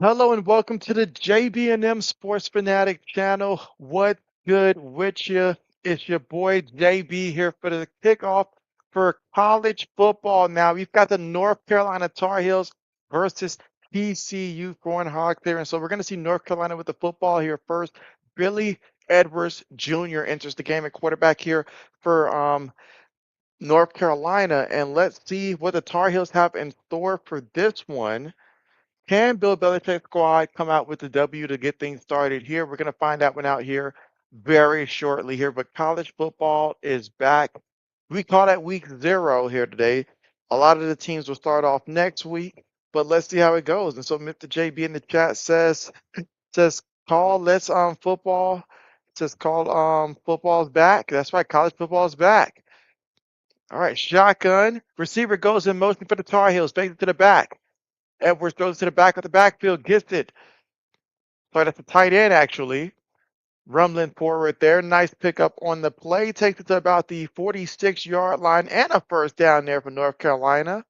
Hello and welcome to the JB&M Sports Fanatic channel. What good with you? It's your boy JB here for the kickoff for college football. Now we've got the North Carolina Tar Heels versus TCU Foreign Hog there. And so we're going to see North Carolina with the football here first. Billy Edwards Jr. enters the game at quarterback here for North Carolina. And let's see what the Tar Heels have in store for this one. Can Bill Belichick's squad come out with the W to get things started here? We're going to find that one out here very shortly here. But college football is back. We call that week 0 here today. A lot of the teams will start off next week, but let's see how it goes. And so Mr. JB in the chat says call let's football. Says call football's back. That's right, college football's back. All right, shotgun. Receiver goes in motion for the Tar Heels, fakes it to the back. Edwards throws to the back of the backfield, gets it. So that's a tight end, actually. Rumbling forward there. Nice pickup on the play. Takes it to about the 46-yard line and a first down there for North Carolina.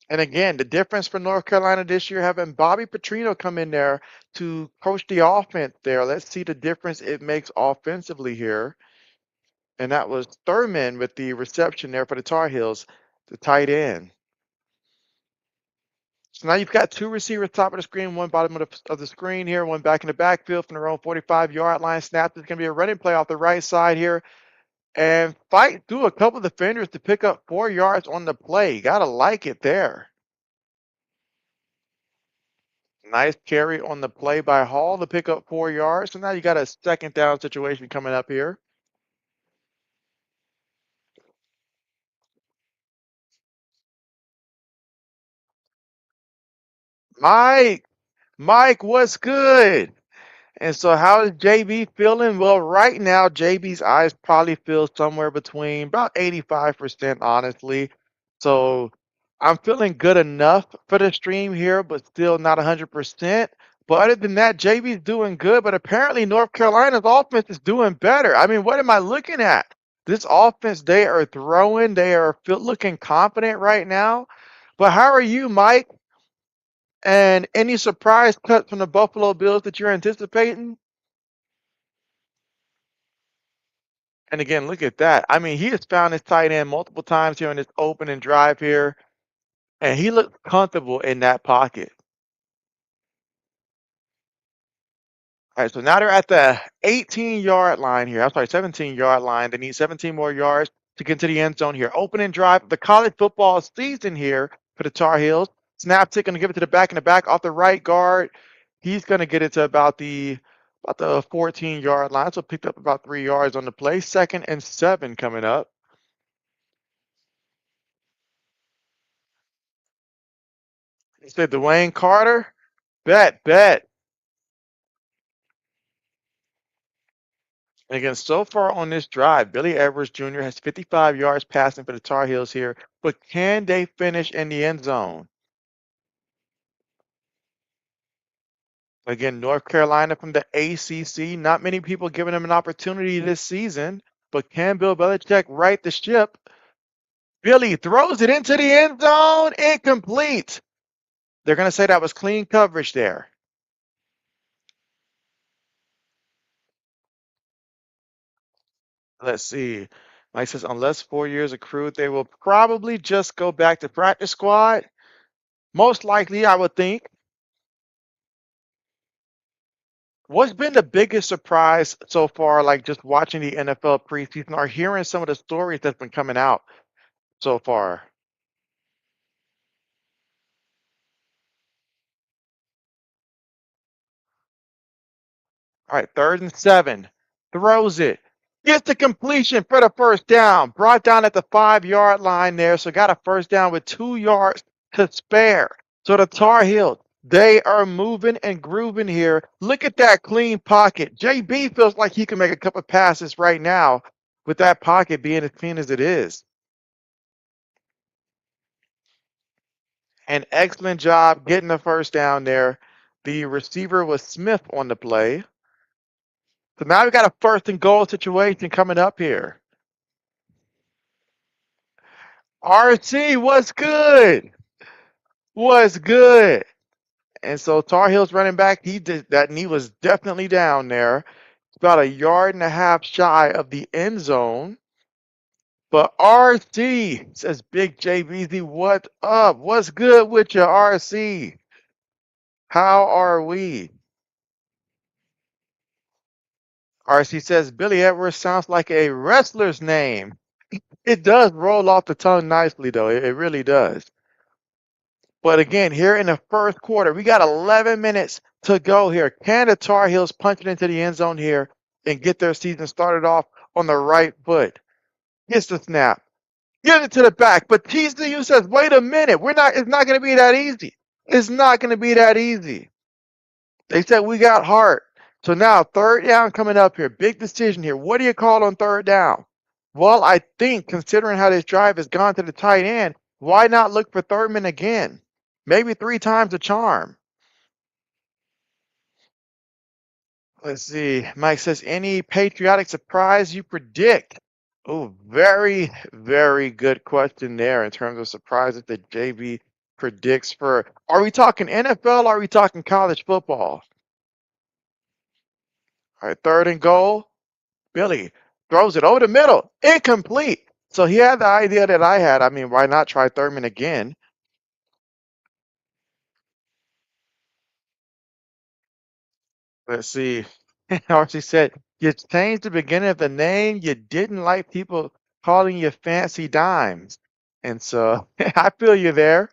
And again, the difference for North Carolina this year having Bobby Petrino come in there to coach the offense there. Let's see the difference it makes offensively here. And that was Thurman with the reception there for the Tar Heels, the tight end. So now you've got two receivers top of the screen, one bottom of the screen here, one back in the backfield from their own 45-yard line. Snap. There's going to be a running play off the right side here. And fight through a couple of defenders to pick up 4 yards on the play. Got to like it there. Nice carry on the play by Hall to pick up 4 yards. So now you got a second down situation coming up here. Mike, what's good? And so how is JB feeling? Well, right now, JB's eyes probably feel somewhere between about 85%, honestly. So I'm feeling good enough for the stream here, but still not 100%. But other than that, JB's doing good. But apparently North Carolina's offense is doing better. I mean, what am I looking at? This offense, they are throwing. They are looking confident right now. But how are you, Mike? And any surprise cuts from the Buffalo Bills that you're anticipating? And again, look at that. I mean, he has found his tight end multiple times here on this opening drive here, and he looked comfortable in that pocket. All right, so now they're at the 18-yard line here. I'm sorry, 17-yard line. They need 17 more yards to get to the end zone here. Opening drive of the college football season here for the Tar Heels. Snap tick, going to give it to the back in the back off the right guard. He's going to get it to about the 14-yard line. So picked up about 3 yards on the play. 2nd and 7 coming up. He said Dwayne Carter. Bet. And again, so far on this drive, Billy Edwards Jr. has 55 yards passing for the Tar Heels here, but can they finish in the end zone? Again, North Carolina from the ACC. Not many people giving them an opportunity this season, but can Bill Belichick right the ship? Billy throws it into the end zone, incomplete. They're going to say that was clean coverage there. Let's see. Mike says, unless 4 years accrued, they will probably just go back to practice squad. Most likely, I would think. What's been the biggest surprise so far, like just watching the NFL preseason or hearing some of the stories that's been coming out so far? All right, 3rd and 7. Throws it. Gets the completion for the first down. Brought down at the 5-yard line there, so got a first down with 2 yards to spare. So the Tar Heels, they are moving and grooving here. Look at that clean pocket. JB feels like he can make a couple of passes right now with that pocket being as clean as it is. An excellent job getting the first down there. The receiver was Smith on the play. So now we got a 1st and goal situation coming up here. RC, what's good? What's good? And so Tar Heels running back, he did that knee was definitely down there. About a yard and a half shy of the end zone. But RC says Big JBZ, what up? What's good with you, RC? How are we? RC says Billy Edwards sounds like a wrestler's name. It does roll off the tongue nicely, though. It really does. But again, here in the first quarter, we got 11 minutes to go here. Can the Tar Heels punch it into the end zone here and get their season started off on the right foot? Gets the snap. Get it to the back. But TCU says, wait a minute. It's not going to be that easy. It's not going to be that easy. They said we got heart. So now third down coming up here. Big decision here. What do you call on third down? Well, I think considering how this drive has gone to the tight end, why not look for Thurman again? Maybe 3 times the charm. Let's see. Mike says, any patriotic surprise you predict? Oh, very, very good question there in terms of surprises that JB predicts for. Are we talking NFL or are we talking college football? All right, third and goal. Billy throws it over the middle. Incomplete. So he had the idea that I had. I mean, why not try Thurman again? Let's see. Archie said, you changed the beginning of the name. You didn't like people calling you fancy dimes. And so I feel you there.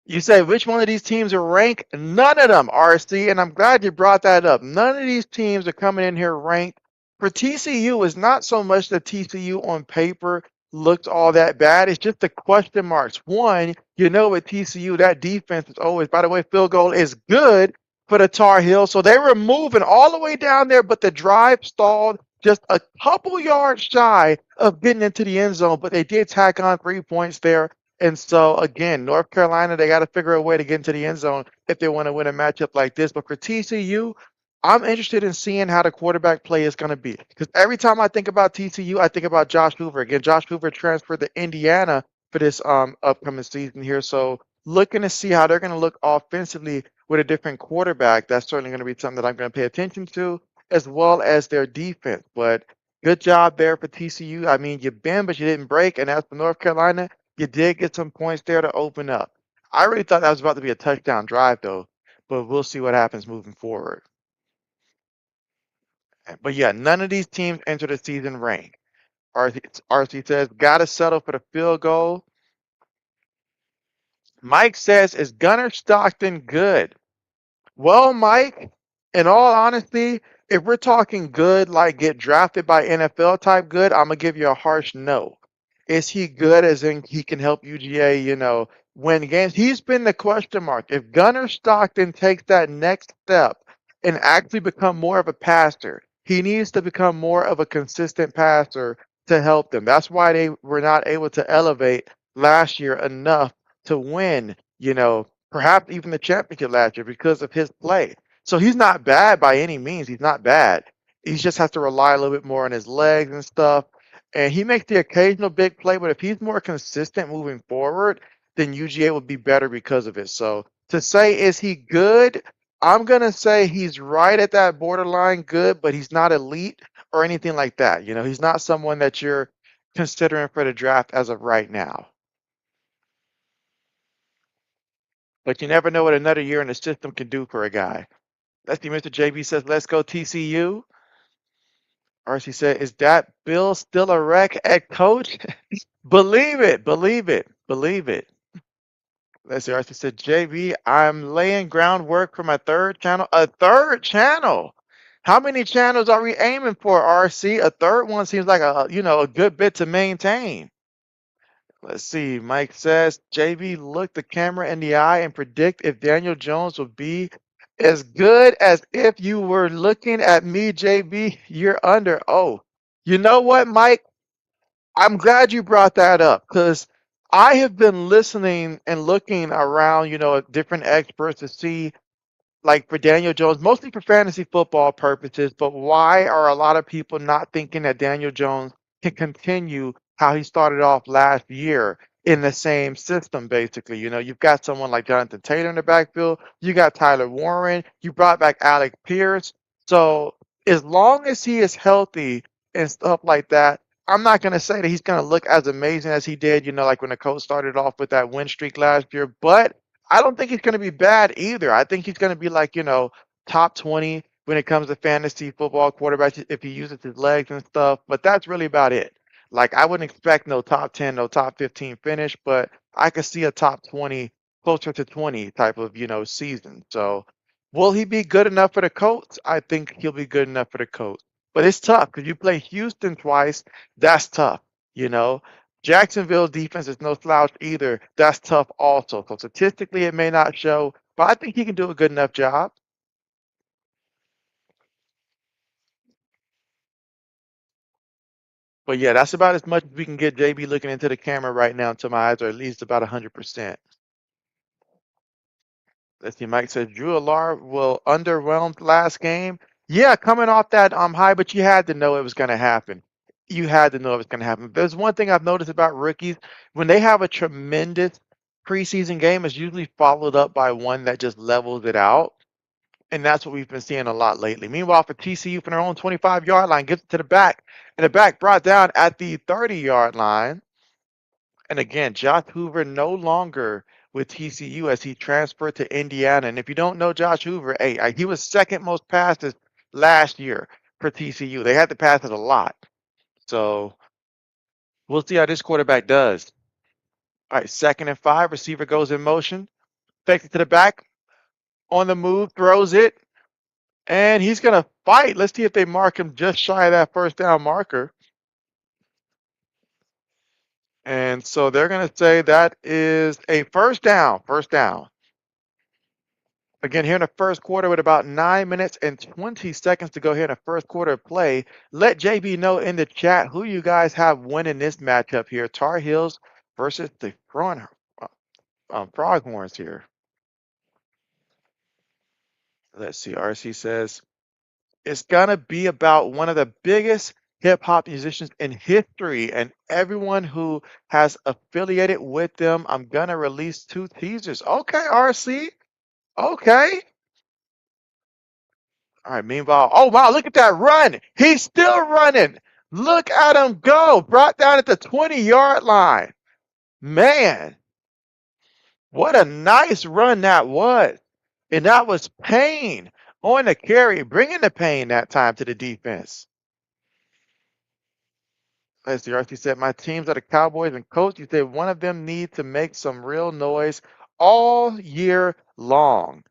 You say which one of these teams are ranked? None of them, RC, and I'm glad you brought that up. None of these teams are coming in here ranked. For TCU, it's not so much that TCU on paper looks all that bad. It's just the question marks. One, you know with TCU, that defense is always, by the way, field goal is good for the Tar Heels. So they were moving all the way down there, but the drive stalled just a couple yards shy of getting into the end zone, but they did tack on 3 points there. And so again, North Carolina, they got to figure a way to get into the end zone if they want to win a matchup like this. But for TCU, I'm interested in seeing how the quarterback play is going to be. Because every time I think about TCU, I think about Josh Hoover. Again, Josh Hoover transferred to Indiana for this upcoming season here. So looking to see how they're going to look offensively with a different quarterback. That's certainly going to be something that I'm going to pay attention to, as well as their defense. But good job there for TCU. I mean, you bend, but you didn't break. And as for North Carolina, you did get some points there to open up. I really thought that was about to be a touchdown drive, though, but we'll see what happens moving forward. But yeah, none of these teams enter the season ranked. RC says, got to settle for the field goal. Mike says, is Gunnar Stockton good? Well, Mike, in all honesty, if we're talking good, like get drafted by NFL type good, I'm gonna give you a harsh no. Is he good as in he can help UGA, win games? He's been the question mark. If Gunnar Stockton takes that next step and actually become more of a passer, he needs to become more of a consistent passer to help them. That's why they were not able to elevate last year enough to win, perhaps even the championship last year because of his play. So he's not bad by any means. He's not bad. He just has to rely a little bit more on his legs and stuff. And he makes the occasional big play, but if he's more consistent moving forward, then UGA will be better because of it. So to say, is he good? I'm going to say he's right at that borderline good, but he's not elite or anything like that. He's not someone that you're considering for the draft as of right now. But you never know what another year in the system can do for a guy. Let's see, Mr. JB says, let's go TCU. RC said, is that Bill still a wreck at coach? Believe it, believe it, believe it. Let's see, RC said, JB, I'm laying groundwork for my third channel. A third channel? How many channels are we aiming for, RC? A third one seems like a good bit to maintain. Let's see. Mike says, JB, look the camera in the eye and predict if Daniel Jones will be as good as if you were looking at me, JB. You're under. Oh, you know what, Mike? I'm glad you brought that up because I have been listening and looking around, at different experts to see, like for Daniel Jones, mostly for fantasy football purposes, but why are a lot of people not thinking that Daniel Jones can continue how he started off last year? in the same system, basically. You've got someone like Jonathan Taylor in the backfield. You got Tyler Warren. You brought back Alec Pierce. So as long as he is healthy and stuff like that, I'm not going to say that he's going to look as amazing as he did, like when the coach started off with that win streak last year. But I don't think he's going to be bad either. I think he's going to be like, top 20 when it comes to fantasy football quarterbacks if he uses his legs and stuff. But that's really about it. Like I wouldn't expect no top 10, no top 15 finish, but I could see a top 20, closer to 20 type of, season. So will he be good enough for the Colts? I think he'll be good enough for the Colts. But it's tough because you play Houston twice. That's tough, you know. Jacksonville defense is no slouch either. That's tough also. So statistically, it may not show, but I think he can do a good enough job. But yeah, that's about as much as we can get JB looking into the camera right now until my eyes are at least about 100%. Let's see, Mike says Drew Alar will underwhelm last game. Yeah, coming off that high, but you had to know it was going to happen. You had to know it was going to happen. There's one thing I've noticed about rookies when they have a tremendous preseason game, it's usually followed up by one that just levels it out. And that's what we've been seeing a lot lately. Meanwhile, for TCU from their own 25-yard line, gets it to the back, and the back brought down at the 30-yard line. And again, Josh Hoover no longer with TCU as he transferred to Indiana. And if you don't know Josh Hoover, hey, he was second most passes last year for TCU. They had to pass it a lot. So we'll see how this quarterback does. All right, 2nd and 5, receiver goes in motion, fakes it to the back, on the move, throws it, and he's going to fight. Let's see if they mark him just shy of that first down marker. And so they're going to say that is a first down. First down. Again, here in the first quarter with about 9 minutes and 20 seconds to go here in the first quarter of play. Let JB know in the chat who you guys have winning this matchup here. Tar Heels versus the Froghorns here. Let's see. RC says it's going to be about one of the biggest hip hop musicians in history and everyone who has affiliated with them. I'm going to release 2 teasers. Okay, RC. Okay. All right, meanwhile, oh wow, look at that run. He's still running. Look at him go. Brought down at the 20-yard line. Man, what a nice run that was. And that was Payne on the carry, bringing the Payne that time to the defense. Let's see, RC said, my teams are the Cowboys and Colts. You said one of them needs to make some real noise all year long.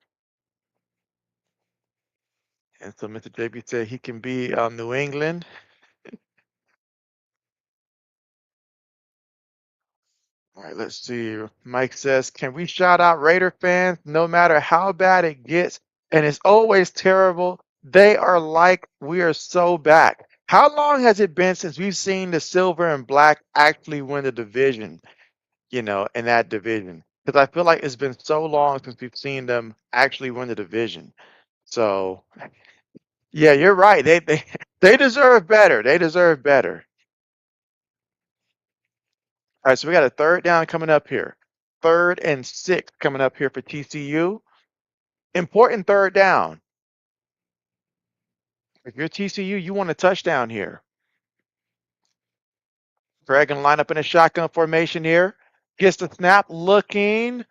And so Mr. JB said he can be New England. All right, let's see. Mike says, can we shout out Raider fans no matter how bad it gets? And it's always terrible. They are like, we are so back. How long has it been since we've seen the silver and black actually win the division, in that division? Because I feel like it's been so long since we've seen them actually win the division. So, yeah, you're right. They deserve better. They deserve better. All right, so we got a third down coming up here. 3rd and 6 coming up here for TCU. Important third down. If you're TCU, you want a touchdown here. Craig gonna line up in a shotgun formation here. Gets the snap, looking,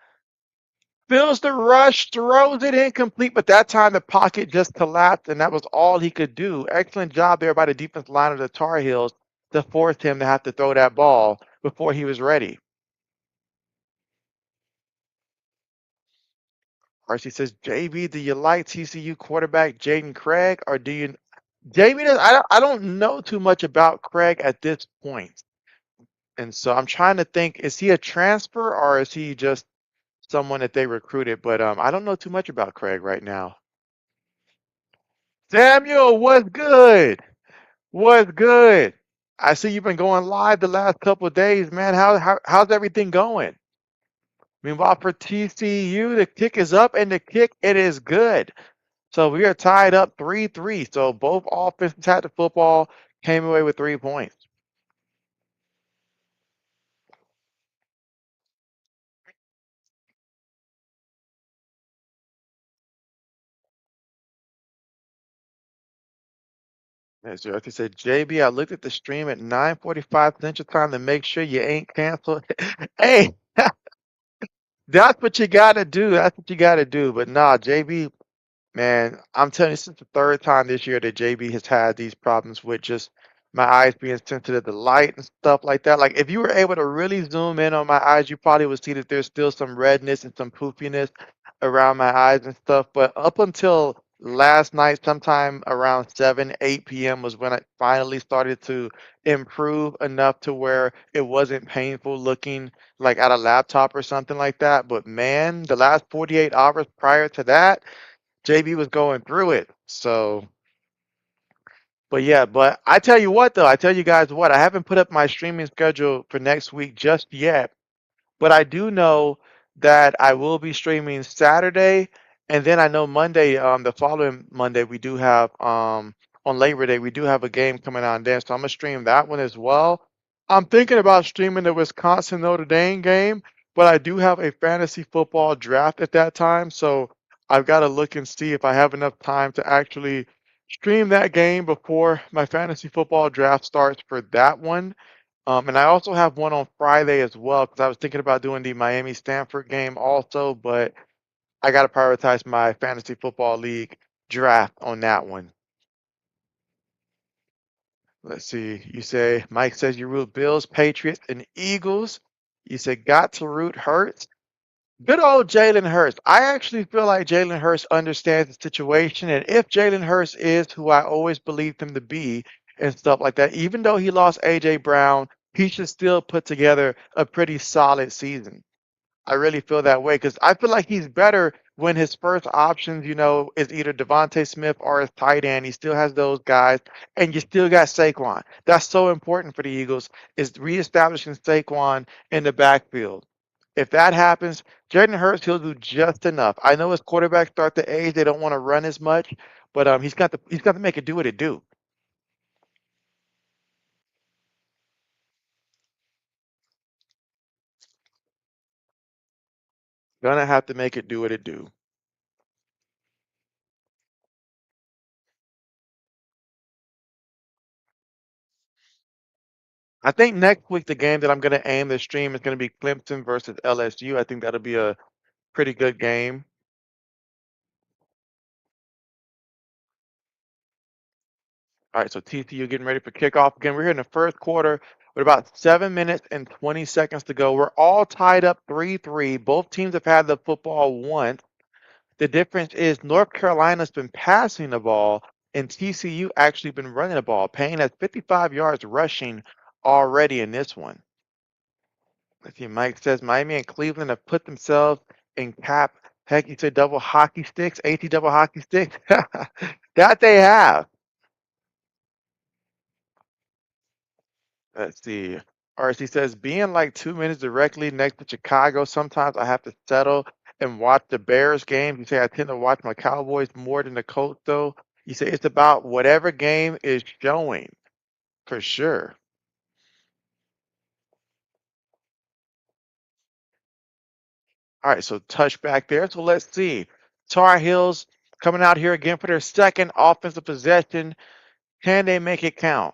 feels the rush, throws it incomplete, but that time the pocket just collapsed, and that was all he could do. Excellent job there by the defensive line of the Tar Heels to force him to have to throw that ball before he was ready. RC says, JB, do you like TCU quarterback Jaden Craig, or do you? JB, I don't know too much about Craig at this point, and so I'm trying to think: is he a transfer or is he just someone that they recruited? But I don't know too much about Craig right now. Samuel, what's good? What's good? I see you've been going live the last couple of days, man. How's everything going? Meanwhile, for TCU, the kick is up and the kick it is good. So we are tied up 3-3. So both offenses had the football, came away with 3 points. As you said, JB, I looked at the stream at 9:45 Central Time to make sure you ain't canceled. Hey, that's what you gotta do. That's what you gotta do. But nah, JB, man, I'm telling you, this is the third time this year that JB has had these problems with just my eyes being sensitive to light and stuff like that. Like, if you were able to really zoom in on my eyes, you probably would see that there's still some redness and some poofiness around my eyes and stuff. But up until last night, sometime around 7, 8 p.m., was when I finally started to improve enough to where it wasn't painful looking like at a laptop or something like that. But man, the last 48 hours prior to that, JB was going through it. So, but yeah, but I tell you what, though, I tell you guys what, I haven't put up my streaming schedule for next week just yet, but I do know that I will be streaming Saturday, and then I know Monday, the following Monday, we do have on Labor Day, we do have a game coming on there, so I'm gonna stream that one as well. I'm thinking about streaming the Wisconsin Notre Dame game, but I do have a fantasy football draft at that time, so I've got to look and see if I have enough time to actually stream that game before my fantasy football draft starts for that one. And I also have one on Friday as well because I was thinking about doing the Miami Stanford game also, but I got to prioritize my fantasy football league draft on that one. Let's see. You say Mike says you root Bills, Patriots, and Eagles. You say got to root Hurts. Good old Jalen Hurts. I actually feel like Jalen Hurts understands the situation, and if Jalen Hurts is who I always believed him to be and stuff like that, even though he lost AJ Brown, he should still put together a pretty solid season. I really feel that way because I feel like he's better when his first options, is either Devontae Smith or his tight end. He still has those guys, and you still got Saquon. That's so important for the Eagles is reestablishing Saquon in the backfield. If that happens, Jaden Hurts he'll do just enough. I know his quarterbacks start to age; they don't want to run as much, but he's got to make it do what it do. Gonna have to make it do what it do. I think next week the game that I'm going to aim the stream is going to be Clemson versus LSU. I think that'll be a pretty good game. All right, so TCU getting ready for kickoff again. We're here in the first quarter with about 7 minutes and 20 seconds to go. We're all tied up 3-3. Both teams have had the football once. The difference is North Carolina's been passing the ball, and TCU actually been running the ball. Payne has 55 yards rushing already in this one. Let's see, Mike says Miami and Cleveland have put themselves in cap. Heck, you said double hockey sticks, AT double hockey sticks. That they have. Let's see. RC says being like 2 minutes directly next to Chicago, sometimes I have to settle and watch the Bears game. You say I tend to watch my Cowboys more than the Colts, though. You say it's about whatever game is showing, for sure. All right, so touchback there. So let's see. Tar Heels coming out here again for their second offensive possession. Can they make it count?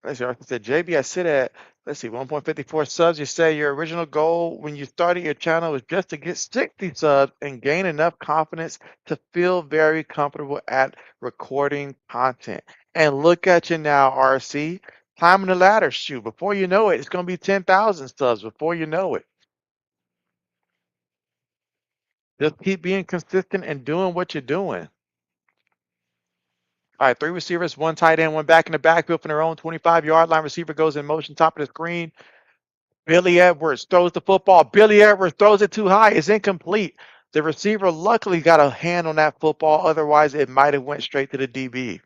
Let's see. I said, JB, I sit at, let's see, 1.54 subs. You say your original goal when you started your channel was just to get 60 subs and gain enough confidence to feel very comfortable at recording content. And look at you now, RC, climbing the ladder. Shoot, before you know it, it's going to be 10,000 subs before you know it. Just keep being consistent and doing what you're doing. All right, three receivers, one tight end, one back in the backfield from their own 25-yard line. Receiver goes in motion, top of the screen. Billy Edwards throws the football. Billy Edwards throws it too high. It's incomplete. The receiver luckily got a hand on that football. Otherwise, it might have went straight to the DB.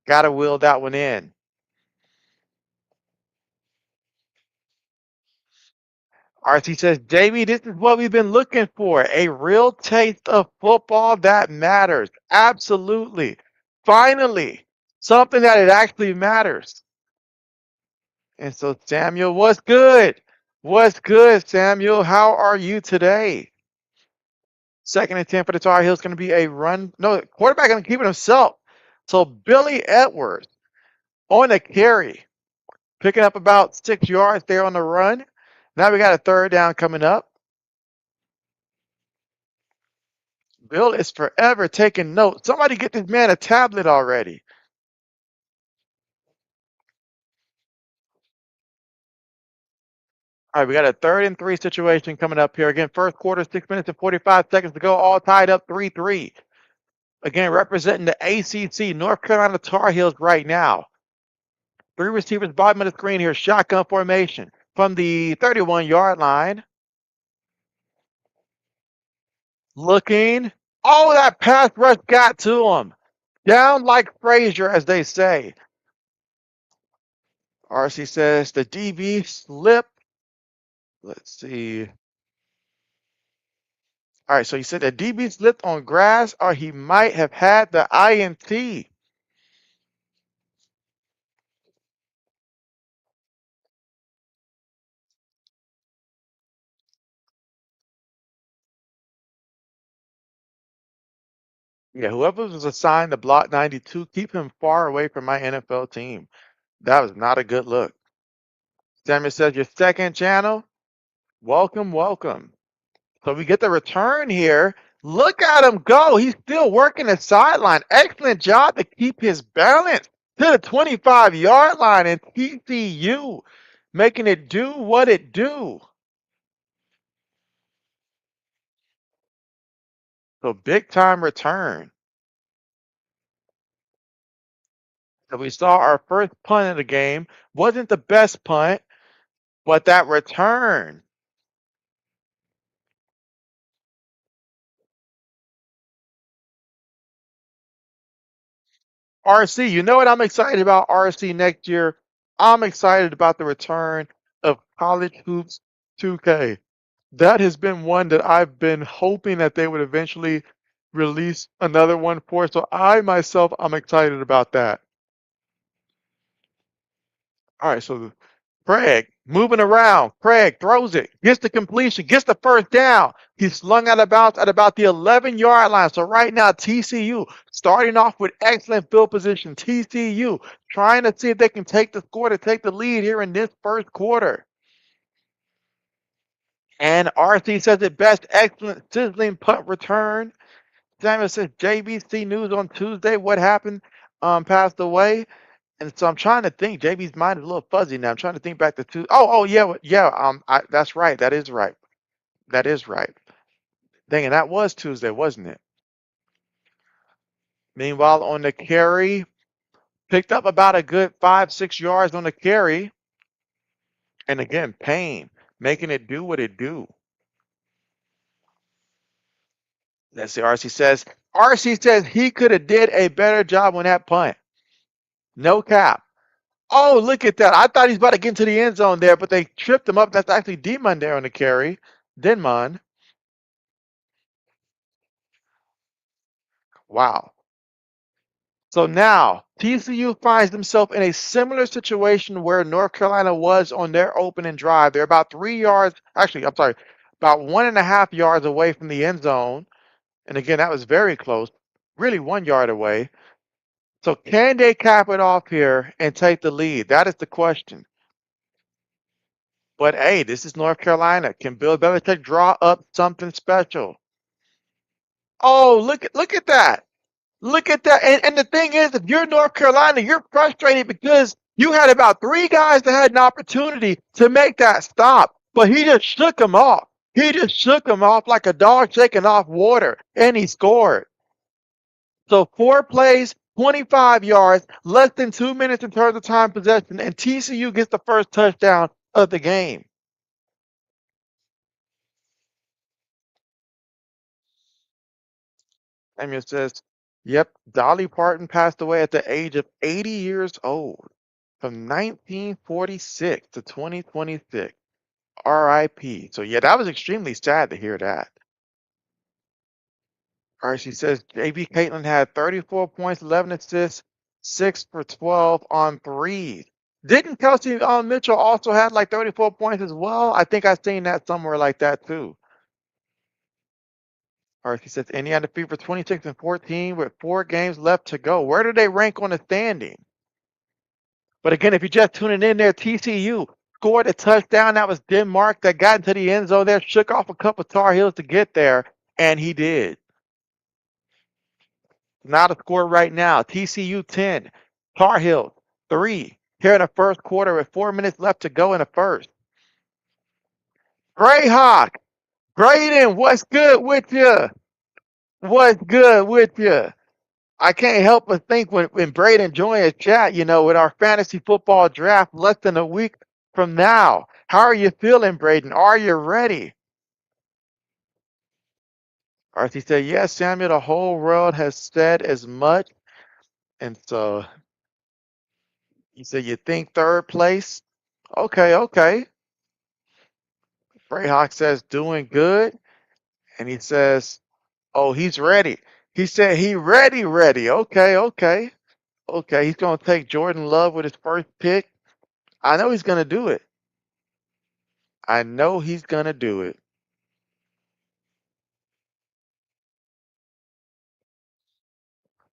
Got to wheel that one in. RC says, JB, this is what we've been looking for. A real taste of football that matters. Absolutely. Finally, something that it actually matters. And so, Samuel, what's good? What's good, Samuel? How are you today? Second and 10 for the Tar Heels going to be a run. No, quarterback going to keep it himself. So Billy Edwards on a carry, picking up about 6 yards there on the run. Now we got a third down coming up. Bill is forever taking notes. Somebody get this man a tablet already. All right, we got a 3rd and 3 situation coming up here. Again, first quarter, 6 minutes and 45 seconds to go, all tied up 3-3. Again, representing the ACC, North Carolina Tar Heels right now. 3 receivers, bottom of the screen here, shotgun formation from the 31-yard line. Looking. Oh, that pass rush got to him. Down like Frazier, as they say. RC says the DB slipped. Let's see. All right, so he said the DB slipped on grass, or he might have had the INT. Yeah, whoever was assigned to block 92, keep him far away from my NFL team. That was not a good look. Samuel says your second channel. Welcome, welcome. So we get the return here. Look at him go. He's still working the sideline. Excellent job to keep his balance to the 25-yard line, and TCU making it do what it do. So big time return. So we saw our first punt of the game. Wasn't the best punt, but that return. RC, you know what I'm excited about RC next year? I'm excited about the return of College Hoops 2K. That has been one that I've been hoping that they would eventually release another one for. So I myself, I'm excited about that. All right, so Craig moving around. Craig throws it, gets the completion, gets the first down. He's slung out of bounds at about the 11-yard line. So right now, TCU starting off with excellent field position. TCU trying to see if they can take the score to take the lead here in this first quarter. And RC says it best, excellent sizzling punt return. Samuel says JBC news on Tuesday. What happened? Passed away. And so I'm trying to think. JB's mind is a little fuzzy now. I'm trying to think back to two. Oh, yeah, yeah. That's right. That is right. That is right. Dang, and that was Tuesday, wasn't it? Meanwhile, on the carry, picked up about a good 5-6 yards on the carry. And again, Payne making it do what it do. Let's see. RC says he could have did a better job on that punt. No cap. Oh, look at that. I thought he's about to get into the end zone there, but they tripped him up. That's actually Demon there on the carry. Denmon. Wow. So now TCU finds themselves in a similar situation where North Carolina was on their opening drive. They're about 3 yards, actually, I'm sorry, about 1.5 yards away from the end zone. And again, that was very close, really 1 yard away. So can they cap it off here and take the lead? That is the question. But hey, this is North Carolina. Can Bill Belichick draw up something special? Oh, look at that. Look at that. And the thing is, if you're North Carolina, you're frustrated because you had about 3 guys that had an opportunity to make that stop, but he just shook them off. He just shook them off like a dog shaking off water, and he scored. So 4 plays, 25 yards, less than 2 minutes in terms of time possession, and TCU gets the first touchdown of the game. Samuel says, yep, Dolly Parton passed away at the age of 80 years old from 1946 to 2026. RIP. So, yeah, that was extremely sad to hear that. All right, she says JB Caitlin had 34 points, 11 assists, 6 for 12 on threes. Didn't Kelsey Mitchell also had like 34 points as well? I think I've seen that somewhere like that too. All right, he says Indiana Fever 26-14 with 4 games left to go. Where do they rank on the standing? But again, if you're just tuning in there, TCU scored a touchdown. That was Denmark that got into the end zone there, shook off a couple Tar Heels to get there, and he did. Now the score right now, TCU 10, Tar Heels 3. Here in the first quarter with 4 minutes left to go in the first. Greyhawk, Graydon, what's good with you? What's good with you? I can't help but think when Braden joined his chat, with our fantasy football draft less than a week from now. How are you feeling, Braden? Are you ready? Archie said, yes, Samuel, the whole world has said as much. And so he said, you think third place? Okay, okay. Brayhawk says, doing good. And he says, oh, he's ready. He said, he ready, ready. Okay, okay. Okay, he's going to take Jordan Love with his first pick. I know he's going to do it. I know he's going to do it.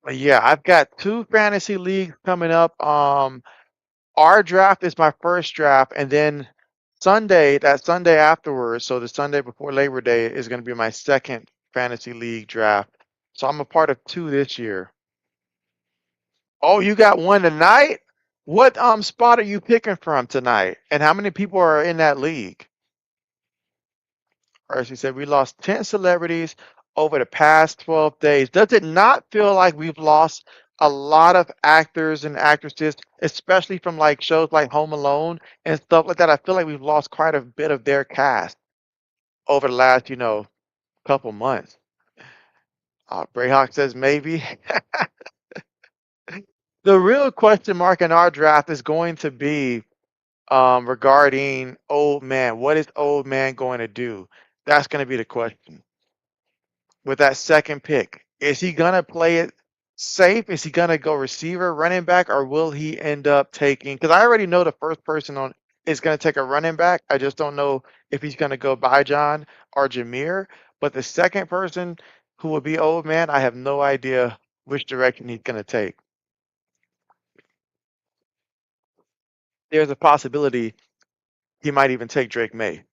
But yeah, I've got 2 fantasy leagues coming up. Our draft is my first draft, and then that Sunday afterwards, so the Sunday before Labor Day is going to be my second fantasy league draft. So I'm a part of 2 this year. Oh, you got one tonight? What spot are you picking from tonight? And how many people are in that league? Or as we said, we lost 10 celebrities over the past 12 days. Does it not feel like we've lost a lot of actors and actresses, especially from like shows like Home Alone and stuff like that? I feel like we've lost quite a bit of their cast over the last, couple months. Brayhawk says maybe. The real question mark in our draft is going to be regarding old man. What is old man going to do? That's going to be the question with that second pick. Is he going to play it safe? Is he going to go receiver, running back, or will he end up taking? Because I already know the first person on is going to take a running back. I just don't know if he's going to go by John or Jameer. But the second person who will be old man, I have no idea which direction he's going to take. There's a possibility he might even take Drake May.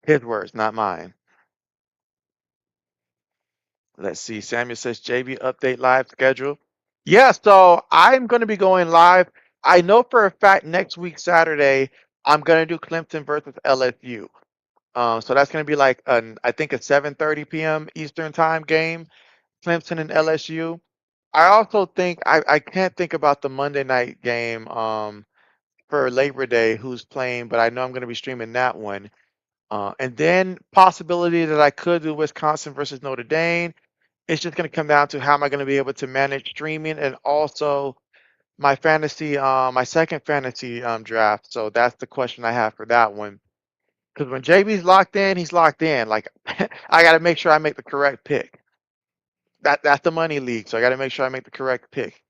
His words, not mine. Let's see. Samuel says JB update live schedule. Yeah, so I'm going to be going live. I know for a fact next week Saturday I'm going to do Clemson versus LSU. So that's going to be like I think a 7:30 p.m. Eastern time game, Clemson and LSU. I also think I can't think about the Monday night game for Labor Day who's playing, but I know I'm going to be streaming that one. And then possibility that I could do Wisconsin versus Notre Dame. It's just going to come down to how am I going to be able to manage streaming and also my second fantasy draft. So that's the question I have for that one. Because when JB's locked in, he's locked in. Like I got to make sure I make the correct pick. That's the money league, so I got to make sure I make the correct pick.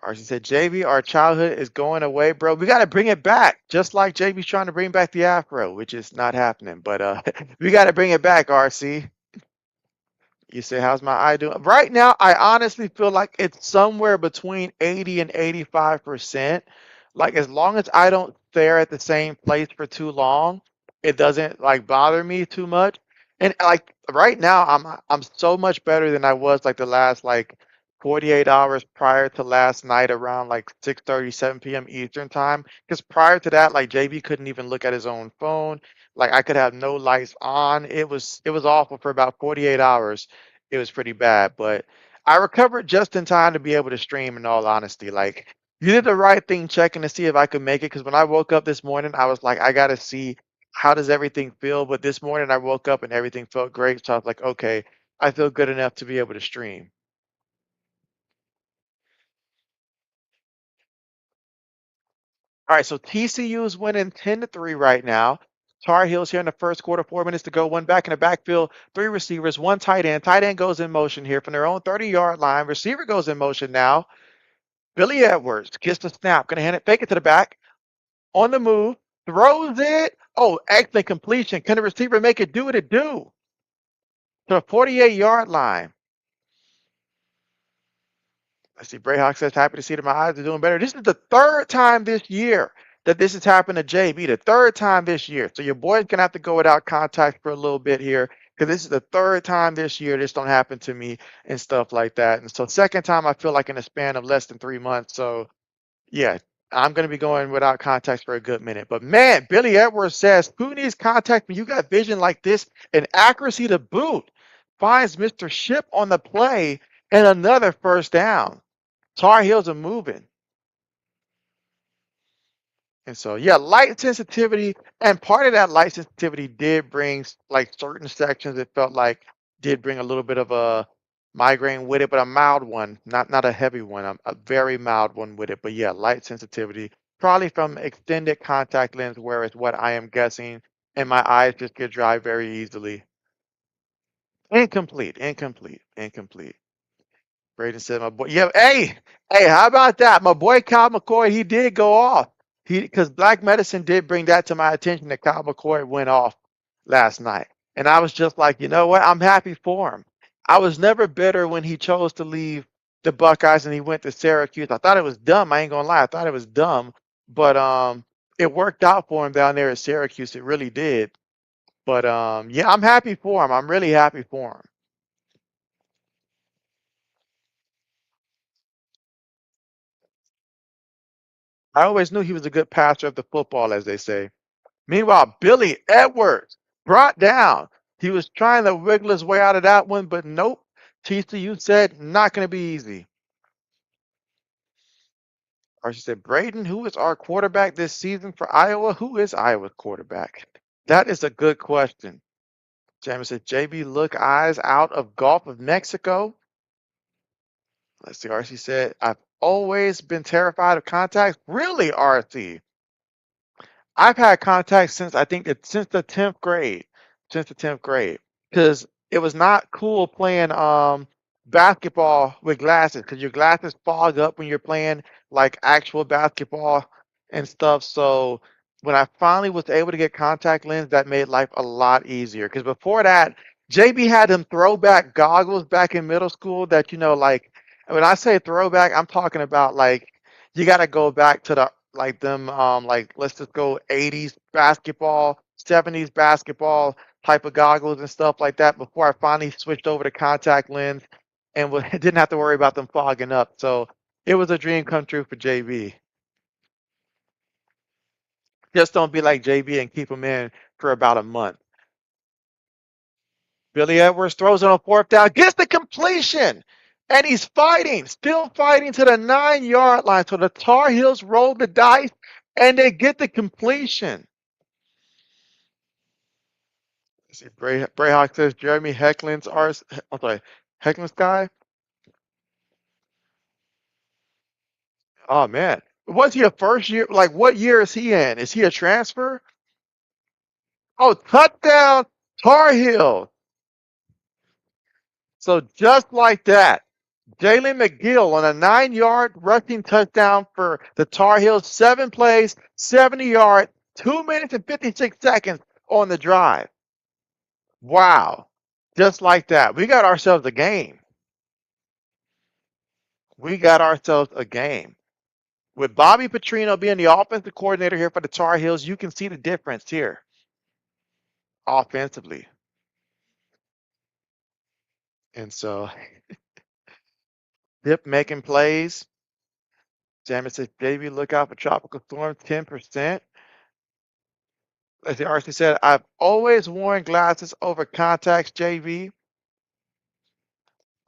Or she said, JB, our childhood is going away, bro. We got to bring it back, just like JB's trying to bring back the afro, which is not happening. But we got to bring it back, RC. You say, how's my eye doing? Right now, I honestly feel like it's somewhere between 80 and 85%. Like as long as I don't stare at the same place for too long, it doesn't like bother me too much. And like right now, I'm so much better than I was like the last like 48 hours prior to last night around like 6:30, 7 p.m. Eastern time. Because prior to that, like JB couldn't even look at his own phone. Like I could have no lights on. It was awful for about 48 hours. It was pretty bad, but I recovered just in time to be able to stream in all honesty. Like you did the right thing checking to see if I could make it because when I woke up this morning, I was like, I gotta see how does everything feel. But this morning I woke up and everything felt great. So I was like, okay, I feel good enough to be able to stream. All right, so TCU is winning 10-3 right now. Tar Heels here in the first quarter, 4 minutes to go. One back in the backfield, 3 receivers, one tight end. Tight end goes in motion here from their own 30-yard line. Receiver goes in motion now. Billy Edwards gets the snap, gonna hand it, fake it to the back, on the move. throws it. Oh, excellent completion. Can the receiver make it do what it do? To the 48-yard line. Let's see. Brayhawk says, happy to see that my eyes are doing better. This is the third time this year that this has happened to JB. The third time this year. So your boy's going to have to go without contact for a little bit here because this is the third time this year this don't happen to me and stuff like that. And so second time I feel like in a span of less than 3 months. So yeah, I'm going to be going without contacts for a good minute. But man, Billy Edwards says, who needs contact when you got vision like this and accuracy to boot? Finds Mr. Ship on the play and another first down. Tar Heels are moving. And so, yeah, light sensitivity. And part of that light sensitivity did bring, like, certain sections, it felt like did bring a little bit of a migraine with it, but a mild one, not a heavy one, a very mild one with it. But yeah, light sensitivity, probably from extended contact lens wear is what I am guessing. And my eyes just get dry very easily. Incomplete, incomplete, incomplete. Braden said, "My boy, yeah, hey, how about that? My boy Kyle McCoy, he did go off. Because Black Medicine did bring that to my attention that Kyle McCoy went off last night, and I was just like, you know what? I'm happy for him. I was never bitter when he chose to leave the Buckeyes and he went to Syracuse. I thought it was dumb. I ain't gonna lie, I thought it was dumb, but it worked out for him down there at Syracuse. It really did. But yeah, I'm happy for him. I'm really happy for him. I always knew he was a good passer of the football, as they say. Meanwhile, Billy Edwards brought down. He was trying to wiggle his way out of that one, but nope. TCU said not going to be easy. Or she said, Braden, who is our quarterback this season for Iowa? Who is Iowa's quarterback? That is a good question. Jamie said, JB, look eyes out of Gulf of Mexico. Let's see. RC said, I've always been terrified of contacts. Really, RC? I've had contacts since I think that since the 10th grade. Since the 10th grade. Because it was not cool playing basketball with glasses because your glasses fog up when you're playing like actual basketball and stuff. So when I finally was able to get contact lens, that made life a lot easier. Because before that, JB had them throwback goggles back in middle school that, like when I say throwback, I'm talking about like you got to go back to the like them like let's just go 80s basketball, 70s basketball type of goggles and stuff like that before I finally switched over to contact lens and didn't have to worry about them fogging up. So it was a dream come true for JB. Just don't be like JB and keep him in for about a month. Billy Edwards throws on a fourth down, gets the completion, and he's fighting, still fighting to the 9-yard line. So the Tar Heels roll the dice and they get the completion. Let's see, Brayhawk says Jeremy Hecklin's ours. I'm sorry, Hecklin's guy. Oh man, was he a first year? Like, what year is he in? Is he a transfer? Oh, touchdown, Tar Heel. So just like that, Jalen McGill on a 9-yard rushing touchdown for the Tar Heels. 7 plays, 70 yards, 2 minutes and 56 seconds on the drive. Wow, just like that, we got ourselves a game. We got ourselves a game. With Bobby Petrino being the offensive coordinator here for the Tar Heels, you can see the difference here offensively. And so, Dip making plays. Jamie says, JB, look out for tropical storm, 10%. As the RC said, I've always worn glasses over contacts, JB.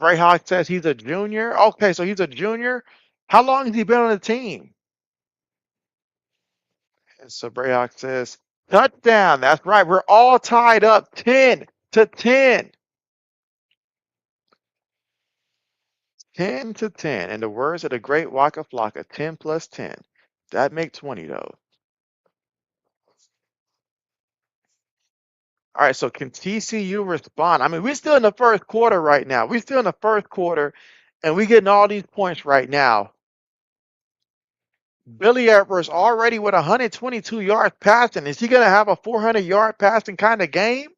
Ray Hawk says he's a junior. Okay, so he's a junior. How long has he been on the team? And so Brayhawk says, touchdown. That's right. We're all tied up 10-10. 10-10. In the words of the great Waka Flocka, 10 plus 10. That make 20 though. All right, so can TCU respond? I mean, we're still in the first quarter right now. We're still in the first quarter, and we're getting all these points right now. Billy Edwards already with 122 yards passing. Is he going to have a 400-yard passing kind of game?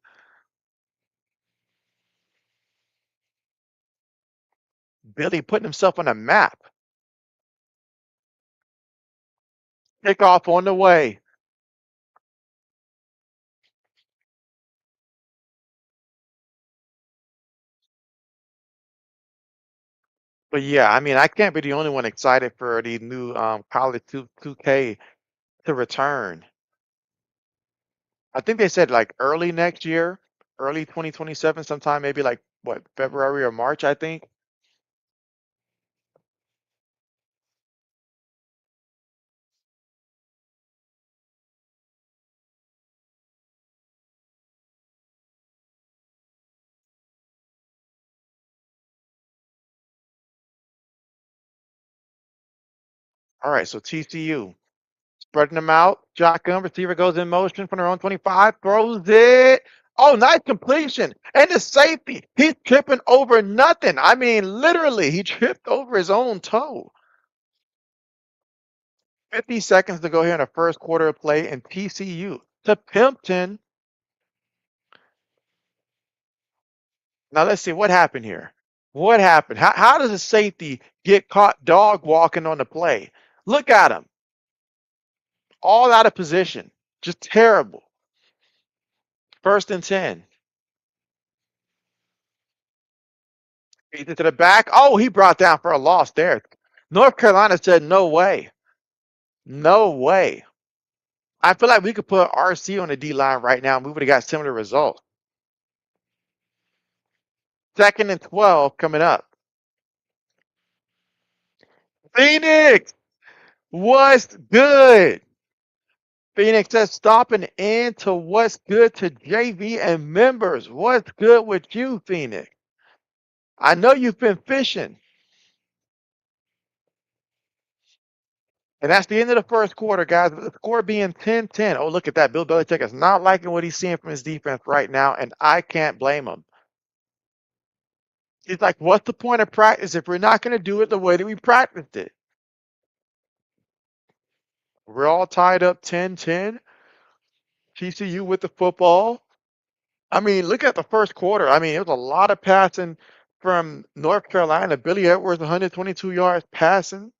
Billy putting himself on a map. Kickoff on the way. But yeah, I mean, I can't be the only one excited for the new college 2K to return. I think they said like early next year, early 2027, sometime maybe like what, February or March, I think. All right, so TCU spreading them out. Shotgun receiver goes in motion from their own 25, throws it. Oh, nice completion. And the safety, he's tripping over nothing. I mean, literally, he tripped over his own toe. 50 seconds to go here in the first quarter of play, and TCU to Pimpton. Now let's see what happened here. What happened? How does a safety get caught dog walking on the play? Look at him, all out of position, just terrible. First and 10. Feeds it to the back. Oh, he brought down for a loss there. North Carolina said, no way. No way. I feel like we could put RC on the D line right now and we would have got similar results. Second and 12 coming up. Phoenix, what's good? Phoenix says stopping into what's good to JV and members. What's good with you, Phoenix? I know you've been fishing. And that's the end of the first quarter, guys. The score being 10-10. Oh, look at that. Bill Belichick is not liking what he's seeing from his defense right now, and I can't blame him. He's like, what's the point of practice if we're not going to do it the way that we practiced it? We're all tied up 10-10. TCU with the football. I mean, look at the first quarter. I mean, it was a lot of passing from North Carolina. Billy Edwards, 122 yards passing.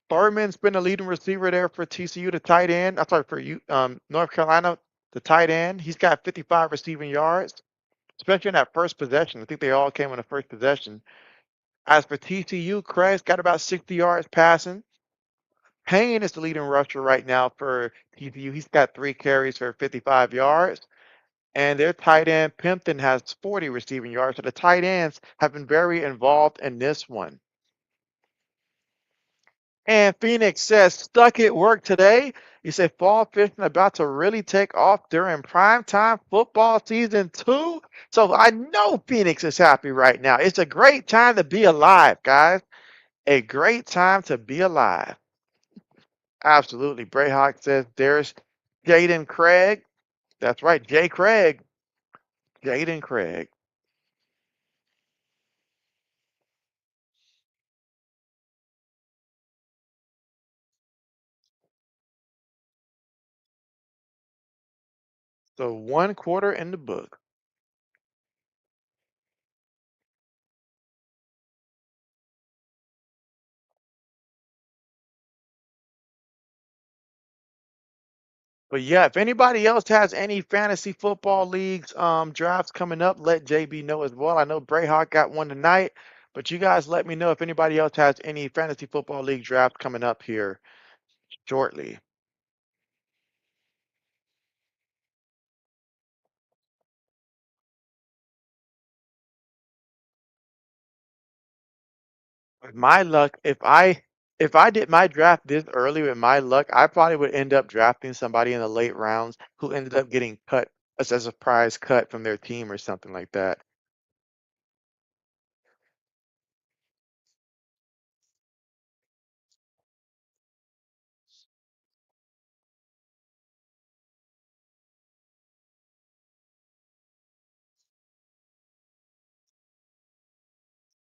Thurman's been the leading receiver there for TCU, the tight end. I'm sorry, for you, North Carolina, the tight end. He's got 55 receiving yards, especially in that first possession. I think they all came on the first possession. As for TCU, Craig's got about 60 yards passing. Payne is the leading rusher right now for TCU. He's got 3 carries for 55 yards. And their tight end, Pimpton, has 40 receiving yards. So the tight ends have been very involved in this one. And Phoenix says, stuck at work today. You say fall fishing about to really take off during primetime football season 2. So I know Phoenix is happy right now. It's a great time to be alive, guys. A great time to be alive. Absolutely. Brayhawk says there's Jaden Craig. That's right, Jay Craig. Jaden Craig. So 1 quarter in the book. But yeah, if anybody else has any fantasy football leagues drafts coming up, let JB know as well. I know Brayhawk got one tonight, but you guys let me know if anybody else has any fantasy football league drafts coming up here shortly. With my luck, if I did my draft this early with my luck, I probably would end up drafting somebody in the late rounds who ended up getting cut as a prize cut from their team or something like that.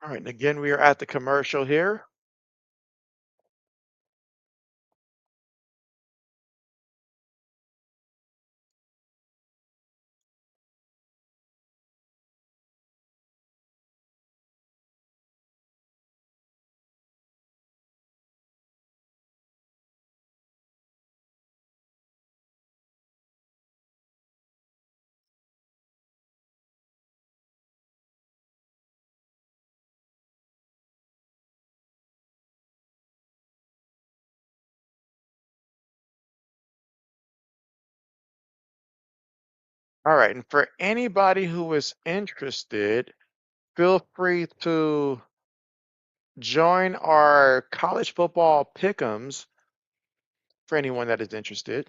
All right, and again, we are at the commercial here. All right, and for anybody who is interested, feel free to join our college football pick'ems for anyone that is interested.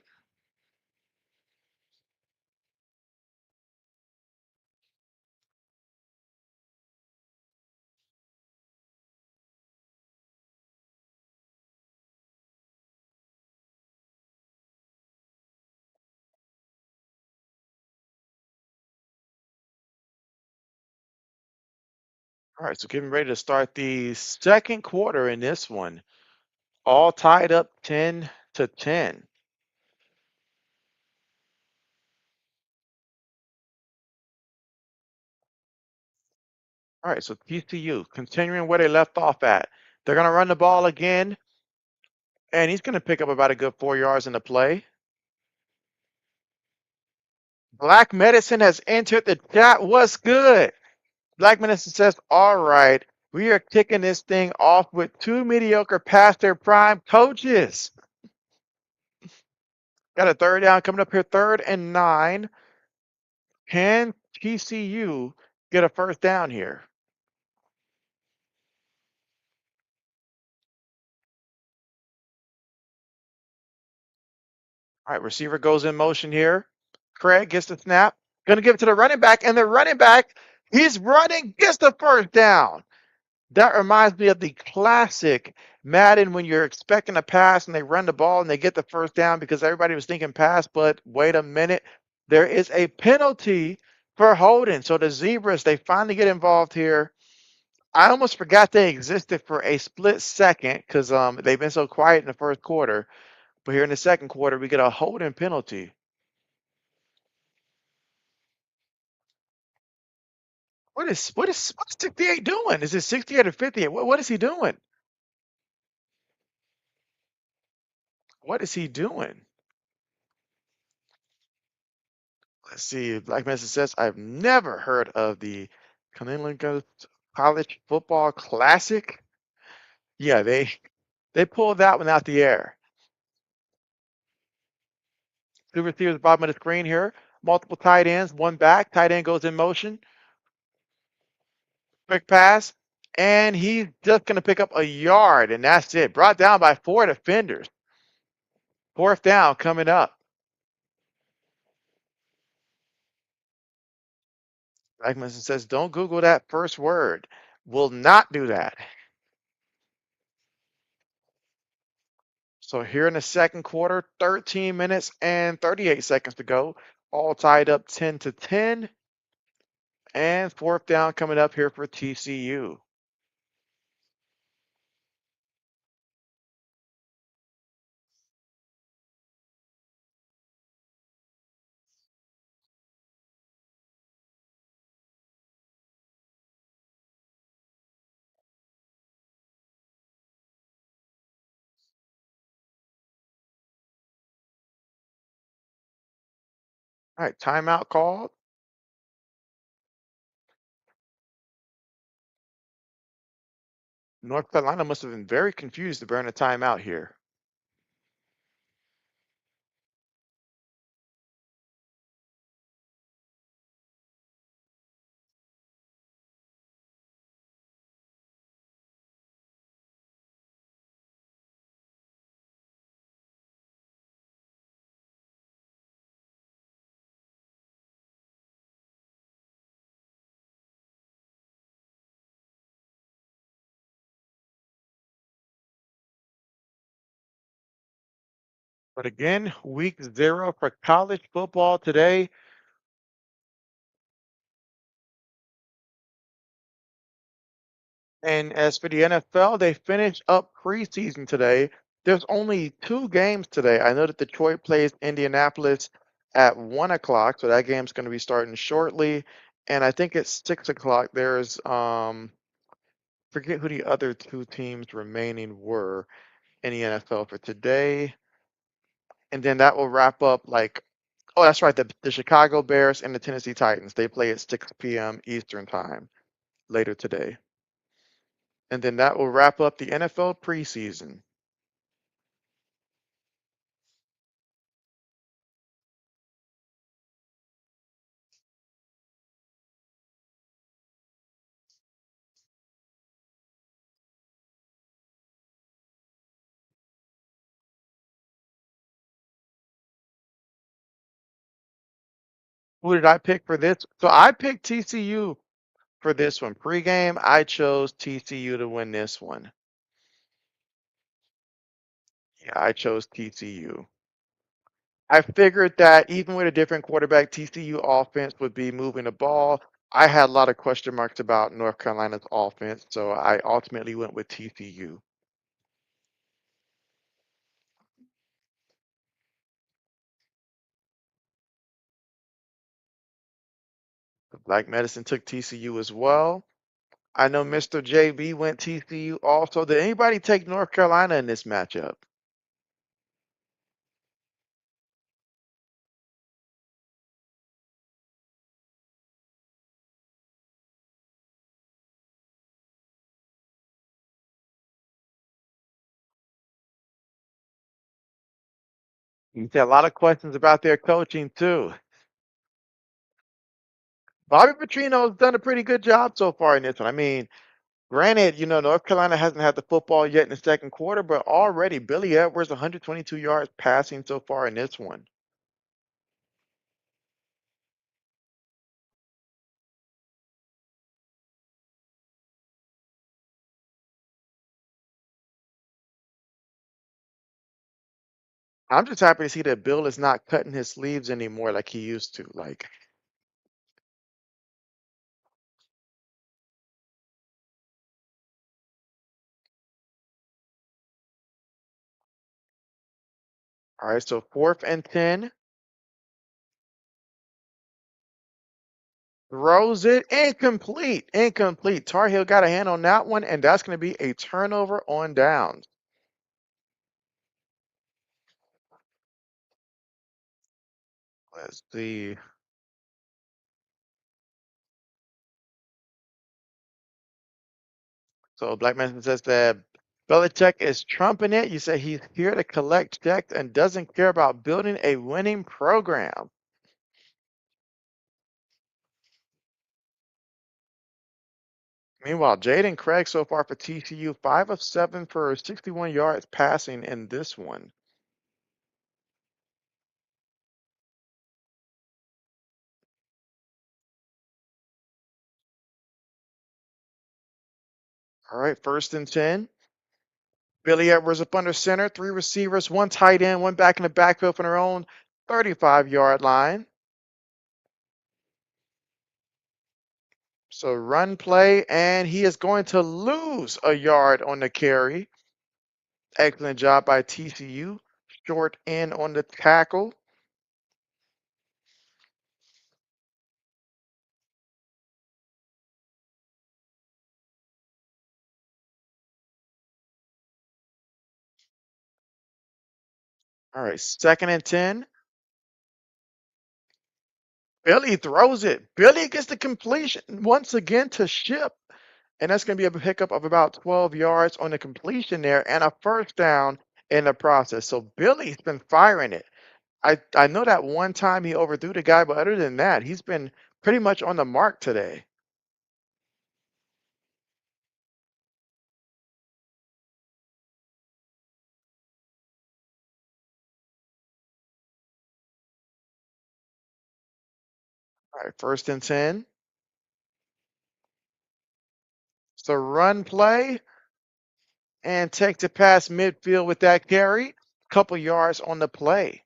All right, so getting ready to start the second quarter in this one. All tied up 10-10. All right, so TCU continuing where they left off at. They're going to run the ball again, and he's going to pick up about a good 4 yards in the play. Black Medicine has entered the chat. What's good? Black Medicine says, all right, we are kicking this thing off with two mediocre past their prime coaches. Got a third down coming up here, 3rd and 9. Can TCU get a first down here? All right, receiver goes in motion here. Craig gets the snap. Going to give it to the running back, and the running back, he's running, gets the first down. That reminds me of the classic Madden when you're expecting a pass and they run the ball and they get the first down because everybody was thinking pass, but wait a minute. There is a penalty for holding. So the Zebras, they finally get involved here. I almost forgot they existed for a split second because they've been so quiet in the first quarter. But here in the second quarter, we get a holding penalty. What's 68 doing? Is it 68 or 58? What is he doing? What is he doing? Let's see. Black Mesa says, I've never heard of the Cunningham College Football Classic. Yeah, they pulled that one out the air. Two receivers bottom of the screen here. Multiple tight ends, one back. Tight end goes in motion. Quick pass. And he's just going to pick up a yard, and that's it. Brought down by 4 defenders. Fourth down coming up. Black Mesa says, don't Google that first word. Will not do that. So here in the second quarter, 13 minutes and 38 seconds to go, all tied up 10-10, and fourth down coming up here for TCU. All right, timeout called. North Carolina must have been very confused to burn a timeout here. But again, week 0 for college football today. And as for the NFL, they finished up preseason today. There's only 2 games today. I know that Detroit plays Indianapolis at 1 o'clock, so that game's going to be starting shortly. And I think at 6 o'clock, there's forget who the other 2 teams remaining were in the NFL for today. And then that will wrap up oh, that's right, the Chicago Bears and the Tennessee Titans. They play at 6 p.m. Eastern time later today. And then that will wrap up the NFL preseason. Who did I pick for this? So I picked TCU for this one. Pre-game, I chose TCU to win this one. Yeah, I chose TCU. I figured that even with a different quarterback, TCU offense would be moving the ball. I had a lot of question marks about North Carolina's offense, so I ultimately went with TCU. Black Medicine took TCU as well. I know Mr. JB went TCU also. Did anybody take North Carolina in this matchup? You had a lot of questions about their coaching too. Bobby Petrino's done a pretty good job so far in this one. I mean, granted, North Carolina hasn't had the football yet in the second quarter, but already Billy Edwards, 122 yards passing so far in this one. I'm just happy to see that Bill is not cutting his sleeves anymore like he used to. Like, all right, so 4th and 10, throws it incomplete, incomplete. Tar Heel got a hand on that one, and that's going to be a turnover on downs. Let's see. So Black Man says that Belichick is trumping it. You say he's here to collect checks and doesn't care about building a winning program. Meanwhile, Jaden Craig so far for TCU, 5 of 7 for 61 yards passing in this one. All right, 1st and 10. Billy Edwards up under center, 3 receivers, 1 tight end, 1 back in the backfield from their own 35-yard line. So run play, and he is going to lose a yard on the carry. Excellent job by TCU. Short end on the tackle. All right, 2nd and 10. Billy throws it. Billy gets the completion once again to Ship. And that's going to be a pickup of about 12 yards on the completion there and a first down in the process. So Billy's been firing it. I know that one time he overthrew the guy, but other than that, he's been pretty much on the mark today. All right, 1st and 10. So run play and take the pass midfield with that carry. Couple yards on the play.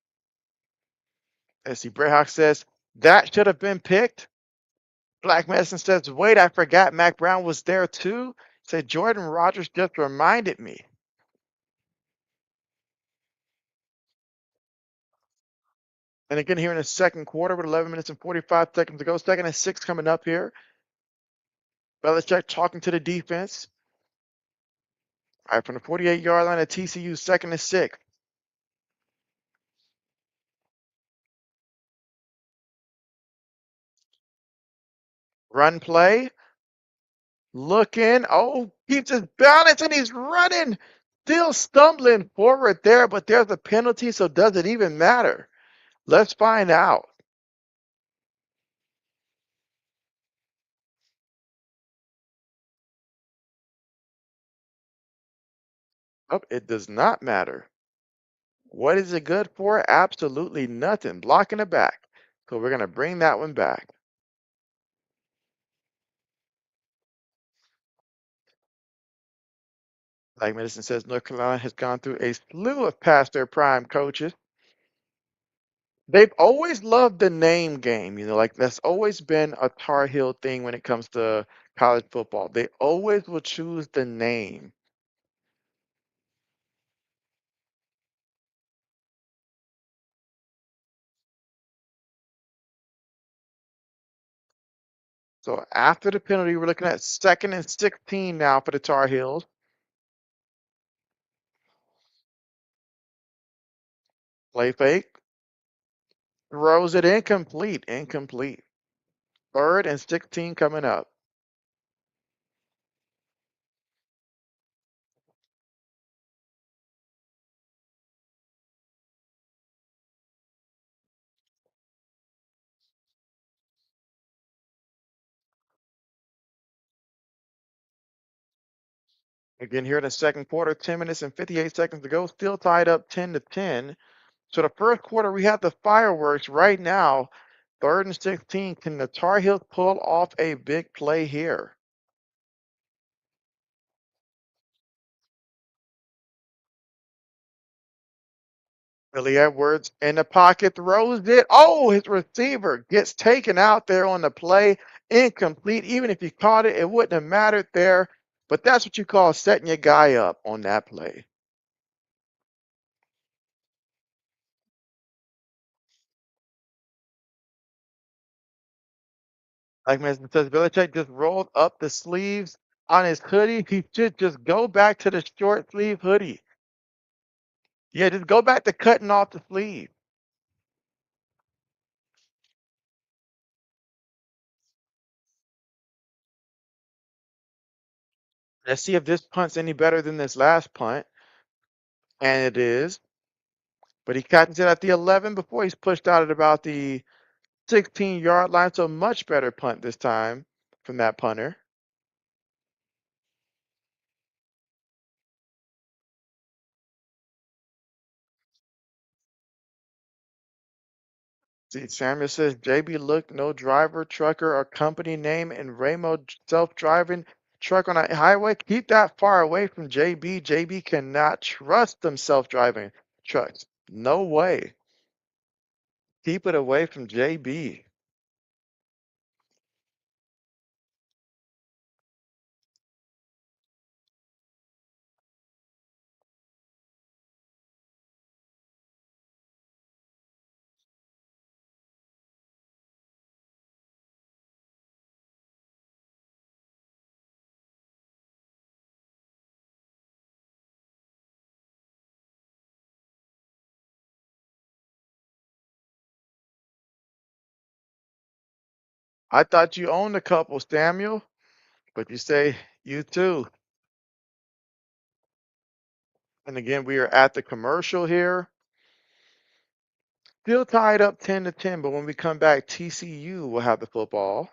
As see, Brayhawk says, that should have been picked. Black Medicine says, wait, I forgot Mac Brown was there too. Said Jordan Rogers just reminded me. And again, here in the second quarter with 11 minutes and 45 seconds to go, 2nd and 6 coming up here. Belichick talking to the defense. All right, from the 48-yard line at TCU, 2nd and 6. Run play. Looking. Oh, keeps his balance and he's running. Still stumbling forward there, but there's a penalty, so does it even matter? Let's find out. Oh, it does not matter. What is it good for? Absolutely nothing. Blocking the back. So we're going to bring that one back. Like Medicine says, North Carolina has gone through a slew of past their prime coaches. They've always loved the name game, like that's always been a Tar Heel thing when it comes to college football. They always will choose the name. So after the penalty, we're looking at 2nd and 16 now for the Tar Heels. Play fake, throws it incomplete, incomplete. 3rd and 16 coming up. Again, here in the second quarter, 10 minutes and 58 seconds to go, still tied up 10-10. So the first quarter, we have the fireworks right now. 3rd and 16. Can the Tar Heels pull off a big play here? Billy Edwards in the pocket throws it. Oh, his receiver gets taken out there on the play. Incomplete. Even if he caught it, it wouldn't have mattered there. But that's what you call setting your guy up on that play. Like Mr. says, Belichick just rolled up the sleeves on his hoodie. He should just go back to the short sleeve hoodie. Yeah, just go back to cutting off the sleeve. Let's see if this punt's any better than this last punt. And it is. But he catches it at the 11 before he's pushed out at about the 16-yard line. So much better punt this time from that punter. See, Samuel says JB looked no driver, trucker, or company name in Ramo self-driving truck on a highway. Keep that far away from JB. JB cannot trust them self-driving trucks. No way. Keep it away from JB. I thought you owned a couple, Samuel, but you say you too. And again, we are at the commercial here. Still tied up 10-10, but when we come back, TCU will have the football.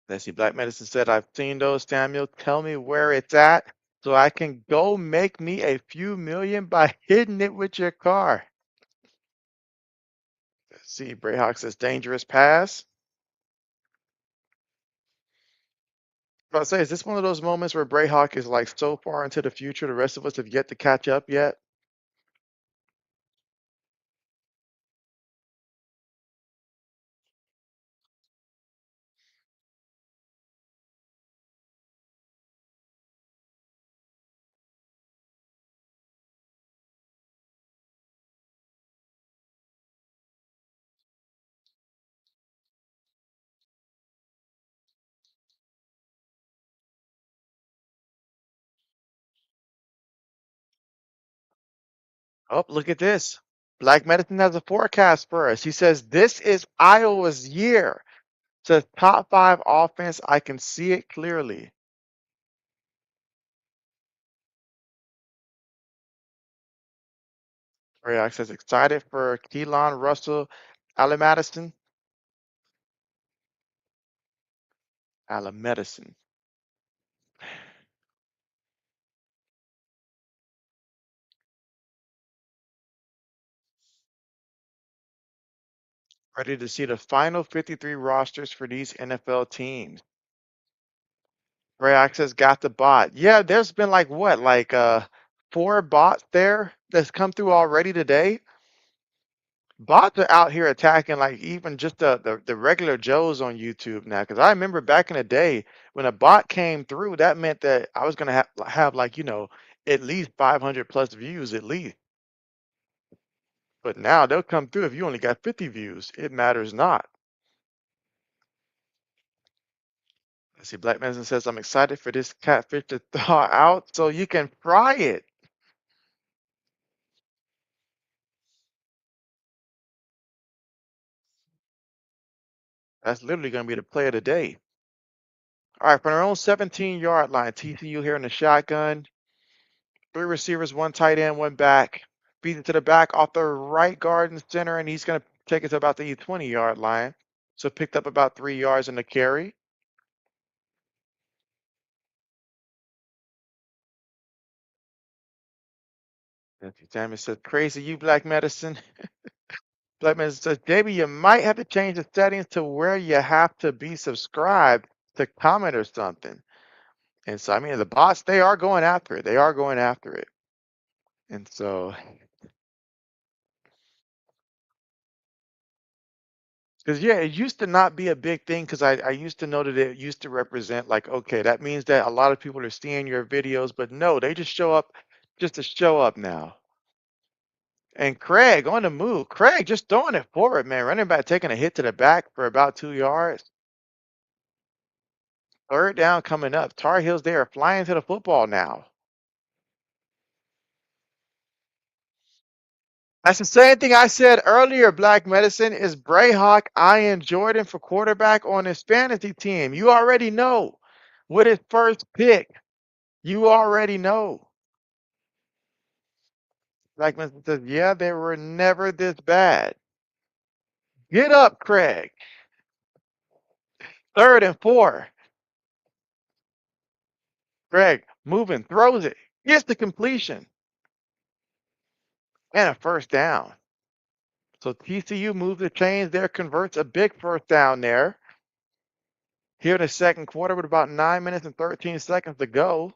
Let's see. Black Medicine said, I've seen those, Samuel. Tell me where it's at so I can go make me a few million by hitting it with your car. Let's see. Brayhawk says, dangerous pass. I say, is this one of those moments where Brayhawk is like so far into the future, the rest of us have yet to catch up yet? Oh, look at this. Black Medicine has a forecast for us. He says, this is Iowa's year. Says top 5 offense. I can see it clearly. Brayhawk says, excited for Keelan Russell, Allen Madison. Allen Medicine. Ready to see the final 53 rosters for these NFL teams. Ray Access got the bot. Yeah, there's been like what, like four bots there that's come through already today. Bots are out here attacking like even just the regular Joes on YouTube now. Because I remember back in the day when a bot came through, that meant that I was gonna have like at least 500 plus views at least. But now they'll come through if you only got 50 views. It matters not. I see Black Medicine says I'm excited for this catfish to thaw out so you can fry it. That's literally gonna be the play of the day. All right, from our own 17-yard line, TCU here in the shotgun. Three receivers, one tight end, one back. Feeds it to the back off the right guard and center, and he's going to take it to about the 20-yard line. So picked up about 3 yards in the carry. Nancy Tammy says, crazy you, Black Medicine. Black Medicine says, JB, you might have to change the settings to where you have to be subscribed to comment or something. And so, I mean, the bots, they are going after it. They are going after it. And so, because yeah, it used to not be a big thing because I used to know that it used to represent like, okay, that means that a lot of people are seeing your videos, but no, they just show up just to show up now. And Craig on the move. Craig just throwing it forward, man. Running back taking a hit to the back for about 2 yards. Third down coming up. Tar Heels, they are flying to the football now. That's the same thing I said earlier, Black Medicine, is Brayhawk eyeing Jordan for quarterback on his fantasy team. You already know with his first pick. You already know. Black Medicine says, yeah, they were never this bad. Get up, Craig. Third and four. Craig moving, throws it, gets the completion, and a first down. So TCU moves the chains there, converts a big first down there. Here in the second quarter with about 9 minutes and 13 seconds to go.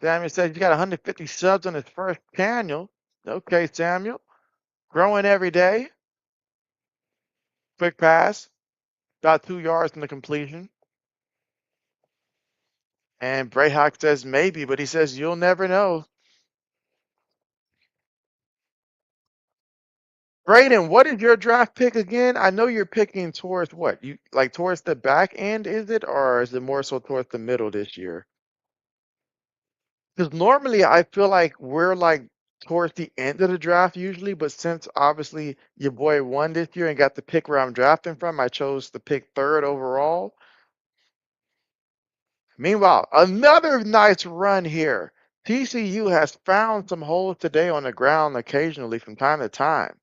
Samuel says you got 150 subs on his first channel. Okay, Samuel. Growing every day. Quick pass. About 2 yards from the completion. And Brayhawk says maybe, but he says you'll never know. Brayden, what is your draft pick again? I know you're picking towards what? You like towards the back end, is it? Or is it more so towards the middle this year? Because normally I feel like we're like towards the end of the draft usually, but since obviously your boy won this year and got the pick where I'm drafting from, I chose to pick third overall. Meanwhile, another nice run here. TCU has found some holes today on the ground occasionally from time to time,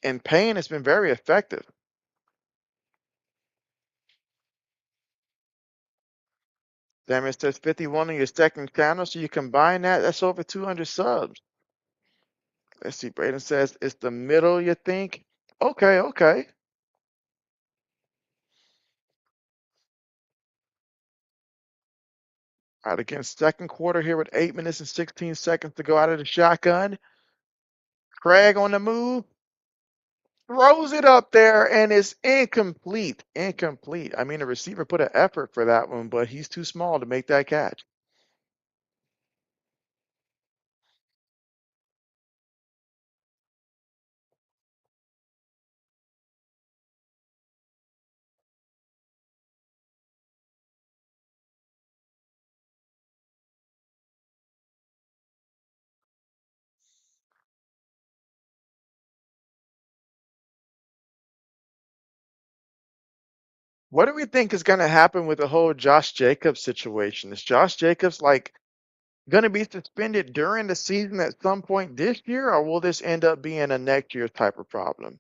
and Payne has been very effective. Damn, it says 51 on your second channel, so you combine that, that's over 200 subs. Let's see, Braden says it's the middle, you think? Okay, okay. All right, again, second quarter here with 8 minutes and 16 seconds to go out of the shotgun. Craig on the move, throws it up there, and it's incomplete. Incomplete. I mean, the receiver put an effort for that one, but he's too small to make that catch. What do we think is going to happen with the whole Josh Jacobs situation? Is Josh Jacobs like going to be suspended during the season at some point this year, or will this end up being a next year type of problem?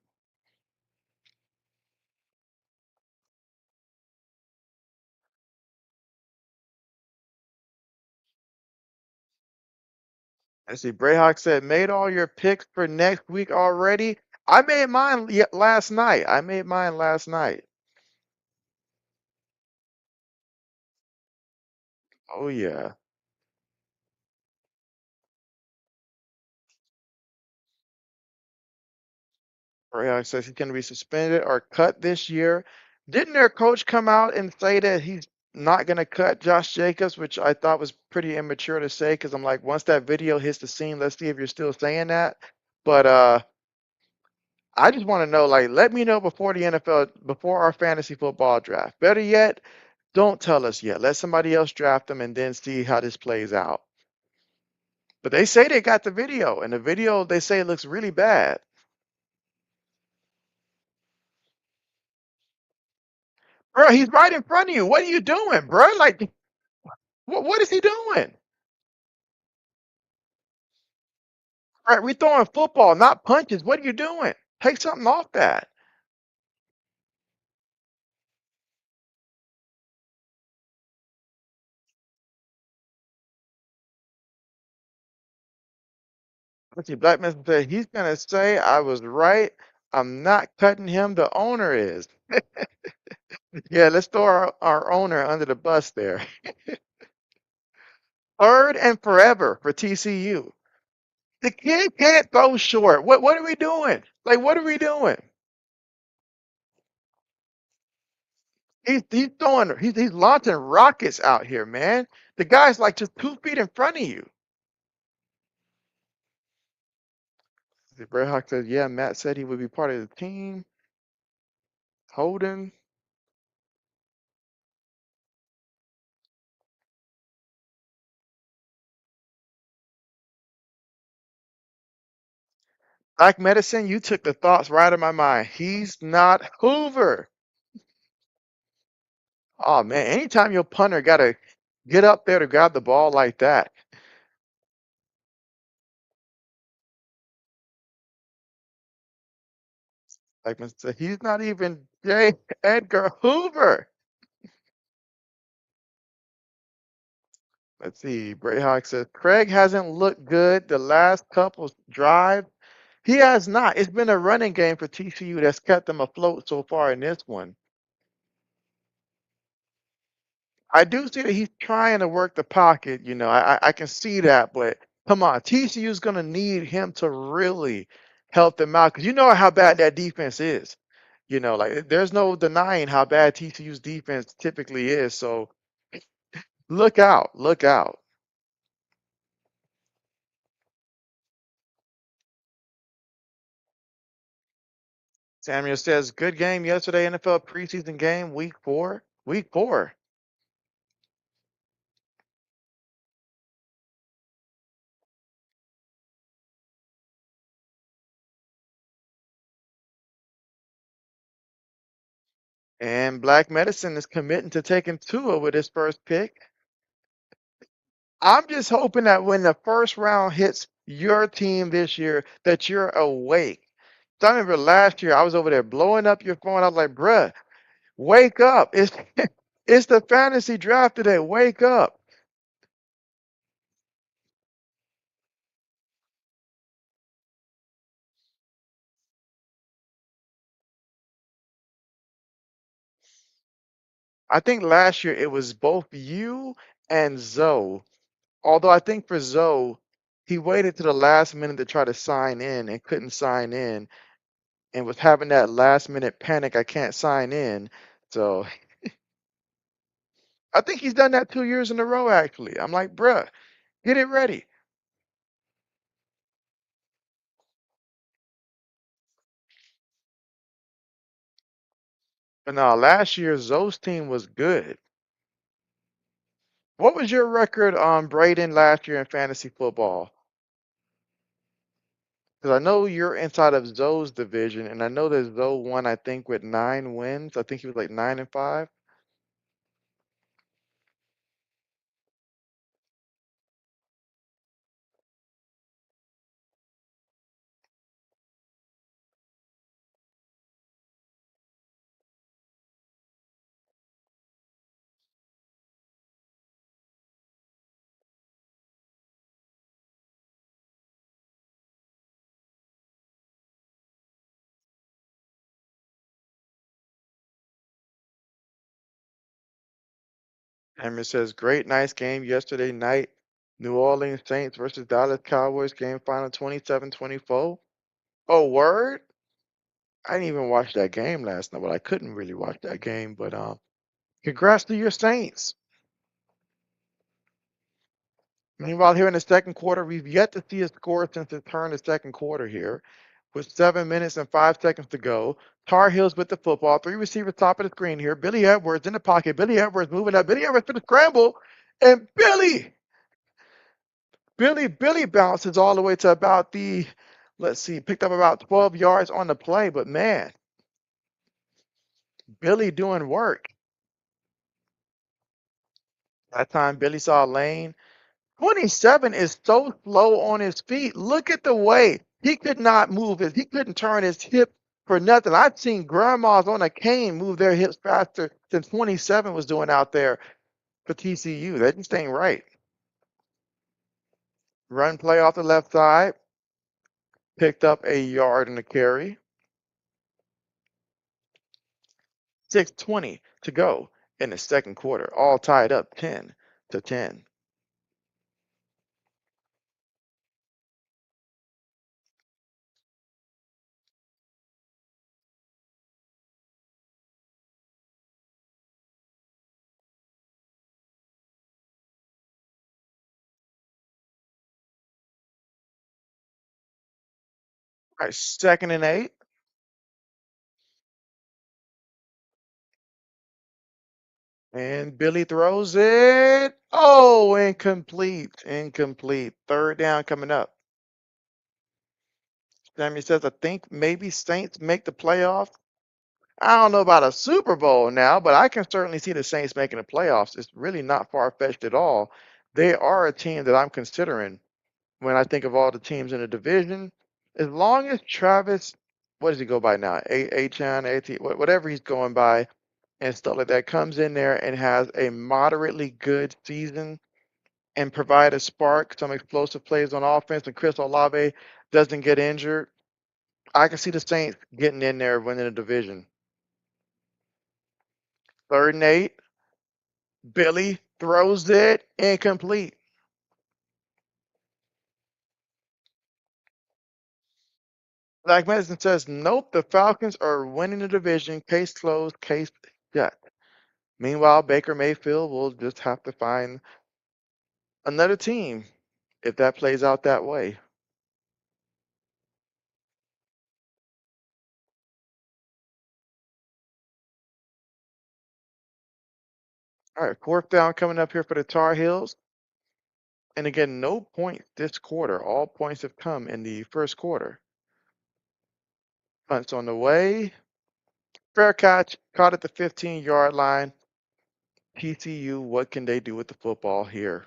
I see Brayhawk said, made all your picks for next week already. I made mine last night. I made mine last night. Oh yeah. Ray says he's going to be suspended or cut this year. Didn't their coach come out and say that he's not going to cut Josh Jacobs, which I thought was pretty immature to say because I'm like, once that video hits the scene, let's see if you're still saying that. But I just want to know, like, let me know before the NFL, before our fantasy football draft. Better yet, don't tell us yet. Let somebody else draft them and then see how this plays out. But they say they got the video, and the video they say looks really bad. Bro, he's right in front of you. What are you doing, bro? Like, what is he doing? Right, we throwing football, not punches. What are you doing? Take something off that. Let's see. Black man said he's gonna say I was right. I'm not cutting him. The owner is. Yeah, let's throw our owner under the bus there. Third and forever for TCU. The kid can't throw short. What are we doing? Like, what are we doing? He's throwing he's launching rockets out here, man. The guy's like just 2 feet in front of you. Bret Hawk says, yeah, Matt said he would be part of the team. Holden. Black Medicine, you took the thoughts right out of my mind. He's not Hoover. Oh man, anytime your punter gotta get up there to grab the ball like that. Like I said, he's not even J. Edgar Hoover. Let's see. Bray Hawk says Craig hasn't looked good the last couple drives. He has not. It's been a running game for TCU that's kept them afloat so far in this one. I do see that he's trying to work the pocket. I can see that, but come on, TCU is going to need him to really help them out because you know how bad that defense is. Like there's no denying how bad TCU's defense typically is. So look out, look out. Samuel says, good game yesterday, NFL preseason game, week 4. Week 4. And Black Medicine is committing to taking Tua with his first pick. I'm just hoping that when the first round hits your team this year, that you're awake. So I remember last year I was over there blowing up your phone. I was like, bruh, wake up. It's the fantasy draft today. Wake up. I think last year it was both you and Zoe. Although I think for Zoe, he waited to the last minute to try to sign in and couldn't sign in and was having that last minute panic, I can't sign in. So I think he's done that 2 years in a row, actually. I'm like, bruh, get it ready. But now last year, Zoe's team was good. What was your record on Braden last year in fantasy football? Because I know you're inside of Zoe's division, and I know that Zoe won, I think, with 9 wins. I think he was like 9-5. Hammer says, great, nice game yesterday night. New Orleans Saints versus Dallas Cowboys game final 27-24. Oh, word? I didn't even watch that game last night. Well, I couldn't really watch that game, but congrats to your Saints. Meanwhile, here in the second quarter, we've yet to see a score since the turn of the second quarter here. With 7 minutes and 5 seconds to go. Tar Heels with the football. Three receivers top of the screen here. Billy Edwards in the pocket. Billy Edwards moving up. Billy Edwards for the scramble. And Billy bounces all the way to about the, let's see, picked up about 12 yards on the play. But man, Billy doing work. That time Billy saw a lane. 27 is so slow on his feet. Look at the way he could not move his, he couldn't turn his hip for nothing. I've seen grandmas on a cane move their hips faster than 27 was doing out there for TCU. That just ain't right. Run play off the left side, picked up a yard in the carry. 6:20 to go in the second quarter, all tied up 10-10. All right, 2nd and 8. And Billy throws it. Oh, incomplete. Incomplete. Third down coming up. Sammy says, I think maybe Saints make the playoffs. I don't know about a Super Bowl now, but I can certainly see the Saints making the playoffs. It's really not far-fetched at all. They are a team that I'm considering when I think of all the teams in the division. As long as Travis, what does he go by now? A-Chan, A-T, whatever he's going by, and stuff like that, comes in there and has a moderately good season and provide a spark, some explosive plays on offense, and Chris Olave doesn't get injured, I can see the Saints getting in there winning the division. 3rd and 8. Billy throws it incomplete. Black Medicine says, nope, the Falcons are winning the division. Case closed, case shut. Meanwhile, Baker Mayfield will just have to find another team if that plays out that way. All right, 4th down coming up here for the Tar Heels. And again, no points this quarter. All points have come in the first quarter. Punts on the way. Fair catch, caught at the 15-yard line. TCU, what can they do with the football here?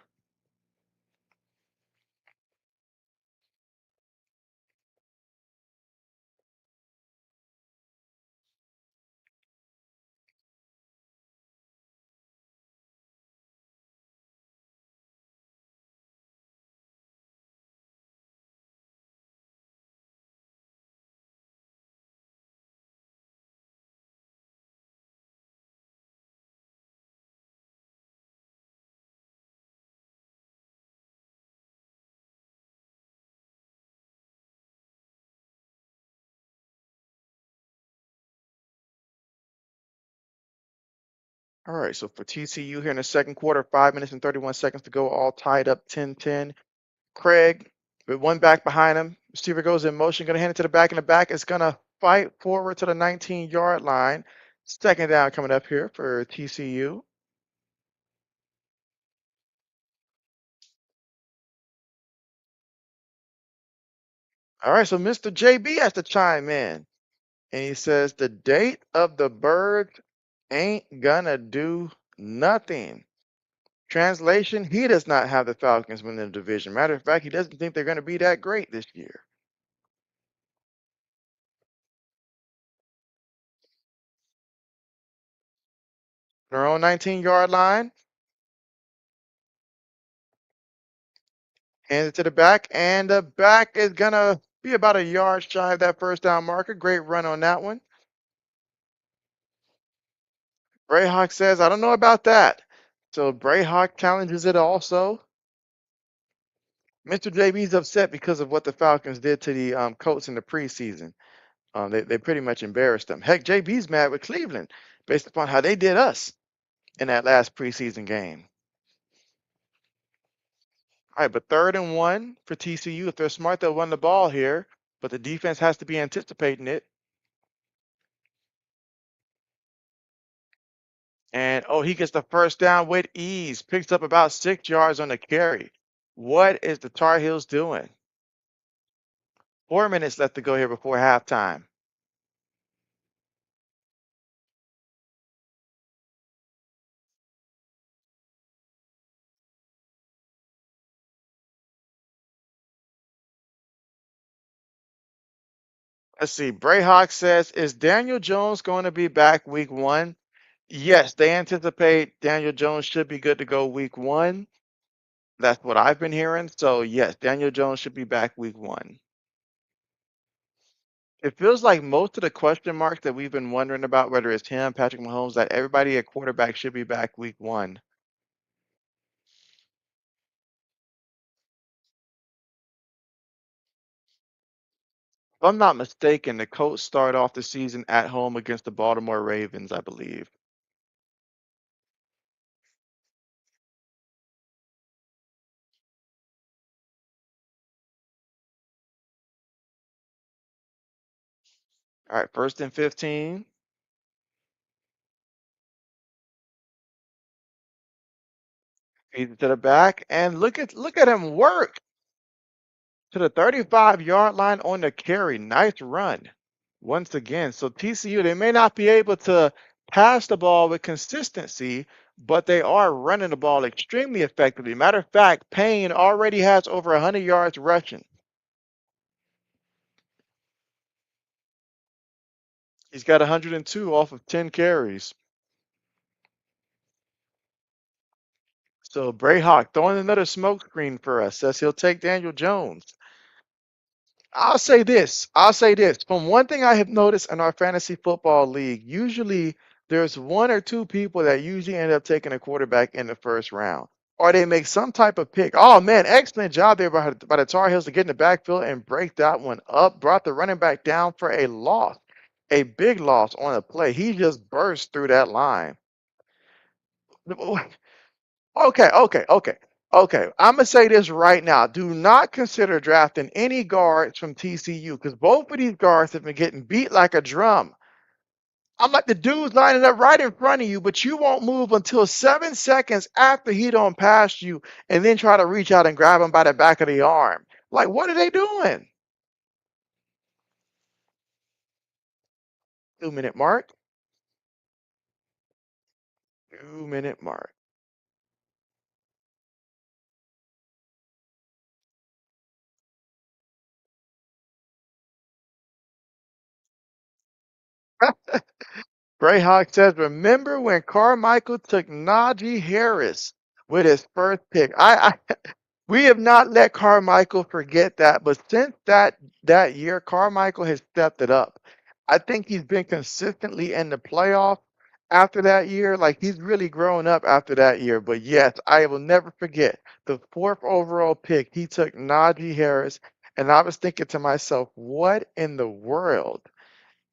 All right, so for TCU here in the second quarter, 5 minutes and 31 seconds to go, all tied up 10-10. Craig with one back behind him. Receiver goes in motion, going to hand it to the back, and the back is going to fight forward to the 19-yard line. 2nd down coming up here for TCU. All right, so Mr. JB has to chime in. And he says, the date of the bird ain't gonna do nothing. Translation, he does not have the Falcons win the division. Matter of fact, he doesn't think they're going to be that great this year. Their own 19-yard line. Hands it to the back, and the back is going to be about a yard shy of that first down marker. Great run on that one. Greyhawk says, I don't know about that. So Brayhawk challenges it also. Mr. JB's upset because of what the Falcons did to the Colts in the preseason. They pretty much embarrassed them. Heck, JB's mad with Cleveland based upon how they did us in that last preseason game. All right, but 3rd and 1 for TCU. If they're smart, they'll run the ball here, but the defense has to be anticipating it. And oh, he gets the first down with ease, picks up about 6 yards on the carry. What is the Tar Heels doing? 4 minutes left to go here before halftime. Let's see. Brayhawk says, is Daniel Jones going to be back week 1? Yes, they anticipate Daniel Jones should be good to go week 1. That's what I've been hearing. So yes, Daniel Jones should be back week 1. It feels like most of the question marks that we've been wondering about, whether it's him, Patrick Mahomes, that everybody at quarterback should be back week 1. If I'm not mistaken, the Colts start off the season at home against the Baltimore Ravens, I believe. All right, 1st and 15. Feed it to the back, and look at him work to the 35-yard line on the carry. Nice run once again. So TCU, they may not be able to pass the ball with consistency, but they are running the ball extremely effectively. Matter of fact, Payne already has over 100 yards rushing. He's got 102 off of 10 carries. So Brayhawk throwing another smoke screen for us, says he'll take Daniel Jones. I'll say this. From one thing I have noticed in our fantasy football league, usually there's one or two people that usually end up taking a quarterback in the first round, or they make some type of pick. Oh man, excellent job there by the Tar Heels to get in the backfield and break that one up. Brought the running back down for a loss, a big loss on a play. He just burst through that line. Okay, okay, okay, okay. I'm gonna say this right now. Do not consider drafting any guards from TCU because both of these guards have been getting beat like a drum. I'm like the dude's lining up right in front of you, but you won't move until 7 seconds after he don't pass you, and then try to reach out and grab him by the back of the arm. Like, what are they doing? 2 minute mark. 2 minute mark. Greyhawk says, remember when Carmichael took Najee Harris with his first pick? We have not let Carmichael forget that, but since that year, Carmichael has stepped it up. I think he's been consistently in the playoff after that year. Like he's really grown up after that year. But yes, I will never forget the 4th overall pick. He took Najee Harris, and I was thinking to myself, what in the world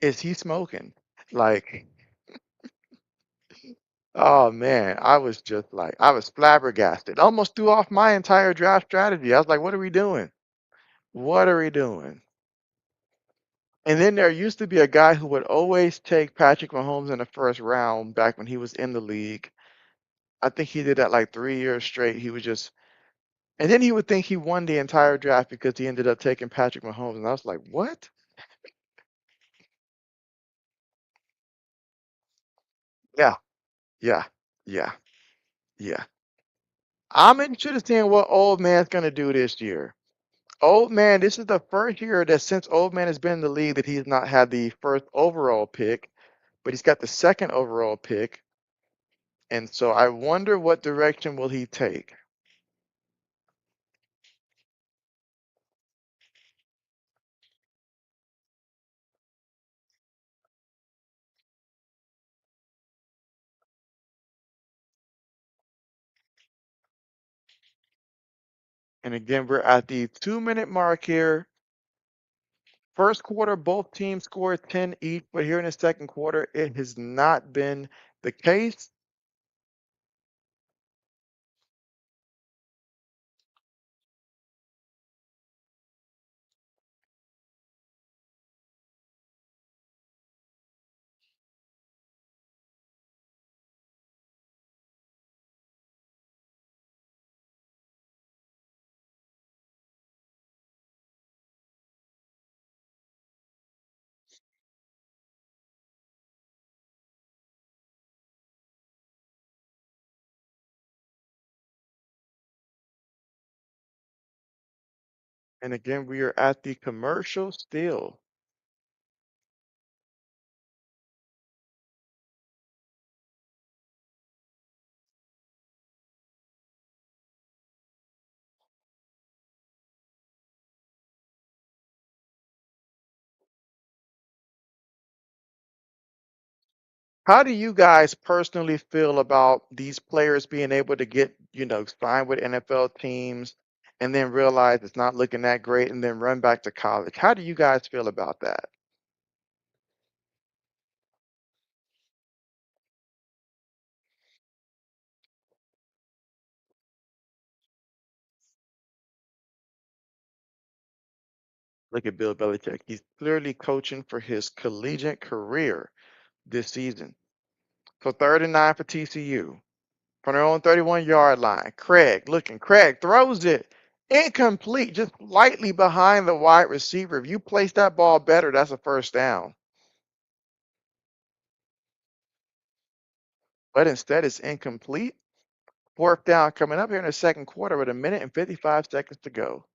is he smoking? Like, oh man, I was just like, I was flabbergasted. Almost threw off my entire draft strategy. I was like, what are we doing? What are we doing? And then there used to be a guy who would always take Patrick Mahomes in the first round back when he was in the league. I think he did that like 3 years straight. He would just, and then he would think he won the entire draft because he ended up taking Patrick Mahomes. And I was like, what? Yeah, yeah, yeah, yeah. I'm interested in seeing what old man's going to do this year. Old man, this is the first year that since old man has been in the league that he's not had the 1st overall pick, but he's got the 2nd overall pick. And so I wonder what direction will he take. And again, we're at the 2-minute mark here. First quarter, both teams scored 10 each, but here in the second quarter, it has not been the case. And again, we are at the commercial still. How do you guys personally feel about these players being able to get, signed with NFL teams and then realize it's not looking that great and then run back to college? How do you guys feel about that? Look at Bill Belichick. He's clearly coaching for his collegiate career this season. So 3rd and 9 for TCU. From their own 31-yard line. Craig throws it. Incomplete, just slightly behind the wide receiver. If you place that ball better, that's a first down. But instead, it's incomplete. Fourth down coming up here in the second quarter with 1 minute and 55 seconds to go.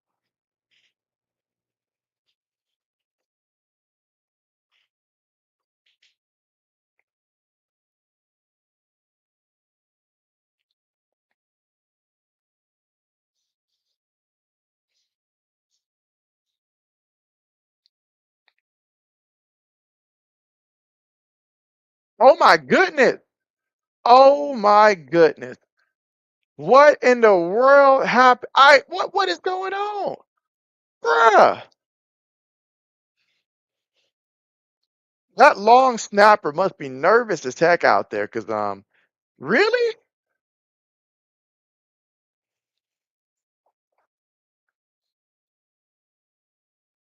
Oh my goodness. Oh my goodness. What in the world happened? What is going on? Bruh. That long snapper must be nervous as heck out there because really?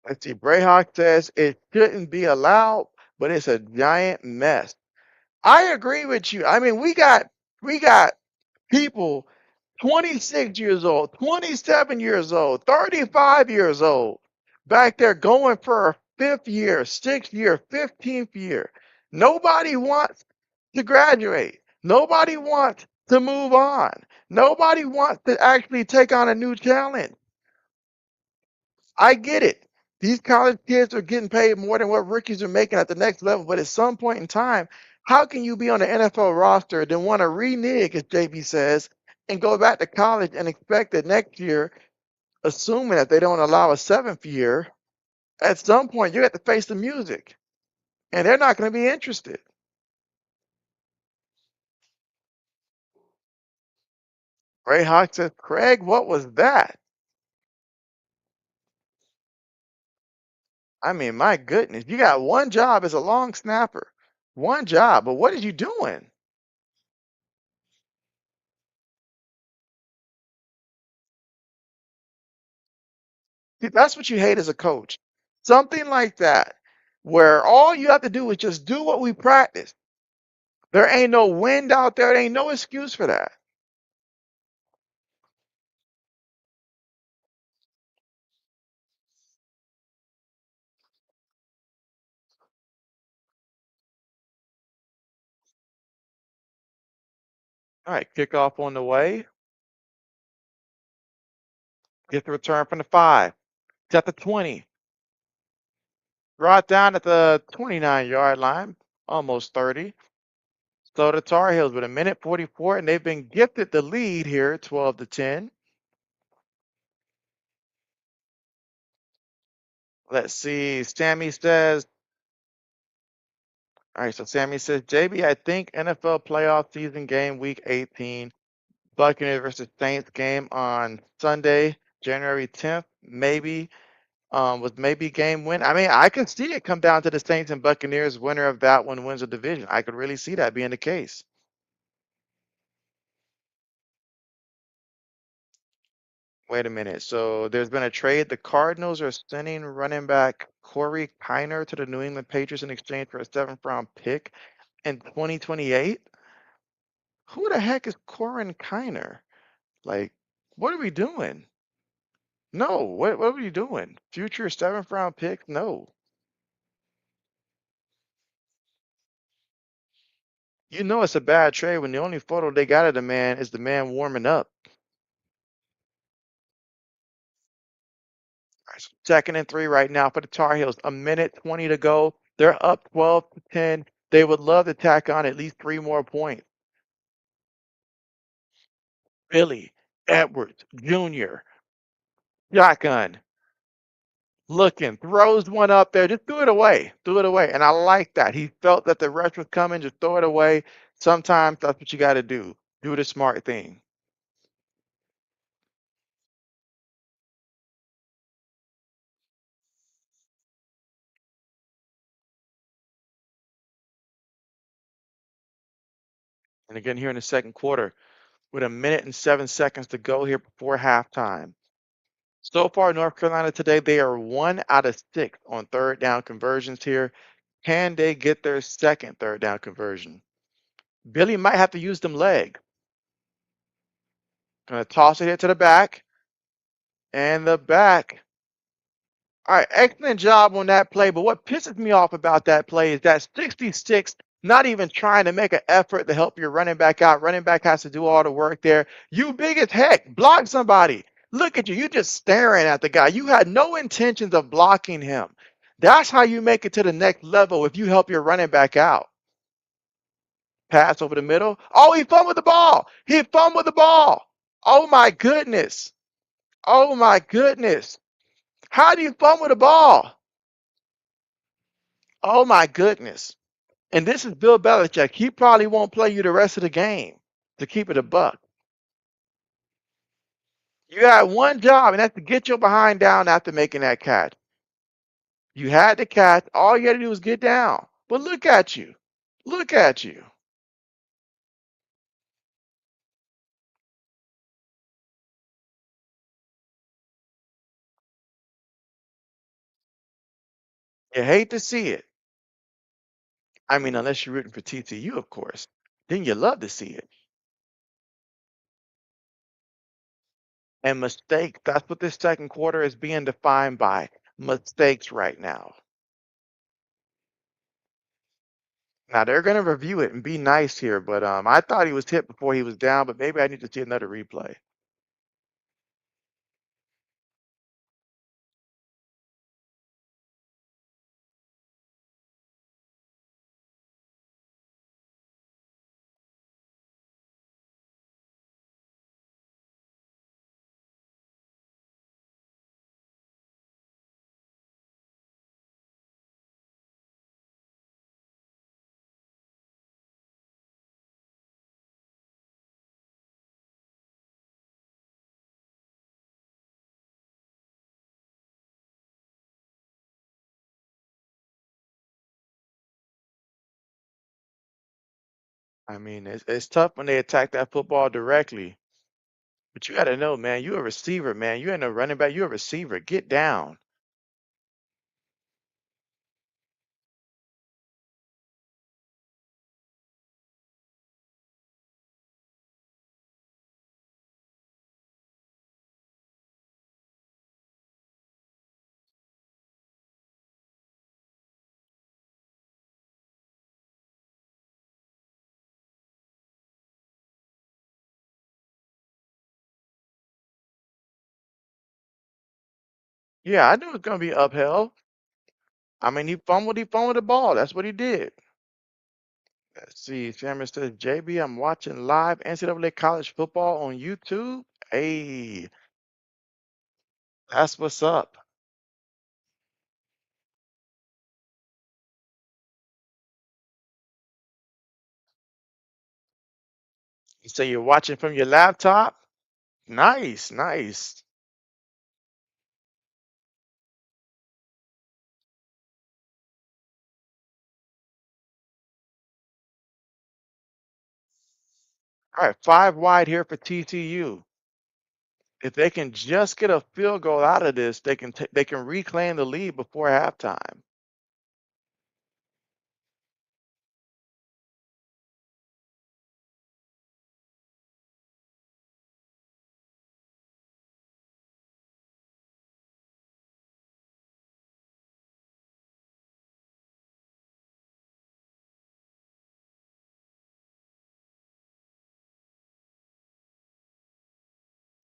Let's see. Brayhawk says it shouldn't be allowed, but it's a giant mess. I agree with you. I mean, we got people 26 years old, 27 years old, 35 years old back there going for a fifth year, sixth year, 15th year. Nobody wants to graduate. Nobody wants to move on. Nobody wants to actually take on a new challenge. I get it. These college kids are getting paid more than what rookies are making at the next level. But at some point in time, how can you be on the NFL roster then want to renege, as JB says, and go back to college and expect that next year, assuming that they don't allow a seventh year, at some point you have to face the music, and they're not going to be interested. Ray Hawk says, Craig, what was that? I mean, my goodness, you got one job as a long snapper, one job, but what are you doing? See, that's what you hate as a coach. Something like that, where all you have to do is just do what we practice. There ain't no wind out there. There ain't no excuse for that. All right, kickoff on the way. Get the return from the 5. It's at the 20. Brought down at the 29-yard line, almost 30. So the Tar Heels with 1 minute 44, and they've been gifted the lead here, 12-10. Let's see. Sammy says, all right, so Sammy says, JB, I think NFL playoff season game week 18, Buccaneers versus Saints game on Sunday, January 10th, maybe with maybe game win. I mean, I could see it come down to the Saints and Buccaneers. Winner of that one wins the division. I could really see that being the case. Wait a minute. So there's been a trade. The Cardinals are sending running back Corey Kiner to the New England Patriots in exchange for a seventh round pick in 2028. Who the heck is Corin Kiner? Like, what are we doing? No, what are we doing? Future seventh round pick? No. You know it's a bad trade when the only photo they got of the man is the man warming up. All right, so 2nd and 3 right now for the Tar Heels. A minute 20 to go. They're up 12-10. They would love to tack on at least 3 more points. Billy Edwards Jr. Shotgun. Looking, throws one up there, just threw it away, threw it away. And I like that. He felt that the rush was coming, just throw it away. Sometimes that's what you got to do. Do the smart thing. And again, here in the second quarter, with a minute and 7 seconds to go here before halftime. So far, North Carolina today, they are 1 out of 6 on third down conversions here. Can they get their second third down conversion? Billy might have to use them legs. Gonna toss it here to the back. And the back. All right, excellent job on that play. But what pisses me off about that play is that 66 not even trying to make an effort to help your running back out. Running back has to do all the work there. You big as heck. Block somebody. Look at you. You just staring at the guy. You had no intentions of blocking him. That's how you make it to the next level if you help your running back out. Pass over the middle. Oh, he fumbled the ball. He fumbled the ball. Oh my goodness. Oh my goodness. How do you fumble the ball? Oh my goodness. And this is Bill Belichick. He probably won't play you the rest of the game to keep it a buck. You had one job, and that's to get your behind down after making that catch. You had the catch. All you had to do was get down. But look at you. Look at you. You hate to see it. I mean, unless you're rooting for TCU, of course. Then you love to see it. And mistakes, that's what this second quarter is being defined by. Mistakes right now. Now they're going to review it and be nice here, but I thought he was hit before he was down, but maybe I need to see another replay. I mean, it's tough when they attack that football directly, but you got to know, man, you a receiver, man. You ain't a running back, you a receiver. Get down. Yeah, I knew it was gonna be uphill. I mean, he fumbled the ball. That's what he did. Let's see. Shammer says, JB, I'm watching live NCAA college football on YouTube. Hey, that's what's up. You say you're watching from your laptop? Nice, nice. All right, 5 wide here for TCU. If they can just get a field goal out of this, they can reclaim the lead before halftime.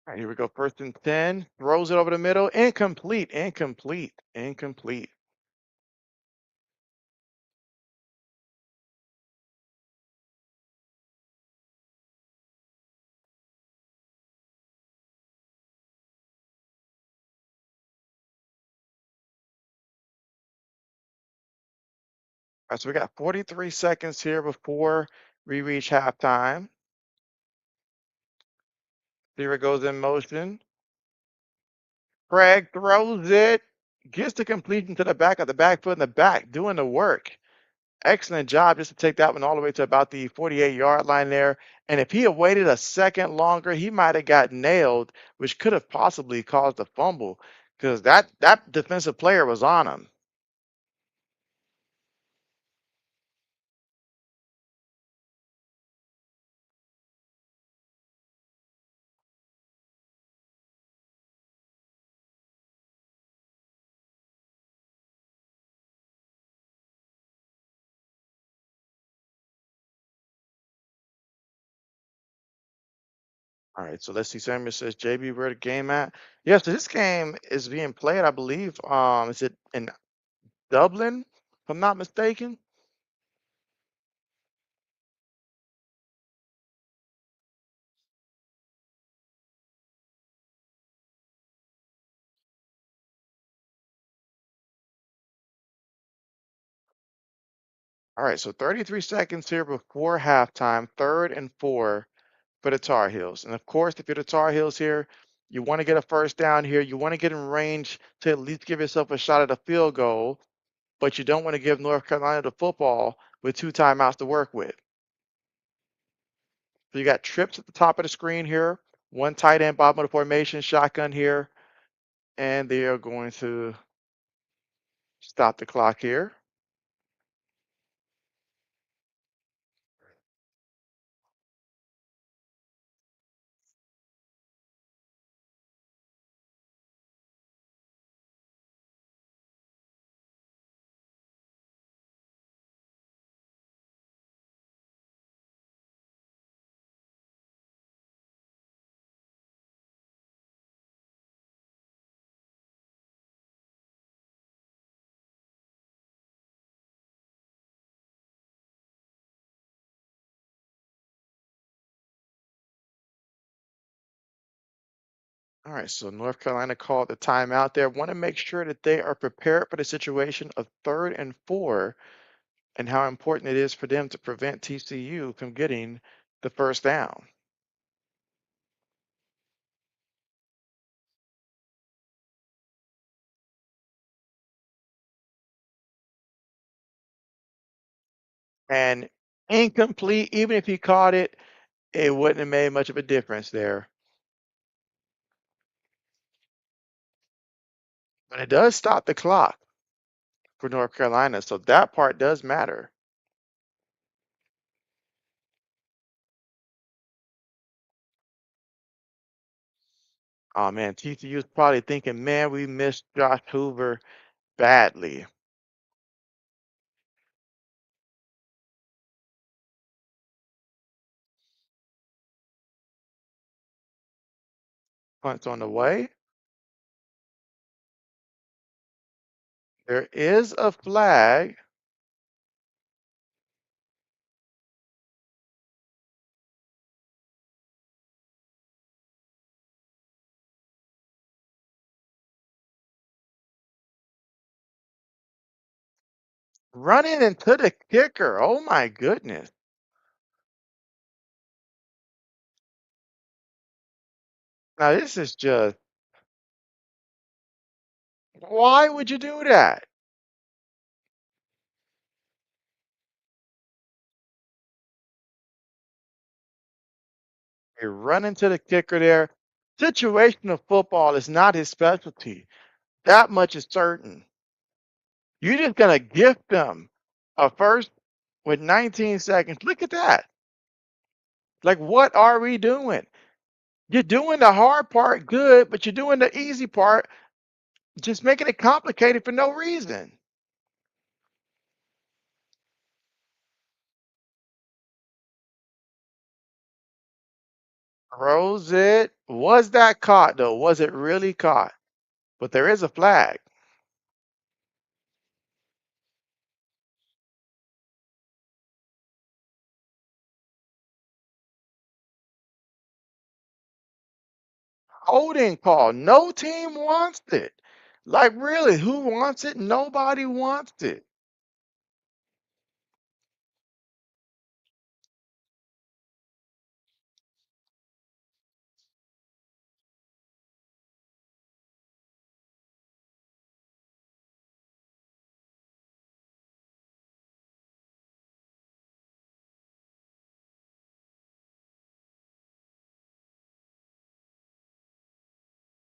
All right, here we go. First and 10. Throws it over the middle. Incomplete. Incomplete. Incomplete. All right, so we got 43 seconds here before we reach halftime. Here it goes in motion. Craig throws it. Gets the completion to the back of the back foot in the back, doing the work. Excellent job just to take that one all the way to about the 48-yard line there. And if he had waited a second longer, he might have got nailed, which could have possibly caused a fumble because that defensive player was on him. All right, so let's see. Samuel says, JB, where the game at? Yeah, so this game is being played, I believe. Is it in Dublin, if I'm not mistaken? All right, so 33 seconds here before halftime, 3rd and 4 for the Tar Heels. And of course, if you're the Tar Heels here, you want to get a first down here. You want to get in range to at least give yourself a shot at a field goal, but you don't want to give North Carolina the football with 2 timeouts to work with. So you got trips at the top of the screen here, one tight end, bottom of the formation, shotgun here, and they are going to stop the clock here. All right, so North Carolina called the timeout there. Want to make sure that they are prepared for the situation of 3rd and 4 and how important it is for them to prevent TCU from getting the first down. And incomplete, even if he caught it, it wouldn't have made much of a difference there. But it does stop the clock for North Carolina, so that part does matter. Oh man, TCU is probably thinking, man, we missed Josh Hoover badly. Punt's on the way. There is a flag. Running into the kicker. Oh my goodness. Now this is just, why would you do that? They run into the kicker there. Situational football is not his specialty. That much is certain. You're just gonna gift them a first with 19 seconds. Look at that. Like, what are we doing? You're doing the hard part good, but you're doing the easy part, just making it complicated for no reason. Throws it. Was that caught though? Was it really caught? But there is a flag. Holding call. No team wants it. Like, really, who wants it? Nobody wants it.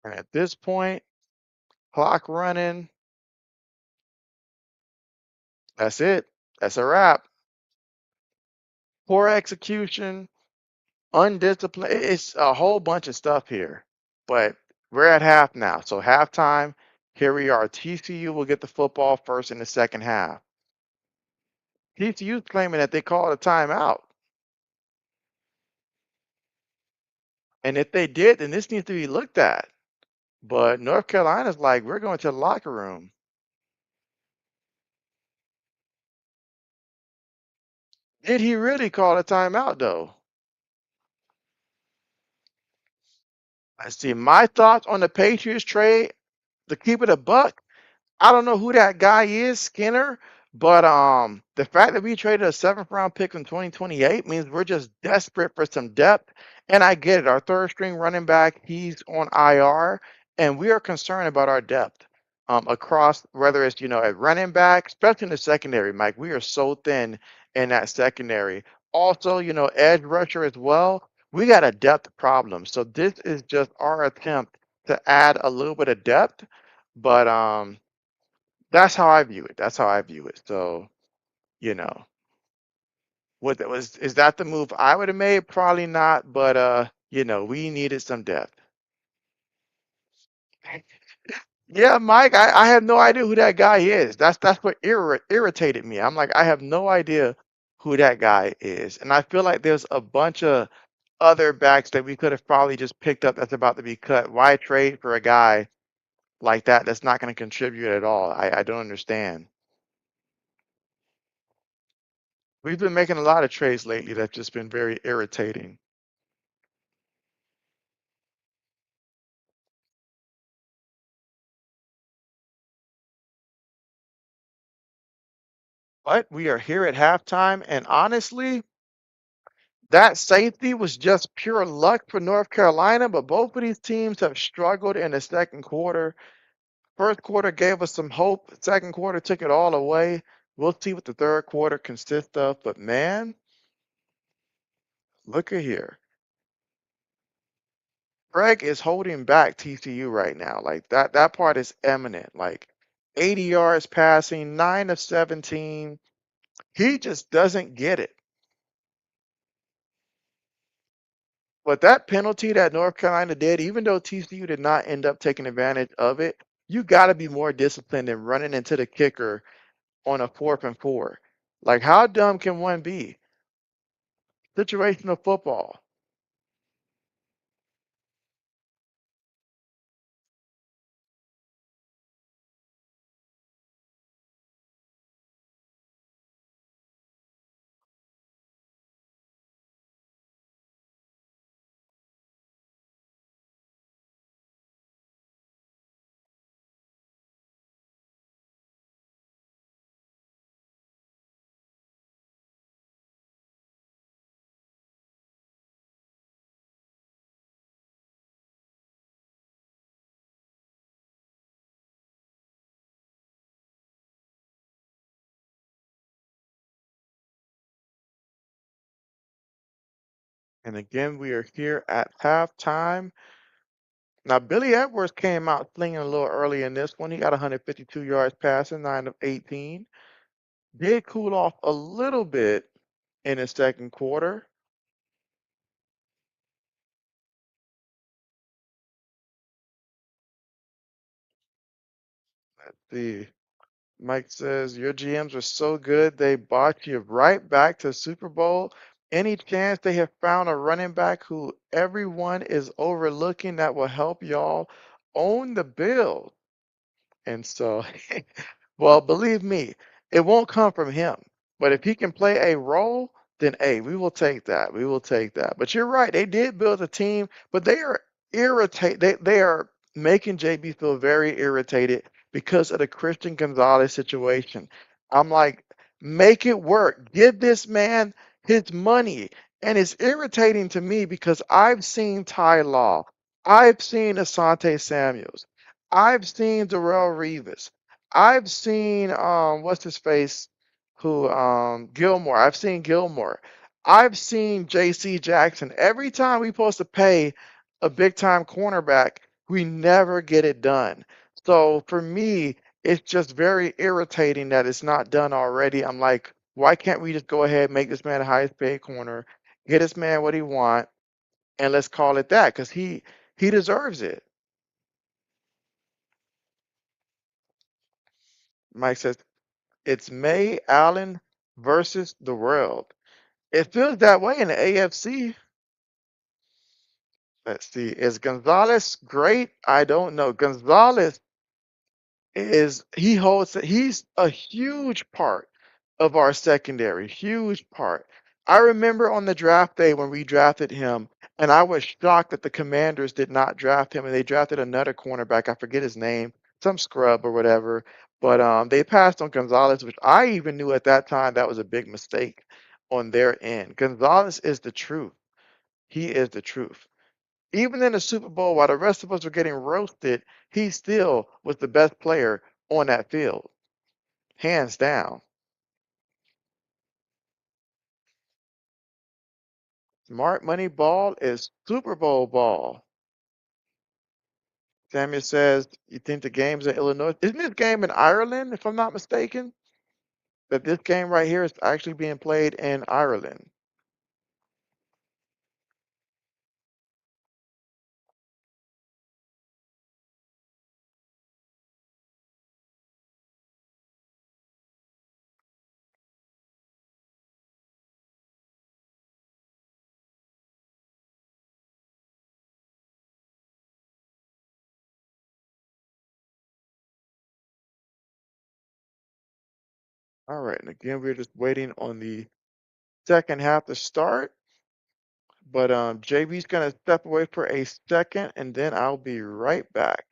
And at this point, clock running, that's it. That's a wrap. Poor execution, undisciplined. It's a whole bunch of stuff here. But we're at half now. So halftime, here we are. TCU will get the football first in the second half. TCU's claiming that they called a timeout. And if they did, then this needs to be looked at. But North Carolina's like, we're going to the locker room. Did he really call a timeout though? I see. My thoughts on the Patriots trade, to keep it a buck, I don't know who that guy is, Skinner, but the fact that we traded a seventh round pick in 2028 means we're just desperate for some depth. And I get it. Our third string running back, he's on IR, and we are concerned about our depth across whether it's at running back, especially in the secondary, Mike. We are so thin in that secondary. Also, edge rusher as well. We got a depth problem. So this is just our attempt to add a little bit of depth. But that's how I view it. That's how I view it. So, you know, what that was is that the move I would have made? Probably not, but we needed some depth. Yeah, Mike, I have no idea who that guy is. That's what irritated me. I'm like, I have no idea who that guy is. And I feel like there's a bunch of other backs that we could have probably just picked up that's about to be cut. Why trade for a guy like that that's not going to contribute at all? I don't understand. We've been making a lot of trades lately that's just been very irritating. But we are here at halftime, and honestly, that safety was just pure luck for North Carolina. But both of these teams have struggled in the second quarter. First quarter gave us some hope. Second quarter took it all away. We'll see what the third quarter consists of. But man, look at here. Greg is holding back TCU right now. Like that part is eminent. Like 80 yards passing, 9 of 17. He just doesn't get it. But that penalty that North Carolina did, even though TCU did not end up taking advantage of it, you got to be more disciplined than running into the kicker on a 4th and 4. Like, how dumb can one be? Situational football. And again, we are here at halftime. Now, Billy Edwards came out slinging a little early in this one. He got 152 yards passing, 9 of 18. Did cool off a little bit in the second quarter. Let's see. Mike says, your GMs are so good, they bought you right back to Super Bowl. Any chance they have found a running back who everyone is overlooking that will help y'all own the Bills? And so, well, believe me, it won't come from him. But if he can play a role, then hey, we will take that. We will take that. But you're right, they did build a team, but they are they are making JB feel very irritated because of the Christian Gonzalez situation. I'm like, make it work. Give this man his money. And it's irritating to me because I've seen Ty Law. I've seen Asante Samuels. I've seen Darrell Revis. I've seen what's his face who Gilmore. I've seen Gilmore. I've seen JC Jackson. Every time we supposed to pay a big time cornerback, we never get it done. So for me, it's just very irritating that it's not done already. I'm like, why can't we just go ahead and make this man the highest paid corner, get this man what he want, and let's call it that? Because he deserves it. Mike says it's May Allen versus the world. It feels that way in the AFC. Let's see. Is Gonzalez great? I don't know. Gonzalez he's a huge part of our secondary, huge part. I remember on the draft day when we drafted him, and I was shocked that the Commanders did not draft him, and they drafted another cornerback. I forget his name, some scrub or whatever. But they passed on Gonzalez, which I even knew at that time that was a big mistake on their end. Gonzalez is the truth. He is the truth. Even in the Super Bowl, while the rest of us were getting roasted, he still was the best player on that field, hands down. Smart money ball is Super Bowl ball. Samuel says, you think the game's in Illinois? Isn't this game in Ireland, if I'm not mistaken? That this game right here is actually being played in Ireland. All right, and again, we're just waiting on the second half to start. But JB's gonna step away for a second, and then I'll be right back.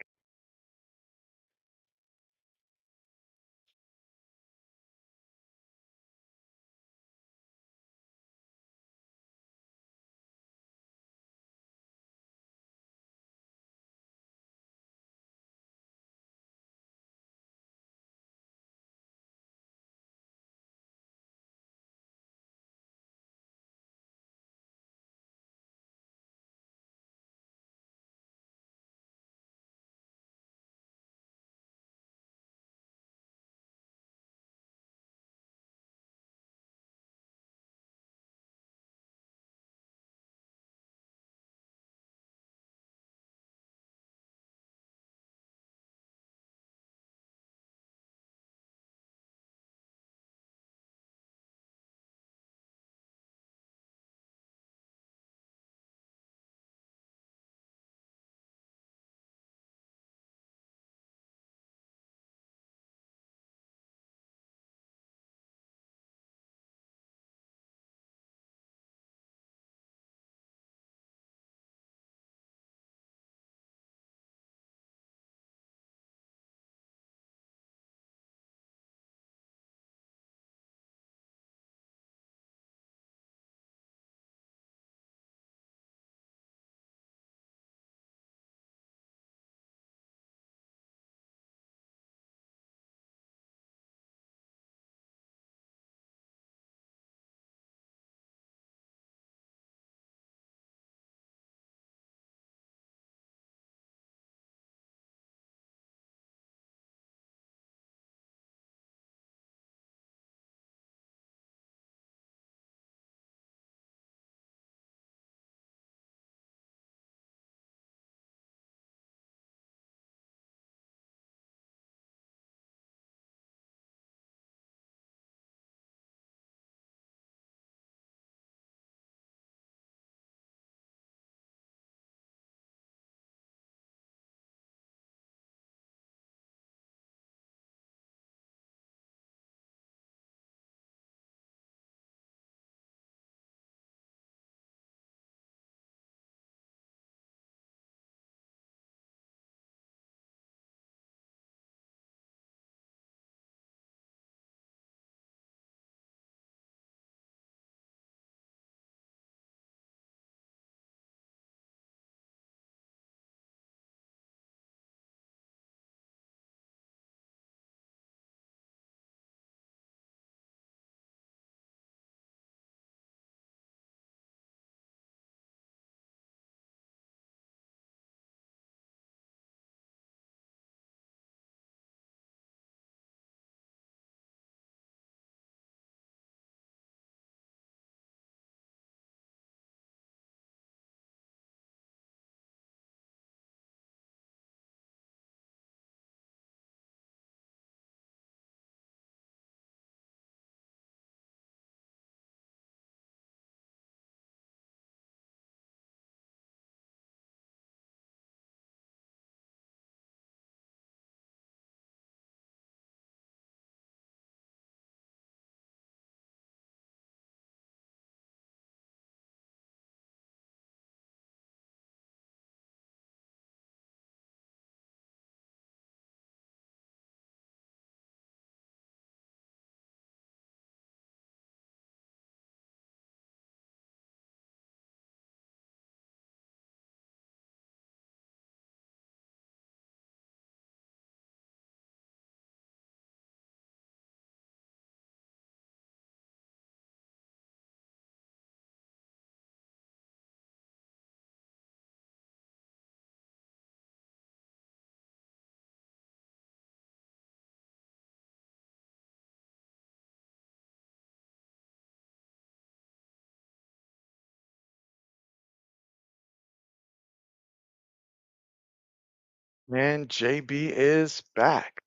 And JB is back.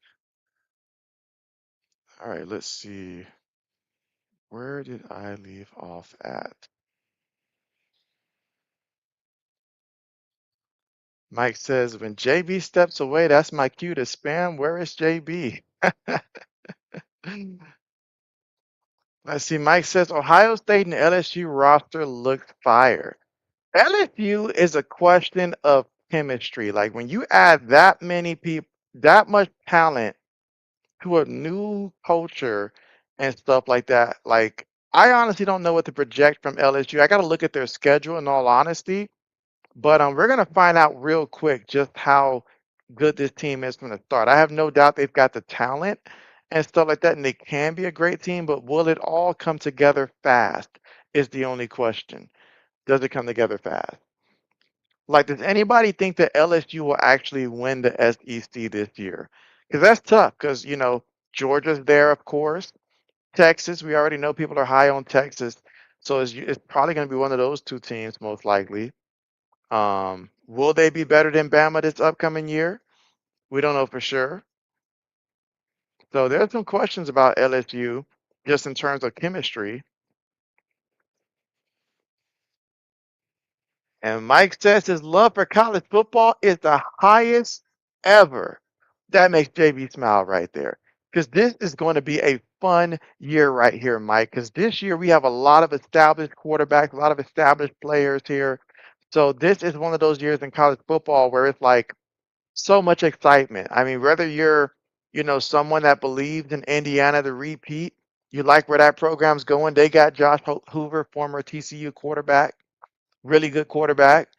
All right, let's see. Where did I leave off at? Mike says, when JB steps away, that's my cue to spam. Where is JB? Let's see. Mike says, Ohio State and LSU roster looks fire. LSU is a question of chemistry. Like when you add that many people, that much talent to a new culture and stuff like that, like I honestly don't know what to project from LSU. I got to look at their schedule in all honesty, but we're gonna find out real quick just how good this team is from the start. I have no doubt they've got the talent and stuff like that, and they can be a great team, but will it all come together fast? Is the only question. Does it come together fast? Like, does anybody think that LSU will actually win the SEC this year? Because that's tough. Because Georgia's there, of course. Texas, we already know people are high on Texas, so it's probably going to be one of those two teams most likely. Will they be better than Bama this upcoming year? We don't know for sure. So there's some questions about LSU just in terms of chemistry. And Mike says his love for college football is the highest ever. That makes JB smile right there. Because this is going to be a fun year right here, Mike. Because this year we have a lot of established quarterbacks, a lot of established players here. So this is one of those years in college football where it's like so much excitement. I mean, whether you're someone that believes in Indiana to repeat, you like where that program's going. They got Josh Hoover, former TCU quarterback, really good quarterback.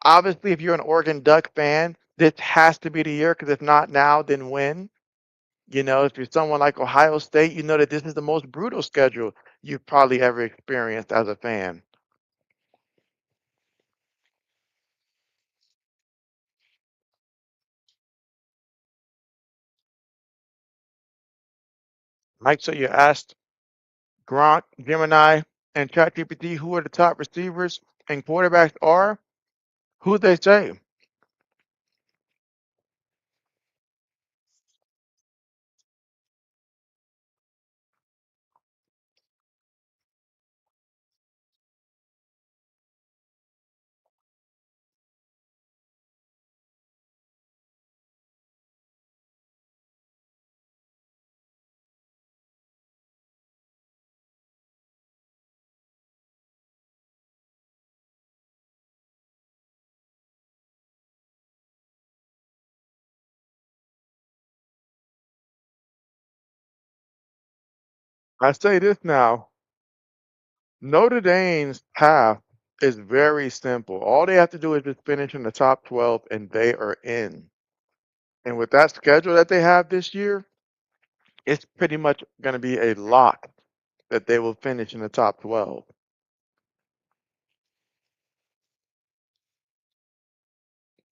Obviously, if you're an Oregon Duck fan, this has to be the year because if not now, then when? If you're someone like Ohio State, you know that this is the most brutal schedule you've probably ever experienced as a fan. Mike, so you asked Gronk, Gemini, and ChatGPT who are the top receivers and quarterbacks are? Who they say? I say this now. Notre Dame's path is very simple. All they have to do is just finish in the top 12 and they are in. And with that schedule that they have this year, it's pretty much going to be a lock that they will finish in the top 12.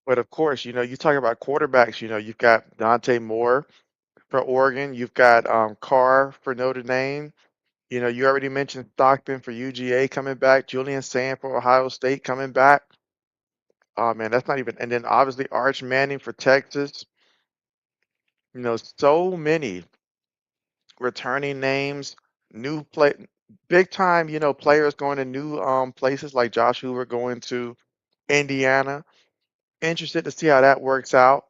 But of course, you talk about quarterbacks, you've got Dante Moore for Oregon, you've got Carr for Notre Dame. You already mentioned Stockton for UGA coming back, Julian Sand for Ohio State coming back. Oh man, that's not even, and then obviously Arch Manning for Texas. So many returning names, new play, big time, players going to new places like Josh Hoover going to Indiana. Interested to see how that works out.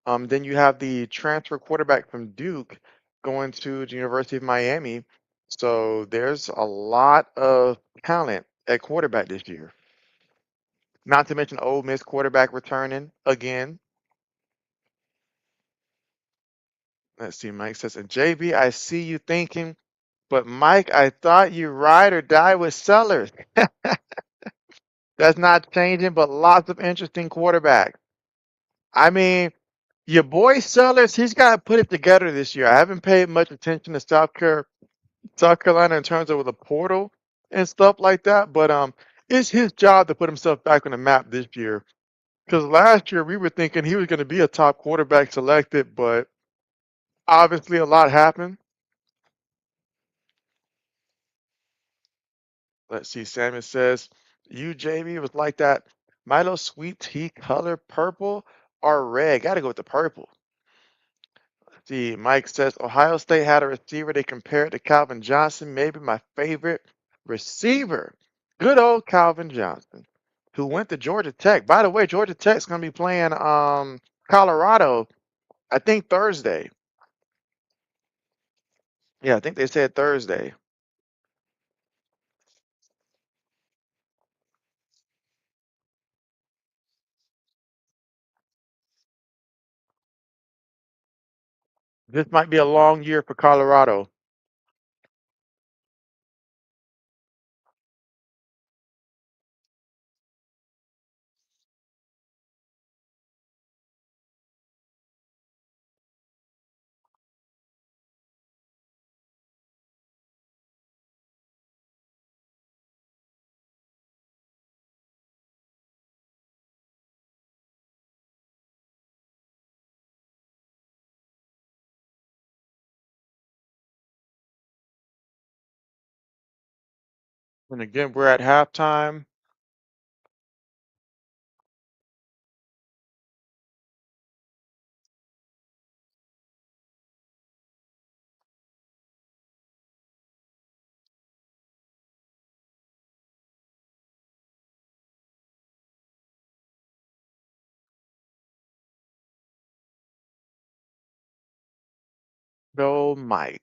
Then you have the transfer quarterback from Duke going to the University of Miami. So there's a lot of talent at quarterback this year. Not to mention Ole Miss quarterback returning again. Let's see, Mike says, and JB, I see you thinking, but Mike, I thought you ride or die with Sellers. That's not changing, but lots of interesting quarterbacks. I mean, your boy Sellers, he's got to put it together this year. I haven't paid much attention to South Carolina in terms of the portal and stuff like that, but it's his job to put himself back on the map this year. Because last year we were thinking he was going to be a top quarterback selected, but obviously a lot happened. Let's see. Samuel says, you, JB, was like that Milo sweet tea color purple. or red. Got to go with the purple. See, Mike says Ohio State had a receiver they compared to Calvin Johnson, maybe my favorite receiver. Good old Calvin Johnson, who went to Georgia Tech. By the way, Georgia Tech's gonna be playing Colorado, I think Thursday. Yeah, I think they said Thursday. This might be a long year for Colorado. And again, we're at halftime. Go, Mike.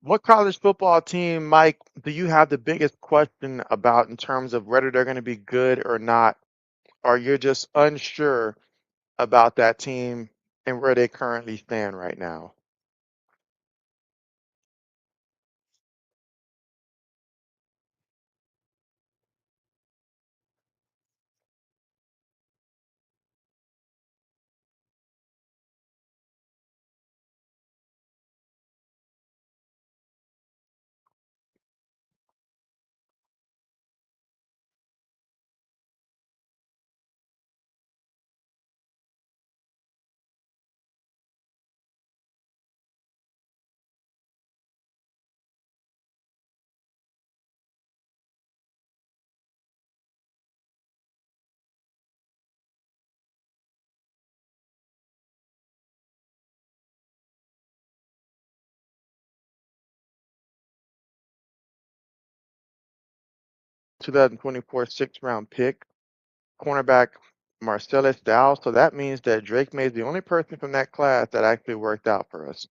What college football team, Mike, do you have the biggest question about in terms of whether they're going to be good or not? Or you're just unsure about that team and where they currently stand right now? 2024 sixth-round pick, cornerback Marcellus Dow. So that means that Drake May is the only person from that class that actually worked out for us.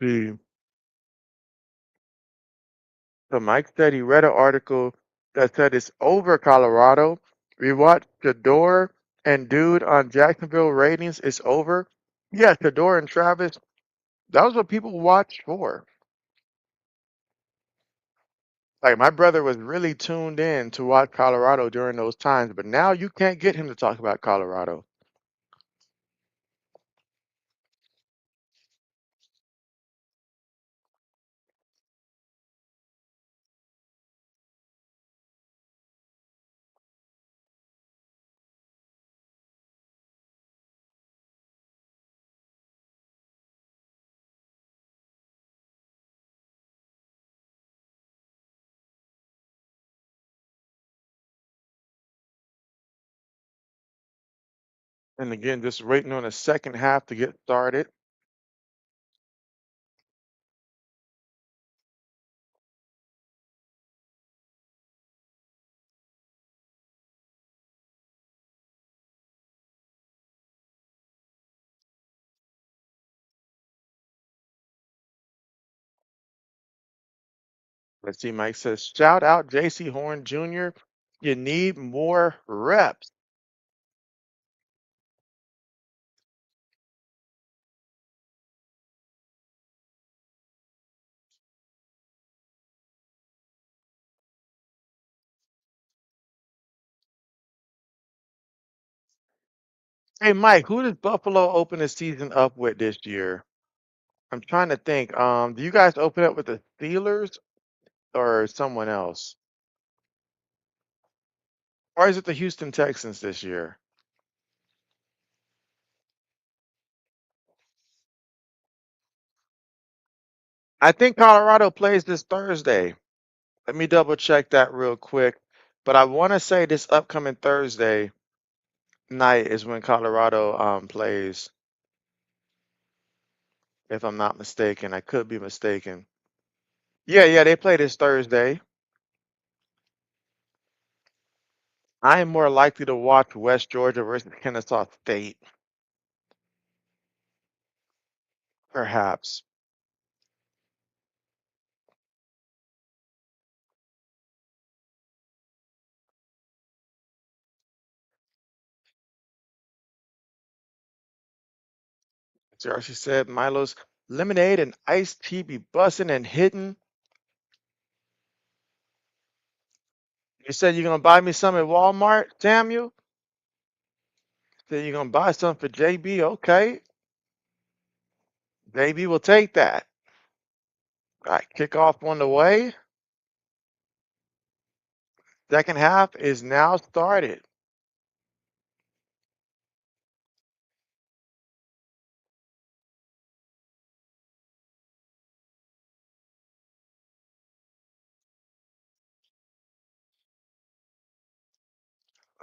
The So Mike said he read an article that said it's over Colorado. We watched Shador and Dude on Jacksonville ratings. It's over. Yeah, Shador and Travis. That was what people watched for. Like my brother was really tuned in to watch Colorado during those times, but now you can't get him to talk about Colorado. And again, just waiting on the second half to get started. Let's see, Mike says, shout out JC Horn Jr. You need more reps. Hey, Mike, who does Buffalo open the season up with this year? I'm trying to think. Do you guys open up with the Steelers or someone else? Or is it the Houston Texans this year? I think Colorado plays this Thursday. Let me double check that real quick. But I want to say this upcoming Thursday night is when Colorado plays, if I'm not mistaken. I could be mistaken. Yeah, yeah, they play this Thursday. I am more likely to watch West Georgia versus Kennesaw State, perhaps. She said Milo's lemonade and iced tea be bussin' and hitting. You said you're gonna buy me some at Walmart, Samuel? Said you're gonna buy some for JB. Okay. JB will take that. All right, kickoff on the way. Second half is now started.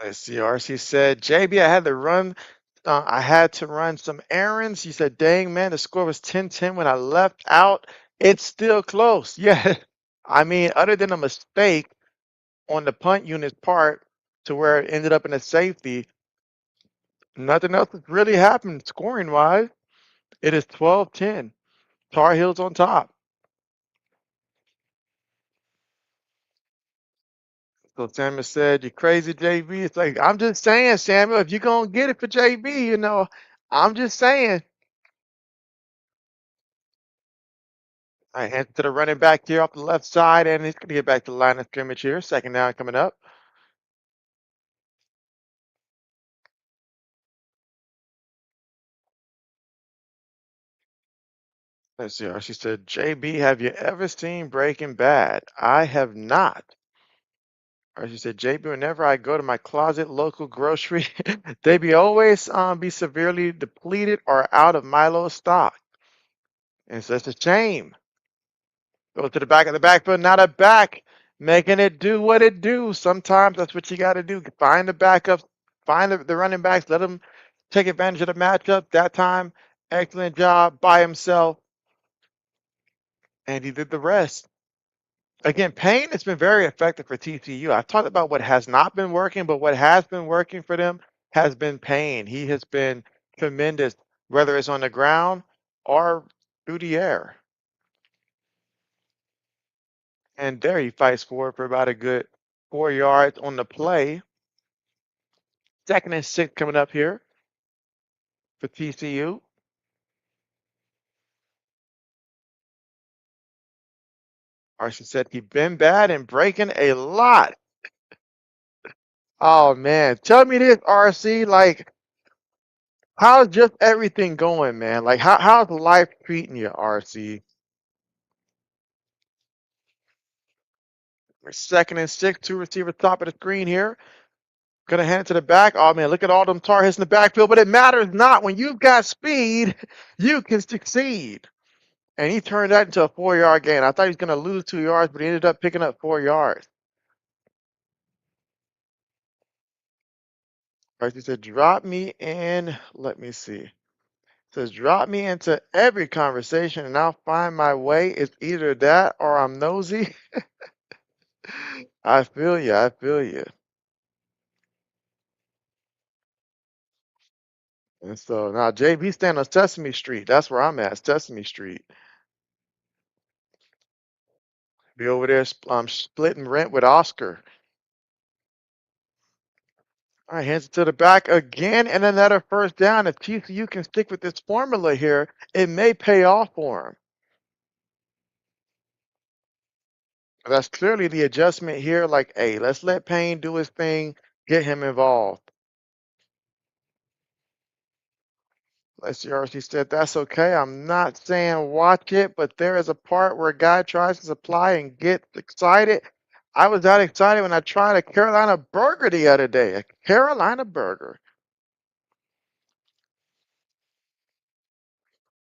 Let's see. RC said, JB, I had to run some errands. He said, dang, man, the score was 10-10 when I left out. It's still close. Yeah. I mean, other than a mistake on the punt unit's part to where it ended up in a safety, nothing else has really happened scoring wise. It is 12-10. Tar Heels on top. So Samuel said, you crazy, JB. It's like, I'm just saying, Samuel, if you're going to get it for JB, I'm just saying. I hand to the running back here off the left side, and he's going to get back to the line of scrimmage here. Second down coming up. Let's see. She said, JB, have you ever seen Breaking Bad? I have not. Or she said, JB, whenever I go to my closet local grocery, they be always be severely depleted or out of Milo stock. And so it's a shame. Go to the back of the backfield, not a back, making it do what it do. Sometimes that's what you got to do. Find the backups, find the running backs, let them take advantage of the matchup. That time, excellent job by himself, and he did the rest. Again, Payne has been very effective for TCU. I've talked about what has not been working, but what has been working for them has been Payne. He has been tremendous, whether it's on the ground or through the air. And there he fights for about a good 4 yards on the play. Second and 6 coming up here for TCU. Arson said he's been bad and breaking a lot. Oh man, tell me this, RC. Like, how's just everything going, man? Like, how's life treating you, RC? We're second and 6, two receivers top of the screen here. Gonna hand it to the back. Oh man, look at all them tar hits in the backfield, but it matters not. When you've got speed, you can succeed. And he turned that into a 4 yard gain. I thought he was gonna lose 2 yards, but he ended up picking up 4 yards. Right, he said, drop me in. Let me see. It says, drop me into every conversation and I'll find my way. It's either that or I'm nosy. I feel you. I feel you. And so now JB stand on Sesame Street. That's where I'm at, Sesame Street. Be over there splitting rent with Oscar. All right, hands it to the back again, and another first down. If TCU can stick with this formula here, it may pay off for him. That's clearly the adjustment here. Like, hey, let's let Payne do his thing, get him involved. Let's see, RC said, that's okay. I'm not saying watch it, but there is a part where a guy tries to supply and gets excited. I was that excited when I tried a Carolina burger the other day. A Carolina burger.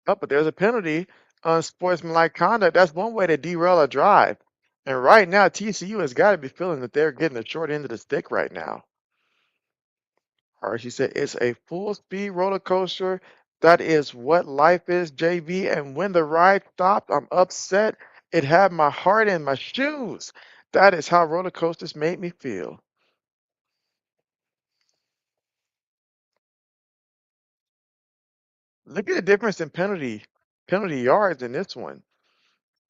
Oh, but there's a penalty on sportsmanlike conduct. That's one way to derail a drive. And right now, TCU has got to be feeling that they're getting the short end of the stick right now. Or she said, it's a full speed roller coaster. That is what life is, JB. And when the ride stopped, I'm upset. It had my heart in my shoes. That is how roller coasters made me feel. Look at the difference in penalty yards in this one.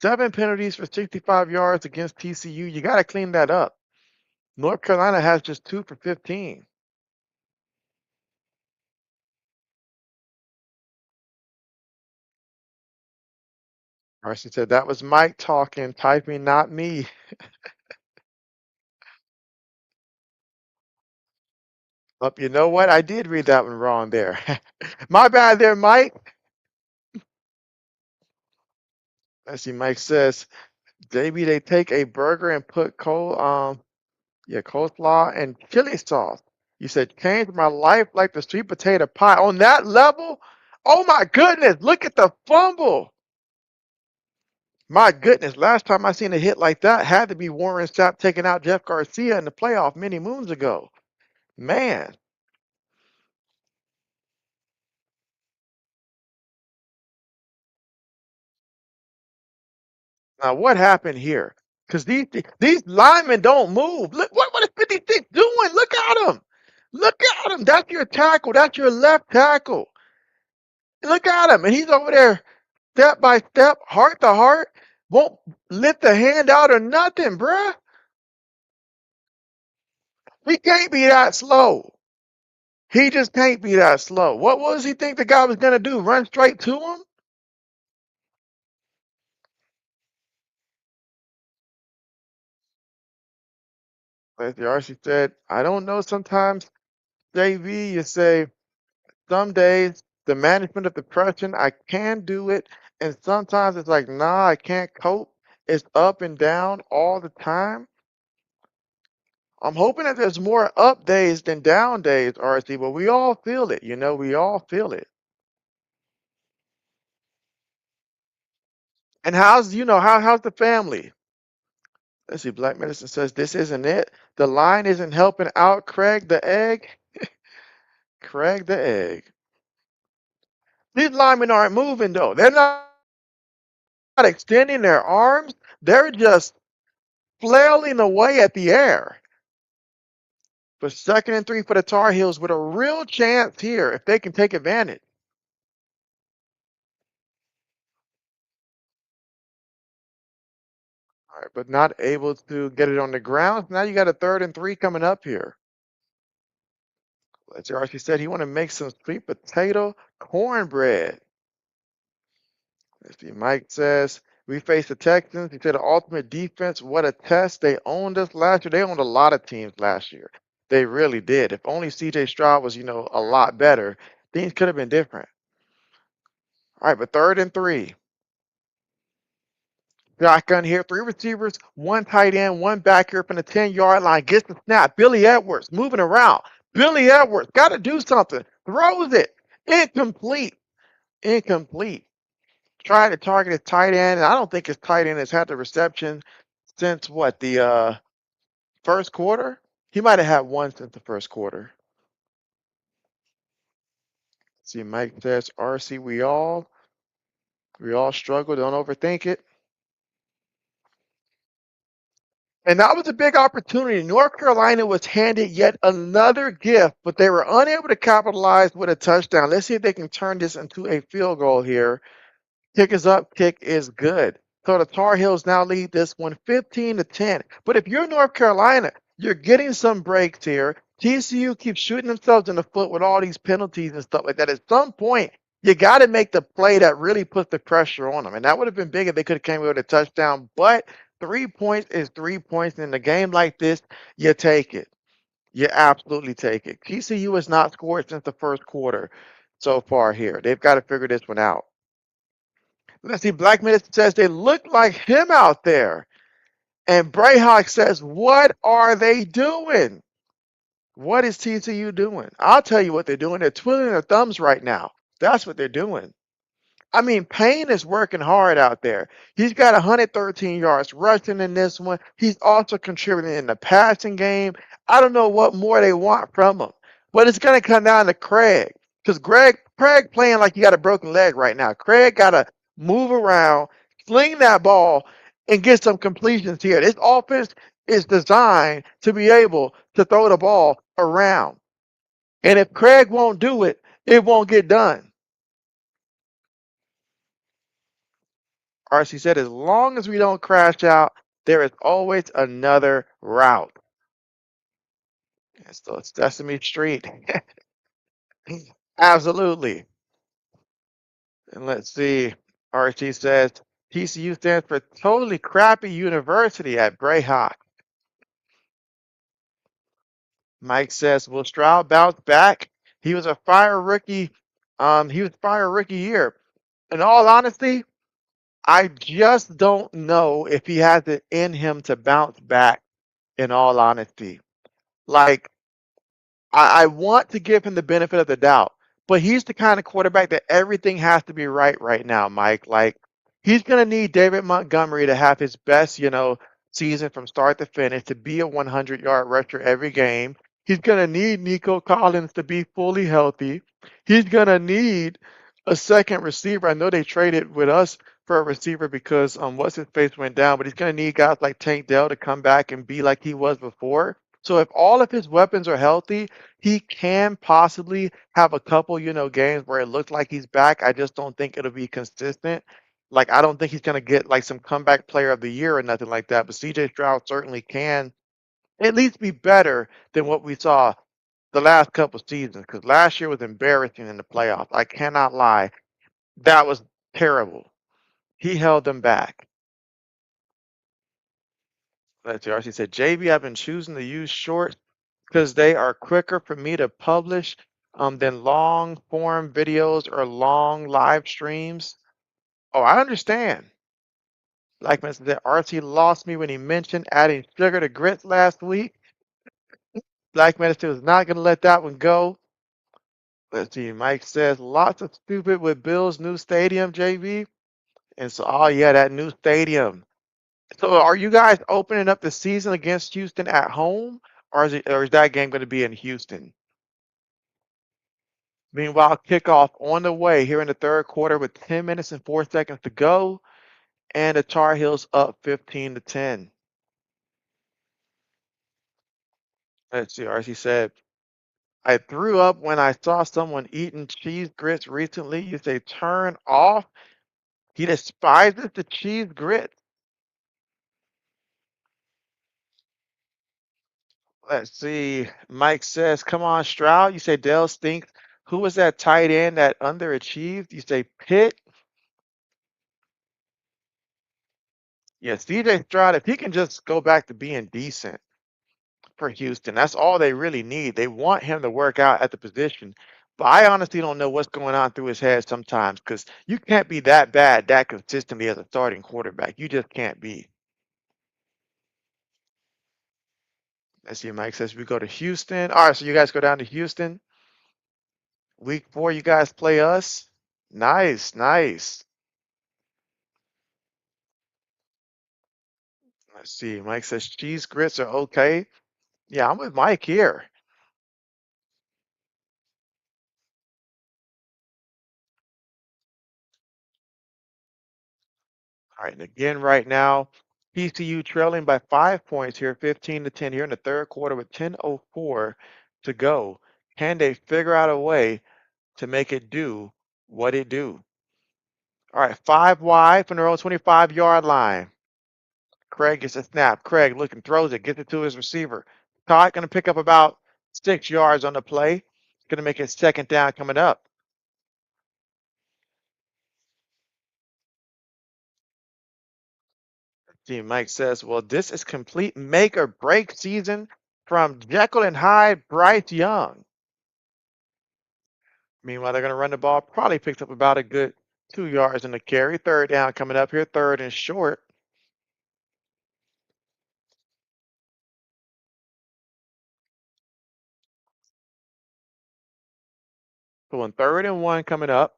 7 penalties for 65 yards against TCU. You got to clean that up. North Carolina has just 2 for 15. Archie said that was Mike talking, typing, not me. Oh, you know what? I did read that one wrong there. My bad there, Mike. Let's see, Mike says, JB, they take a burger and put coleslaw and chili sauce. You said changed my life like the sweet potato pie. On that level, oh my goodness, look at the fumble. My goodness, last time I seen a hit like that had to be Warren Sapp taking out Jeff Garcia in the playoff many moons ago. Man, now what happened here? Because these linemen don't move. Look, what is 56 doing? Look at him. Look at him. That's your tackle. That's your left tackle. Look at him. And he's over there step by step, heart to heart. Won't lift the hand out or nothing, bruh. He can't be that slow. He just can't be that slow. What does he think the guy was going to do? Run straight to him? As the RC said, I don't know. Sometimes, JV, you say, some days the management of depression, I can do it. And sometimes it's like, nah, I can't cope. It's up and down all the time. I'm hoping that there's more up days than down days, RC, but we all feel it. We all feel it. And how's the family? Let's see, Black Medicine says this isn't it. The line isn't helping out Craig the egg. Craig the egg. These linemen aren't moving though. They're not extending their arms. They're just flailing away at the air. But 2nd and 3 for the Tar Heels with a real chance here if they can take advantage. All right, but not able to get it on the ground. Now you got a 3rd and 3 coming up here. Let's see, RC said he want to make some sweet potato cornbread. Let's see, Mike says we faced the Texans. He said the ultimate defense. What a test. They owned us last year. They owned a lot of teams last year. They really did. If only CJ Stroud was, a lot better, things could have been different. All right, but 3rd and 3. Shotgun here, 3 receivers, 1 tight end, 1 back here from the 10-yard line. Gets the snap. Billy Edwards moving around. Billy Edwards got to do something. Throws it. Incomplete. Incomplete. Trying to target his tight end. And I don't think his tight end has had the reception since what, the first quarter? He might have had one since the first quarter. See, Mike says, RC, we all struggle. Don't overthink it. And that was a big opportunity. North Carolina was handed yet another gift, but they were unable to capitalize with a touchdown. Let's see if they can turn this into a field goal here. Kick is up, kick is good. So the Tar Heels now lead this one 15-10. But if you're North Carolina, you're getting some breaks here. TCU keeps shooting themselves in the foot with all these penalties and stuff like that. At some point, you got to make the play that really puts the pressure on them. And that would have been big if they could have came away with a touchdown. But 3 points is 3 points. In a game like this, you take it. You absolutely take it. TCU has not scored since the first quarter so far here. They've got to figure this one out. Let's see. Black Minister says they look like him out there. And Brayhawk says, what are they doing? What is TCU doing? I'll tell you what they're doing. They're twiddling their thumbs right now. That's what they're doing. I mean, Payne is working hard out there. He's got 113 yards rushing in this one. He's also contributing in the passing game. I don't know what more they want from him, but it's going to come down to Craig because Craig playing like he got a broken leg right now. Craig got to move around, sling that ball, and get some completions here. This offense is designed to be able to throw the ball around. And if Craig won't do it, it won't get done. RC said, as long as we don't crash out, there is always another route. And so it's Sesame Street. Absolutely. And let's see. RC says, TCU stands for totally crappy university at Brayhawk. Mike says, will Stroud bounce back? He was a fire rookie. He was fire rookie year. In all honesty, I just don't know if he has it in him to bounce back, in all honesty. Like, I want to give him the benefit of the doubt, but he's the kind of quarterback that everything has to be right now, Mike. Like, he's going to need David Montgomery to have his best, season from start to finish, to be a 100-yard rusher every game. He's going to need Nico Collins to be fully healthy. He's going to need a second receiver. I know they traded with us for a receiver because what's his face went down, but he's going to need guys like Tank Dell to come back and be like he was before. So if all of his weapons are healthy, he can possibly have a couple, games where it looks like he's back. I just don't think it'll be consistent. Like, I don't think he's going to get like some comeback player of the year or nothing like that. But CJ Stroud certainly can at least be better than what we saw the last couple seasons. Because last year was embarrassing in the playoffs. I cannot lie. That was terrible. He held them back. Let's see. RC said, JB, I've been choosing to use shorts because they are quicker for me to publish than long form videos or long live streams. Oh, I understand. Like Mr. That RT lost me when he mentioned adding sugar to grits last week. Black Minister was not going to let that one go. Let's see. Mike says lots of stupid with Bill's new stadium, JB. And so, oh yeah, that new stadium. So, are you guys opening up the season against Houston at home, or is that game going to be in Houston? Meanwhile, kickoff on the way here in the third quarter with 10 minutes and 4 seconds to go, and the Tar Heels up 15-10. Let's see. RC said, I threw up when I saw someone eating cheese grits recently. You say turn off. He despises the cheese grits. Let's see. Mike says, come on, Stroud. You say Dell stinks. Who was that tight end that underachieved? You say Pitt. Yeah, CJ Stroud, if he can just go back to being decent for Houston, that's all they really need. They want him to work out at the position. But I honestly don't know what's going on through his head sometimes because you can't be that bad that consistently as a starting quarterback. You just can't be. Let's see, Mike says we go to Houston. All right, so you guys go down to Houston. Week 4, you guys play us. Nice, nice. Let's see. Mike says cheese grits are okay. Yeah, I'm with Mike here. All right, and again, right now, TCU trailing by 5 points here, 15-10 here in the third quarter with 10:04 to go. Can they figure out a way to make it do what it do? All right, 5 wide from their own 25-yard line. Craig gets a snap. Craig looking, throws it, gets it to his receiver. Todd going to pick up about 6 yards on the play. Going to make it second down coming up. Team Mike says, well, this is complete make or break season from Jekyll and Hyde, Bryce Young. Meanwhile, they're going to run the ball. Probably picks up about a good 2 yards in the carry. Third down coming up here. Third and short. So on 3rd and 1 coming up.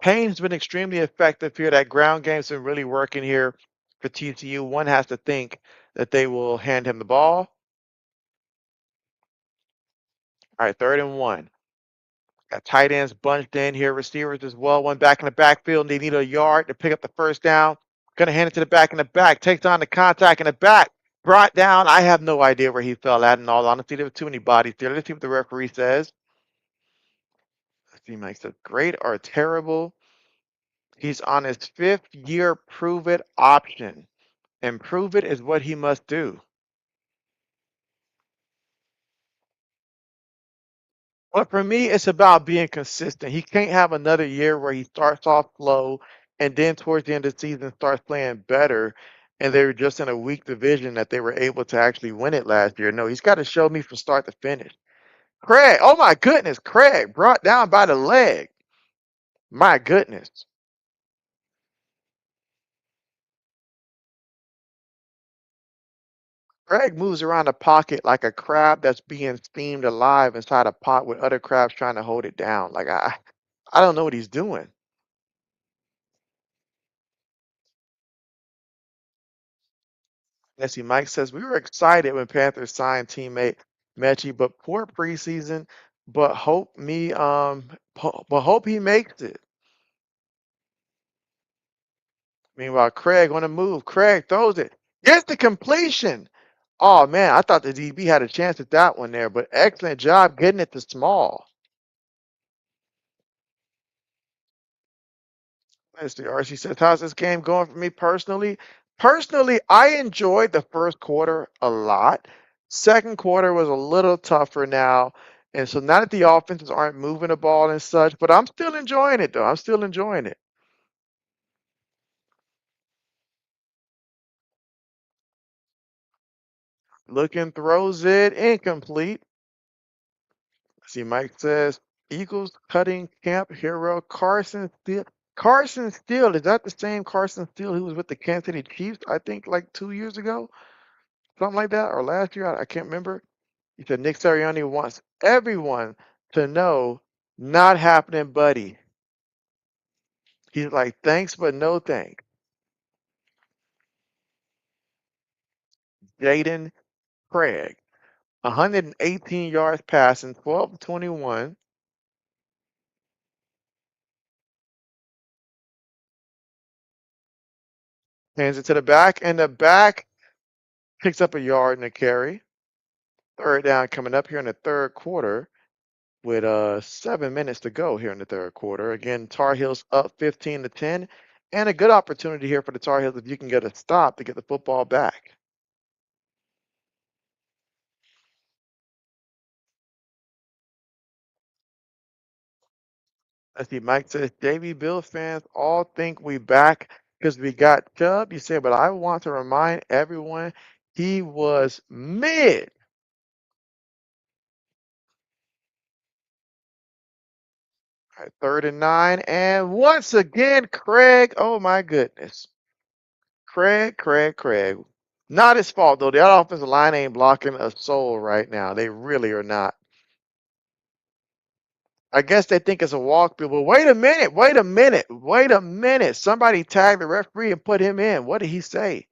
Payne's been extremely effective here. That ground game's been really working here for TCU. One has to think that they will hand him the ball. All right, 3rd and 1. Got tight ends bunched in here, receivers as well. One back in the backfield. They need a yard to pick up the first down. Gonna hand it to the back in the back. Takes on the contact in the back. Brought down. I have no idea where he fell at. In all honesty, there were too many bodies there. Let's see what the referee says. Let's see, Mike says great or terrible. He's on his 5th-year prove it option. And prove it is what he must do. But for me, it's about being consistent. He can't have another year where he starts off slow and then towards the end of the season starts playing better. And they were just in a weak division that they were able to actually win it last year. No, he's got to show me from start to finish. Craig, oh my goodness, Craig brought down by the leg. My goodness. Craig moves around the pocket like a crab that's being steamed alive inside a pot with other crabs trying to hold it down. Like I don't know what he's doing. Let's see, Mike says we were excited when Panthers signed teammate Mechie, but poor preseason. But hope he makes it. Meanwhile, Craig on the move. Craig throws it. Gets the completion. Oh man, I thought the DB had a chance at that one there, but excellent job getting it to Small. Let's see, RC says, how's this game going for me personally? Personally, I enjoyed the first quarter a lot. Second quarter was a little tougher now. And so now that the offenses aren't moving the ball and such, but I'm still enjoying it though. I'm still enjoying it. Looking throws it incomplete. See, Mike says, Eagles cutting camp hero Carson Steele. Carson Steele, is that the same Carson Steele who was with the Kansas City Chiefs, I think like 2 years ago? Something like that, or last year? I can't remember. He said Nick Sirianni wants everyone to know not happening, buddy. He's like, thanks, but no thanks. Jaden Craig, 118 yards passing, 12 21. Hands it to the back, and the back picks up a yard and a carry. Third down coming up here in the third quarter with 7 minutes to go here in the third quarter. Again, Tar Heels up 15-10, and a good opportunity here for the Tar Heels if you can get a stop to get the football back. Let's see, Mike says, JV Bill fans all think we back because we got Chubb. You say, but I want to remind everyone he was mid. All right, 3rd and 9. And once again, Craig, oh my goodness. Craig. Not his fault, though. The offensive line ain't blocking a soul right now. They really are not. I guess they think it's a walk, but wait a minute. Somebody tagged the referee and put him in. What did he say?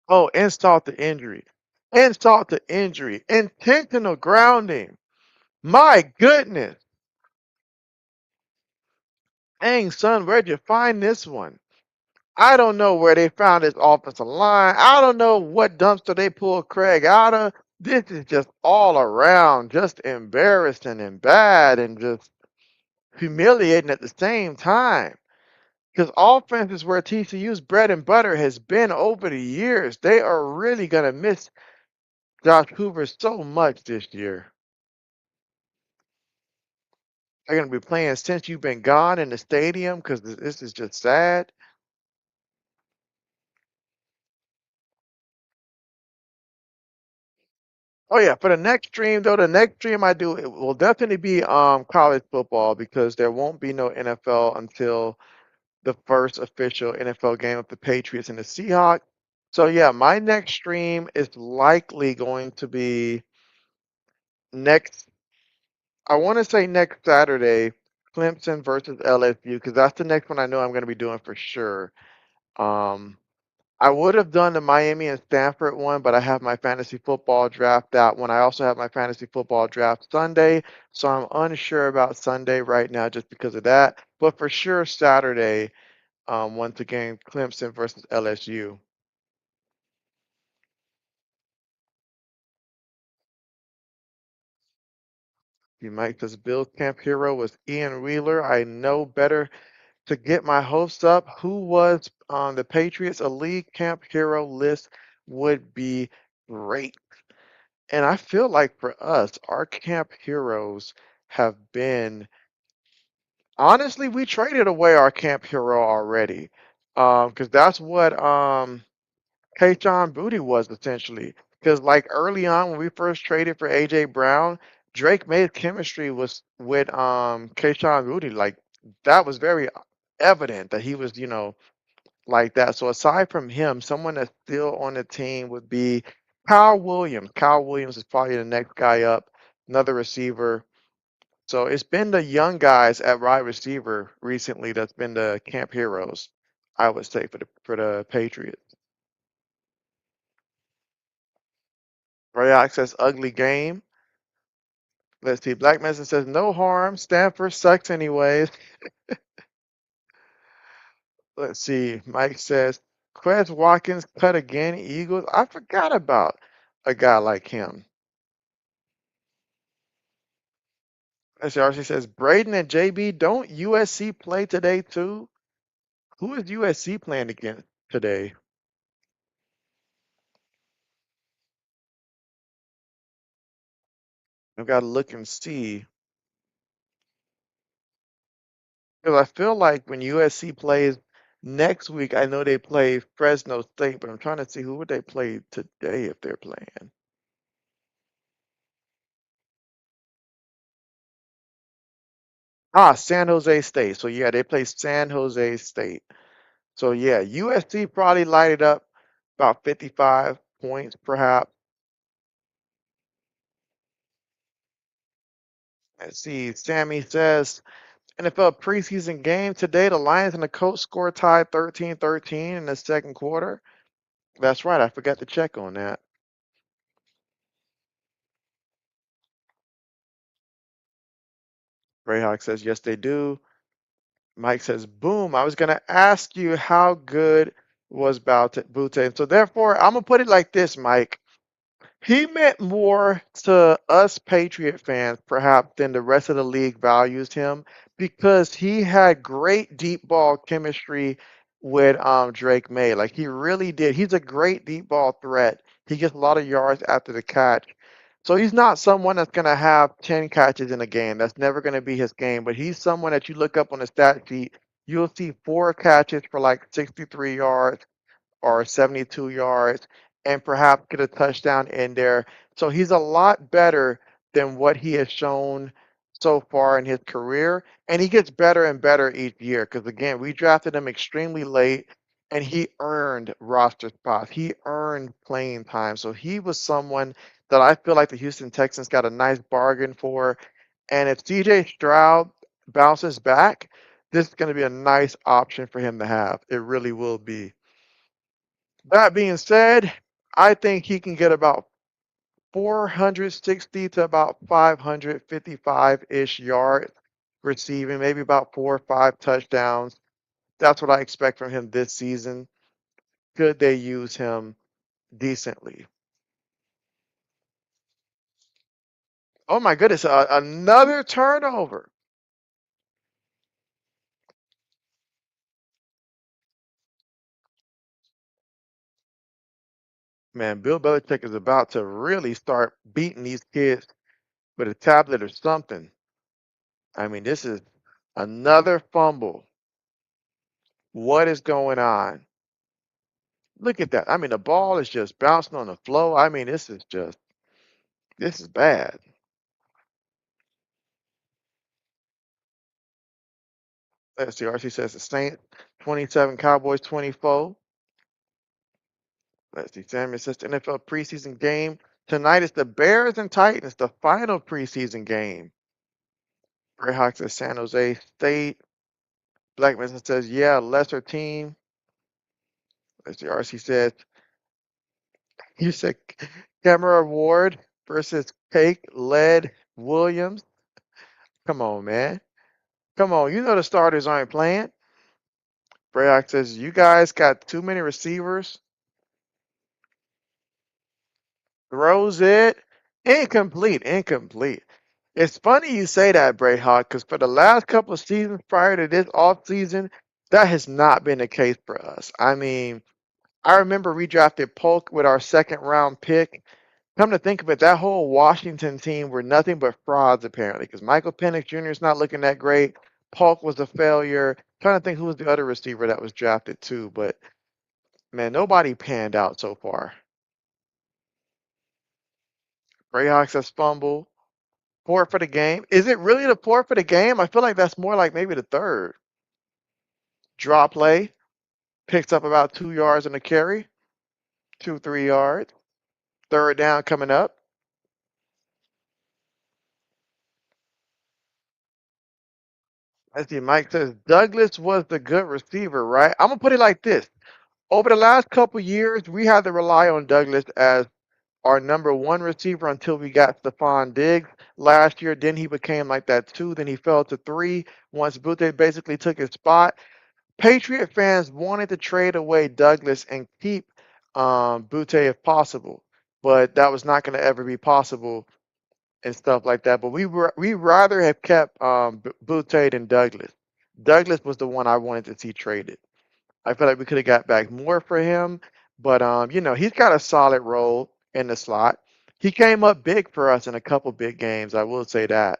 Oh, insult to injury. Insult to injury. Intentional grounding. My goodness. Dang, son, where'd you find this one? I don't know where they found this offensive line. I don't know what dumpster they pulled Craig out of, This is just all around, just embarrassing and bad and just humiliating at the same time. Because offense is where TCU's bread and butter has been over the years. They are really going to miss Josh Hoover so much this year. They're going to be playing since you've been gone in the stadium because this is just sad. Oh yeah, for the next stream though, the next stream I do it will definitely be college football because there won't be no NFL until the first official NFL game of the Patriots and the Seahawks. So yeah, my next stream is likely going to be next. I want to say next Saturday, Clemson versus LSU because that's the next one I know I'm going to be doing for sure. Um, I would have done the Miami and Stanford one, but I have my fantasy football draft that one. I also have my fantasy football draft Sunday, so I'm unsure about Sunday right now just because of that. But for sure Saturday, once again, Clemson versus LSU. You might says Bill's camp hero was Ian Wheeler. I know better to get my hopes up. Who was on the Patriots Elite Camp Hero list would be great. And I feel like for us, our camp heroes have been honestly, we traded away our camp hero already. Because that's what Kayshon Boutte was essentially. Because like early on when we first traded for AJ Brown, Drake May's chemistry was with Kayshon Boutte. Like that was very evident that he was, like that. So aside from him, someone that's still on the team would be Kyle Williams. Kyle Williams is probably the next guy up, another receiver. So it's been the young guys at wide receiver recently that's been the camp heroes, I would say, for the Patriots. Ray Access ugly game. Let's see. Black Mesa says no harm. Stanford sucks anyways. Let's see. Mike says Quez Watkins cut again. Eagles. I forgot about a guy like him. Let's see. RC says Braden and JB, don't USC play today too? Who is USC playing against today? I've got to look and see. Because I feel like when USC plays next week, I know they play Fresno State, but I'm trying to see who would they play today if they're playing. San Jose State. So yeah, they play San Jose State. So yeah, USC probably lighted up about 55 points perhaps. Let's see. Sammy says NFL preseason game today. The Lions and the Colts score tied 13-13 in the second quarter. That's right. I forgot to check on that. Greyhawk says yes, they do. Mike says, boom. I was going to ask you how good was Butte. And so therefore, I'm going to put it like this, Mike. He meant more to us Patriot fans, perhaps, than the rest of the league values him because he had great deep ball chemistry with Drake May. Like he really did. He's a great deep ball threat. He gets a lot of yards after the catch. So he's not someone that's going to have 10 catches in a game. That's never going to be his game. But he's someone that you look up on the stat sheet, you'll see 4 catches for like 63 yards or 72 yards and perhaps get a touchdown in there. So he's a lot better than what he has shown so far in his career. And he gets better and better each year because, again, we drafted him extremely late and he earned roster spots. He earned playing time. So he was someone that I feel like the Houston Texans got a nice bargain for. And if CJ Stroud bounces back, this is going to be a nice option for him to have. It really will be. That being said, I think he can get about 460 to about 555-ish yards receiving, maybe about 4 or 5 touchdowns. That's what I expect from him this season. Could they use him decently? Oh my goodness, another turnover. Man, Bill Belichick is about to really start beating these kids with a tablet or something. I mean, this is another fumble. What is going on? Look at that. I mean, the ball is just bouncing on the floor. I mean, this is bad. Let's see. RC says the Saints 27, Cowboys 24. Let's see. Samuel says the NFL preseason game tonight is the Bears and Titans, the final preseason game. Greyhawks at San Jose State. Black Mesa says, yeah, lesser team. Let's see. RC says, you said Camera Ward versus Cake Led Williams. Come on, man. Come on. You know the starters aren't playing. Greyhawk says, you guys got too many receivers. Throws it. Incomplete. Incomplete. It's funny you say that, Brayhawk, because for the last couple of seasons prior to this off season, that has not been the case for us. I mean, I remember we drafted Polk with our second round pick. Come to think of it, that whole Washington team were nothing but frauds apparently, because Michael Penix Jr. is not looking that great. Polk was a failure. Trying to think who was the other receiver that was drafted too, but man, nobody panned out so far. Greyhawks has fumbled. Fourth for the game. Is it really the fourth for the game? I feel like that's more like maybe the third. Draw play. Picks up about 2 yards on the carry. 2, 3 yards. Third down coming up. Let's see. Mike says Douglas was the good receiver, right? I'm gonna put it like this. Over the last couple years, we had to rely on Douglas as our number one receiver until we got Stephon Diggs last year. Then he became like that two. Then he fell to three once Butte basically took his spot. Patriot fans wanted to trade away Douglas and keep Butte if possible, but that was not going to ever be possible and stuff like that. But we rather have kept Butte than Douglas. Douglas was the one I wanted to see traded. I feel like we could have got back more for him, but he's got a solid role in the slot. He came up big for us in a couple big games. I will say that,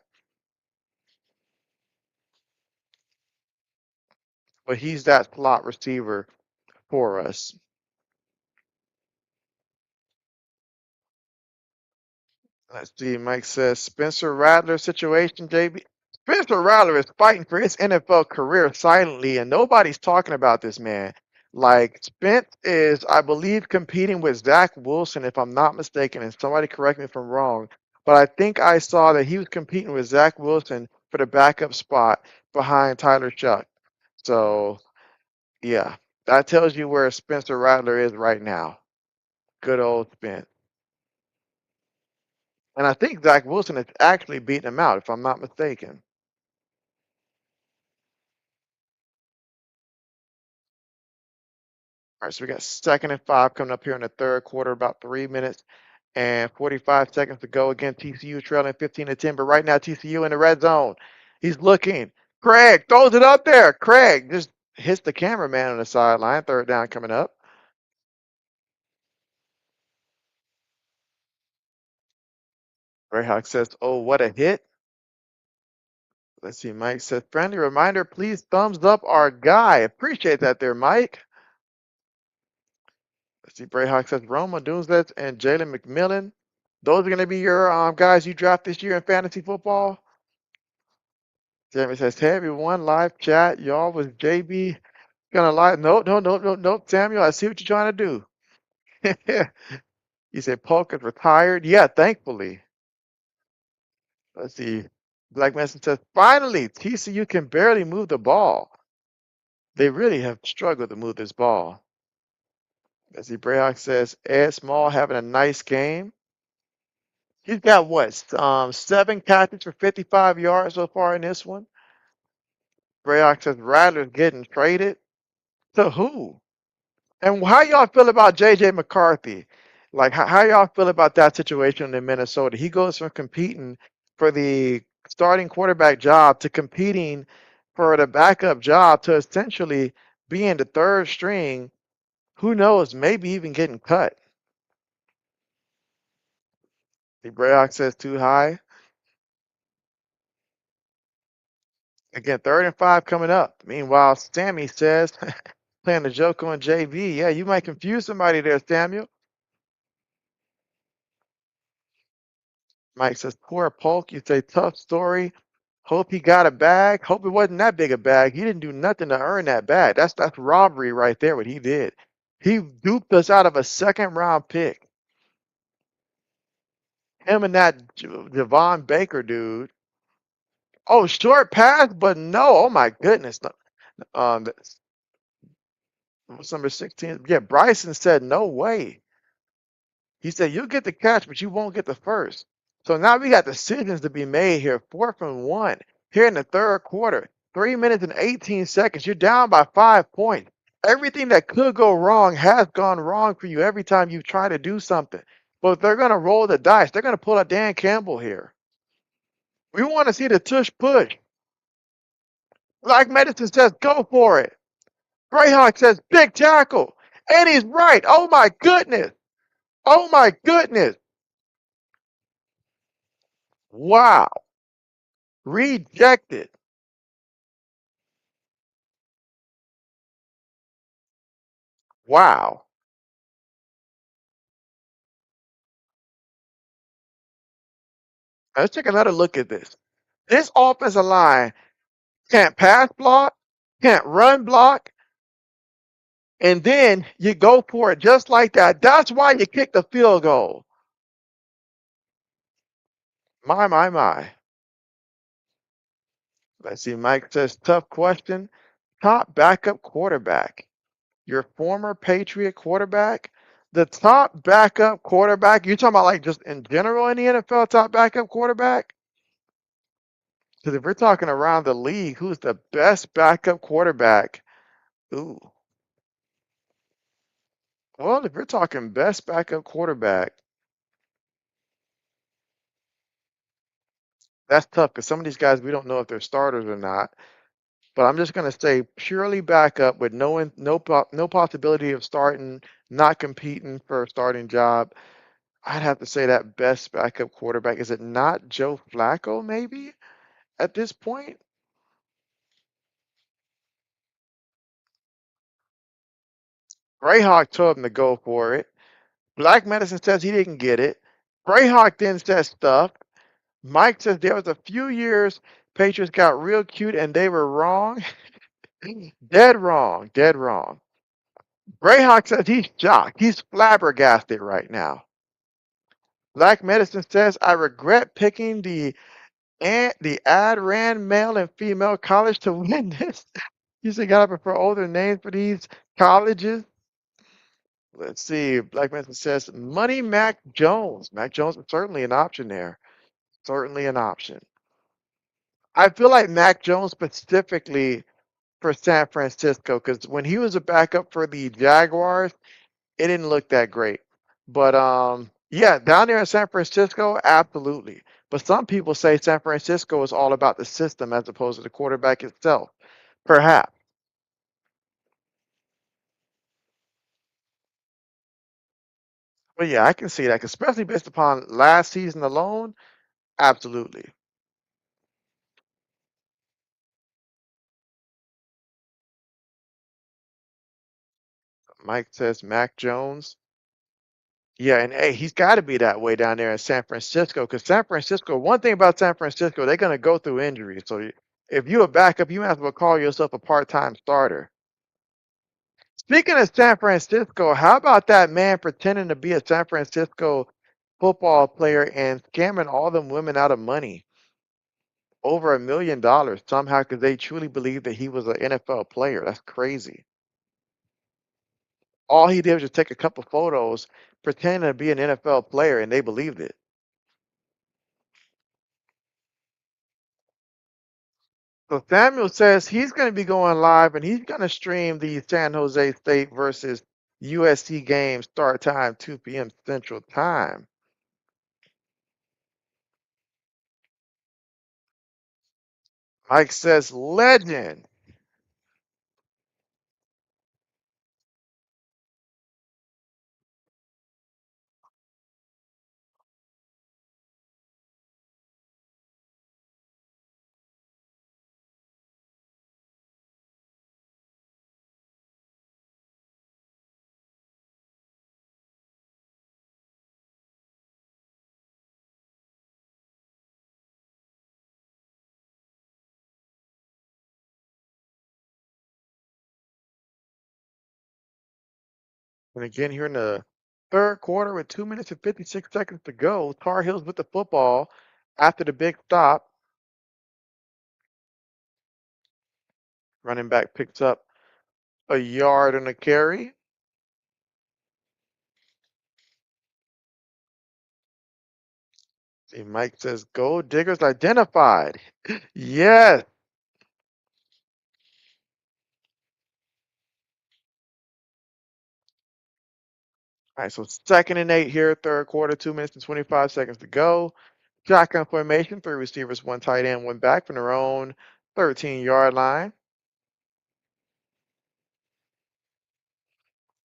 but he's that slot receiver for us. Let's see. Mike says Spencer Rattler situation, JB. Spencer Rattler is fighting for his NFL career silently, and nobody's talking about this man. Like Spence is, I believe, competing with Zach Wilson, if I'm not mistaken, and somebody correct me if I'm wrong. But I think I saw that he was competing with Zach Wilson for the backup spot behind Tyler Shuck. So yeah, that tells you where Spencer Rattler is right now. Good old Spence. And I think Zach Wilson is actually beating him out, if I'm not mistaken. All right, so we got 2nd and 5 coming up here in the third quarter, about 3 minutes and 45 seconds to go. Again, TCU trailing 15-10, but right now TCU in the red zone. He's looking. Craig throws it up there. Craig just hits the cameraman on the sideline. Third down coming up. Greyhawk says, oh, what a hit. Let's see. Mike says, friendly reminder, please thumbs up our guy. Appreciate that there, Mike. Let's see. Brayhawk says, Roma Doomsday and Jalen McMillan. Those are going to be your guys you draft this year in fantasy football. Jeremy says, hey everyone, live chat. Y'all was JB gonna live? Nope, no, no, no, nope. Samuel, I see what you're trying to do. You said Polk is retired. Yeah, thankfully. Let's see. Black Mason says, finally, TCU can barely move the ball. They really have struggled to move this ball. Let's see. Brayhawk says, Ed Small having a nice game. He's got what? 7 catches for 55 yards so far in this one. Brayhawk says, Rattler's getting traded. To who? And how y'all feel about JJ McCarthy? Like how y'all feel about that situation in Minnesota? He goes from competing for the starting quarterback job to competing for the backup job to essentially being the third string, who knows, maybe even getting cut. The Brayhawk says too high. Again, 3rd and 5 coming up. Meanwhile, Sammy says, playing a joke on JB. Yeah, you might confuse somebody there, Samuel. Mike says, poor Polk. You say, tough story. Hope he got a bag. Hope it wasn't that big a bag. He didn't do nothing to earn that bag. That's robbery right there, what he did. He duped us out of a 2nd-round pick. Him and that Javon Baker dude. Oh, short pass, but no. Oh my goodness. No. What's number 16? Yeah, Bryson said no way. He said you'll get the catch, but you won't get the first. So now we got decisions to be made here. 4th and 1 here in the 3rd quarter. 3 minutes and 18 seconds. You're down by 5 points. Everything that could go wrong has gone wrong for you every time you try to do something. But they're going to roll the dice. They're going to pull a Dan Campbell here. We want to see the tush push. Like Medicine says, go for it. Greyhawk says, big tackle. And he's right. Oh my goodness. Oh my goodness. Wow. Rejected. Wow. Let's take another look at this. This offensive line can't pass block, can't run block, and then you go for it just like that. That's why you kick the field goal. My, my, my. Let's see. Mike says, tough question. Top backup quarterback. Your former Patriot quarterback? The top backup quarterback? You're talking about like just in general in the NFL, top backup quarterback? Because if we're talking around the league, who's the best backup quarterback? Ooh. Well, if we're talking best backup quarterback, that's tough because some of these guys we don't know if they're starters or not. But I'm just going to say purely backup with no possibility of starting, not competing for a starting job. I'd have to say that best backup quarterback. Is it not Joe Flacco, maybe, at this point? Greyhawk told him to go for it. Black Medicine says he didn't get it. Greyhawk then says stuff. Mike says there was a few years Patriots got real cute and they were wrong. Dead wrong. Dead wrong. Greyhawk says he's shocked. He's flabbergasted right now. Black Medicine says I regret picking the ad ran male and female college to win this. You say gotta prefer older names for these colleges. Let's see. Black Medicine says Money Mac Jones. Mac Jones is certainly an option there. Certainly an option. I feel like Mac Jones specifically for San Francisco because when he was a backup for the Jaguars, it didn't look that great. But yeah, down there in San Francisco, absolutely. But some people say San Francisco is all about the system as opposed to the quarterback itself. Perhaps. But yeah, I can see that, especially based upon last season alone. Absolutely. Mike says Mac Jones. Yeah, and hey, he's got to be that way down there in San Francisco because San Francisco, one thing about San Francisco, they're going to go through injuries. So if you're a backup, you might as well call yourself a part-time starter. Speaking of San Francisco, how about that man pretending to be a San Francisco football player and scamming all them women out of money, over $1 million somehow because they truly believed that he was an NFL player? That's crazy. All he did was just take a couple photos, pretending to be an NFL player, and they believed it. So Samuel says he's going to be going live and he's going to stream the San Jose State versus USC game start time 2 p.m. Central Time. Mike says legend. And again, here in the third quarter with 2 minutes and 56 seconds to go, Tar Heels with the football after the big stop. Running back picks up a yard on a carry. See, Mike says gold diggers identified. Yes. All right, so 2nd and 8 here, third quarter, 2 minutes and 25 seconds to go. Shotgun formation, three receivers, one tight end, one back from their own 13-yard line.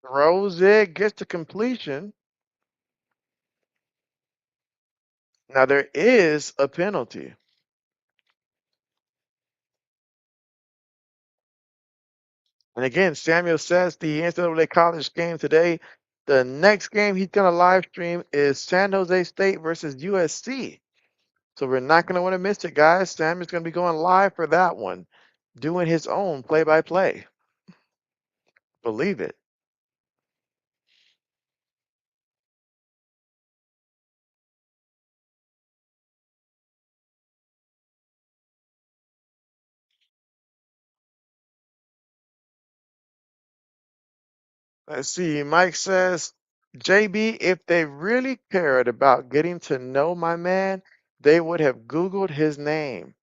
Throws it, gets to completion. Now there is a penalty. And again, Samuel says the NCAA college game today, the next game he's going to live stream is San Jose State versus USC. So we're not going to want to miss it, guys. Samuel's going to be going live for that one, doing his own play-by-play. Believe it. Let's see. Mike says, JB, if they really cared about getting to know my man, they would have Googled his name.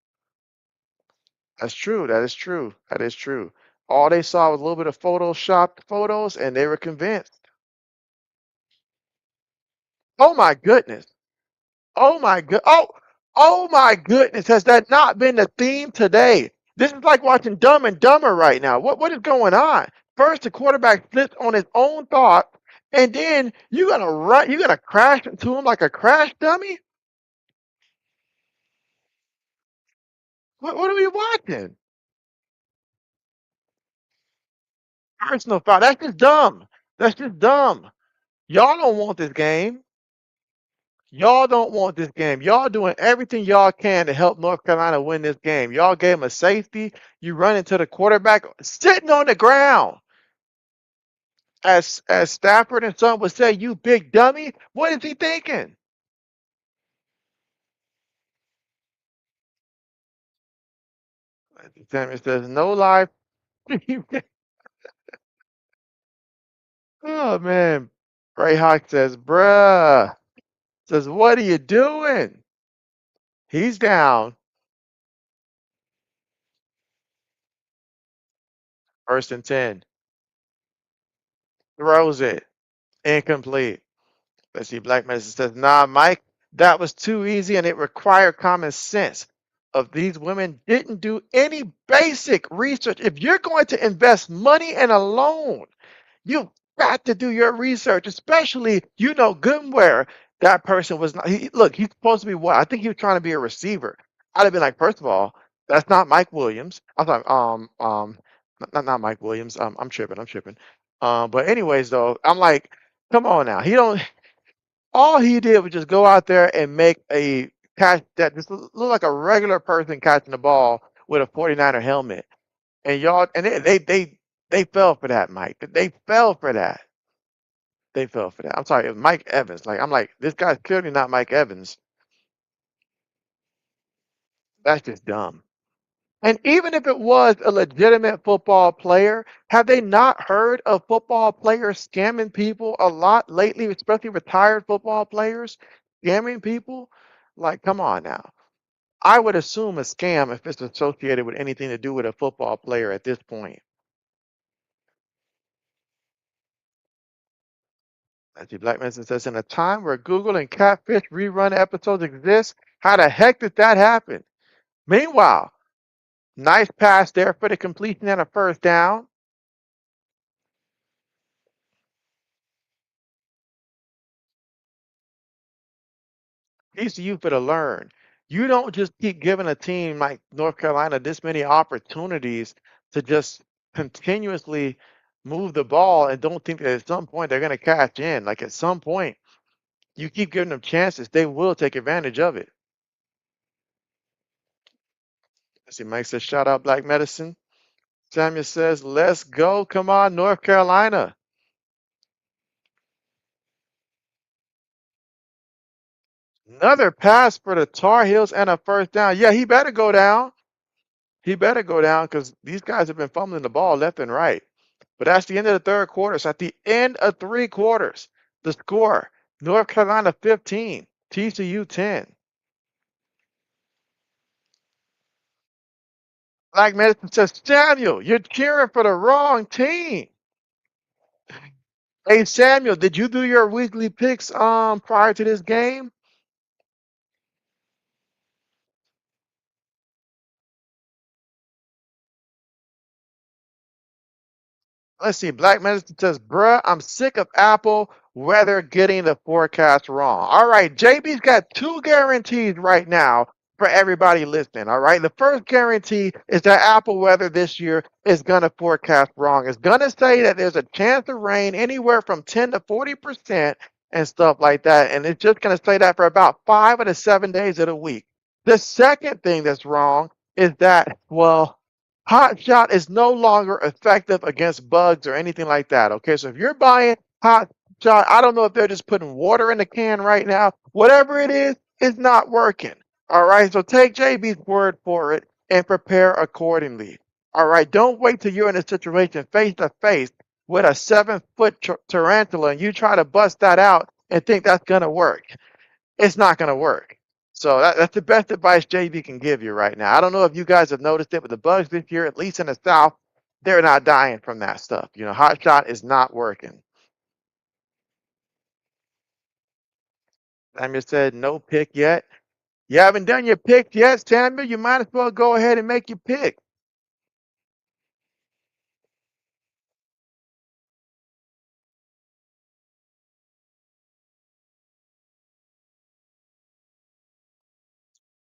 That's true. That is true. That is true. All they saw was a little bit of photoshopped photos, and they were convinced. Oh my goodness. Oh my good. Oh my goodness. Has that not been the theme today? This is like watching Dumb and Dumber right now. What is going on? First, the quarterback slips on his own thought, and then you're gonna run. You're gonna crash into him like a crash dummy. What are we watching? Personal foul. That's just dumb. That's just dumb. Y'all don't want this game. Y'all don't want this game. Y'all doing everything y'all can to help North Carolina win this game. Y'all gave him a safety. You run into the quarterback sitting on the ground. As Stafford and son would say, you big dummy. What is he thinking? Sammy says, no life. Oh man. Ray Hawk says, bruh. Says, what are you doing? He's down. 1st and 10. Throws it. Incomplete. Let's see, Black Message says, nah, Mike, that was too easy and it required common sense. Of these women didn't do any basic research. If you're going to invest money in a loan, you've got to do your research, especially you know good and where that person was not. Look, he's supposed to be what? I think he was trying to be a receiver. I'd have been like, first of all, that's not Mike Williams. I thought, not Mike Williams. I'm tripping. I'm tripping. But anyways, though, I'm like, come on now. He don't. All he did was just go out there and make a catch that just looked like a regular person catching the ball with a 49er helmet. And y'all, and they fell for that, Mike. They fell for that. They fell for that. I'm sorry, it was Mike Evans. Like I'm like, this guy's clearly not Mike Evans. That's just dumb. And even if it was a legitimate football player, have they not heard of football players scamming people a lot lately, especially retired football players scamming people? Like, come on now. I would assume a scam if it's associated with anything to do with a football player at this point. Nancy Black Manson says, in a time where Google and Catfish rerun episodes exist, how the heck did that happen? Meanwhile, Nice pass there for the completion and a first down. TCU for to learn. You don't just keep giving a team like North Carolina this many opportunities to just continuously move the ball and don't think that at some point they're going to catch in. Like at some point, you keep giving them chances, they will take advantage of it. Let's see, Mike says, shout out Black Medicine. Samuel says, let's go. Come on, North Carolina. Another pass for the Tar Heels and a first down. Yeah, he better go down. He better go down because these guys have been fumbling the ball left and right. But that's the end of the third quarter. So at the end of three quarters, the score, North Carolina 15, TCU 10. Black Medicine says, Samuel, you're cheering for the wrong team. Hey Samuel, did you do your weekly picks prior to this game? Let's see. Black Medicine says, bruh, I'm sick of Apple weather getting the forecast wrong. All right, JB's got two guarantees right now for everybody listening. All right. The first guarantee is that Apple weather this year is going to forecast wrong. It's going to say that there's a chance of rain anywhere from 10 to 40% and stuff like that. And it's just going to say that for about 5 of the 7 days of the week. The second thing that's wrong is that, well, Hot Shot is no longer effective against bugs or anything like that. Okay, so if you're buying Hot Shot, I don't know if they're just putting water in the can right now. Whatever it is, it's not working. All right, so take JB's word for it and prepare accordingly. All right, don't wait till you're in a situation face to face with a 7 foot tarantula and you try to bust that out and think that's going to work. It's not going to work. So that's the best advice JV can give you right now. I don't know if you guys have noticed it, but the bugs this year, at least in the South, they're not dying from that stuff. You know, Hot Shot is not working. Samuel said, no pick yet. You haven't done your pick yet, Samuel. You might as well go ahead and make your pick.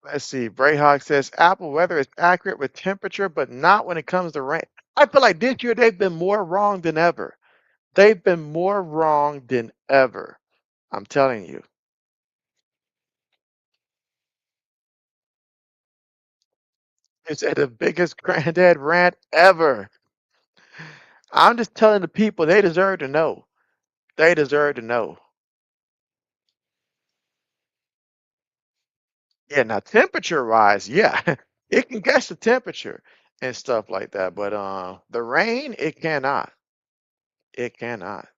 Let's see. Brayhawk says, Apple weather is accurate with temperature, but not when it comes to rain. I feel like this year they've been more wrong than ever. They've been more wrong than ever. I'm telling you. It's the biggest granddad rant ever. I'm just telling the people they deserve to know. They deserve to know. Yeah, now temperature wise, yeah, it can guess the temperature and stuff like that, but the rain, it cannot. It cannot.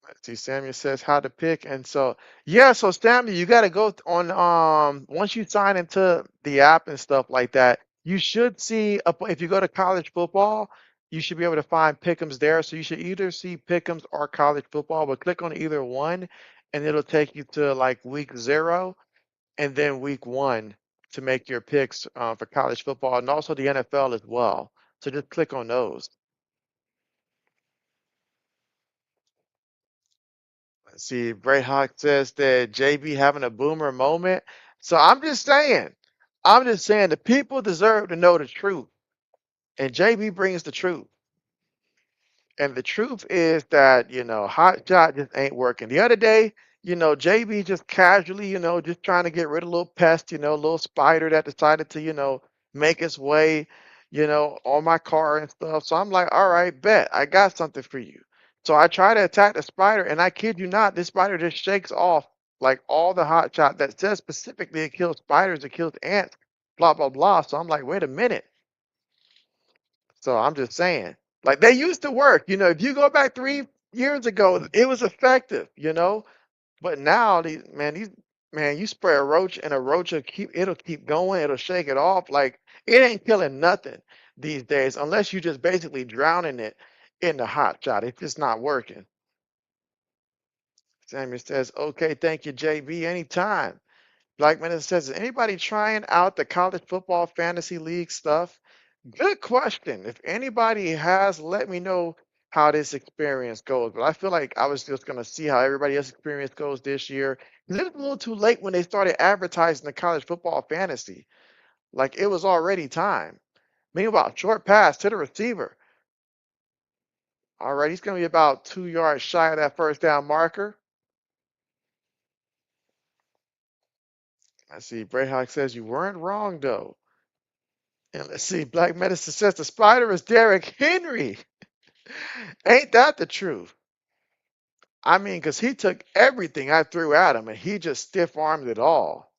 Let's see, Samuel says how to pick, and so yeah, so Samuel, you got to go on once you sign into the app and stuff like that, you should see if you go to college football, you should be able to find pick'ems there. So you should either see pick'ems or college football, but click on either one, and it'll take you to like week 0 and then week 1 to make your picks for college football and also the NFL as well. So just click on those. Let's see, Bray Hawk says that JB having a boomer moment. So I'm just saying the people deserve to know the truth. And JB brings the truth. And the truth is that, Hot Shot just ain't working. The other day, JB just casually, just trying to get rid of a little pest, a little spider that decided to, make its way, on my car and stuff. So I'm like, all right, bet I got something for you. So I try to attack the spider, and I kid you not, this spider just shakes off like all the Hot Shot that says specifically it kills spiders, it kills ants, blah, blah, blah. So I'm like, wait a minute. So I'm just saying, like they used to work. If you go back 3 years ago, it was effective. But now these man, you spray a roach and a roach it'll keep going. It'll shake it off. Like it ain't killing nothing these days unless you just basically drowning it in the hot shot. It's just not working. Samuel says, "Okay, thank you, JB. Anytime." Black Minister says, is anybody trying out the college football fantasy league stuff? Good question. If anybody has, let me know how this experience goes. But I feel like I was just going to see how everybody else's experience goes this year. 'Cause it was a little too late when they started advertising the college football fantasy. Like it was already time. Meanwhile, short pass to the receiver. All right, he's going to be about 2 yards shy of that first down marker. I see Brayhawk says you weren't wrong, though. And let's see, Black Medicine says the spider is Derrick Henry. Ain't that the truth? I mean, because he took everything I threw at him and he just stiff armed it all.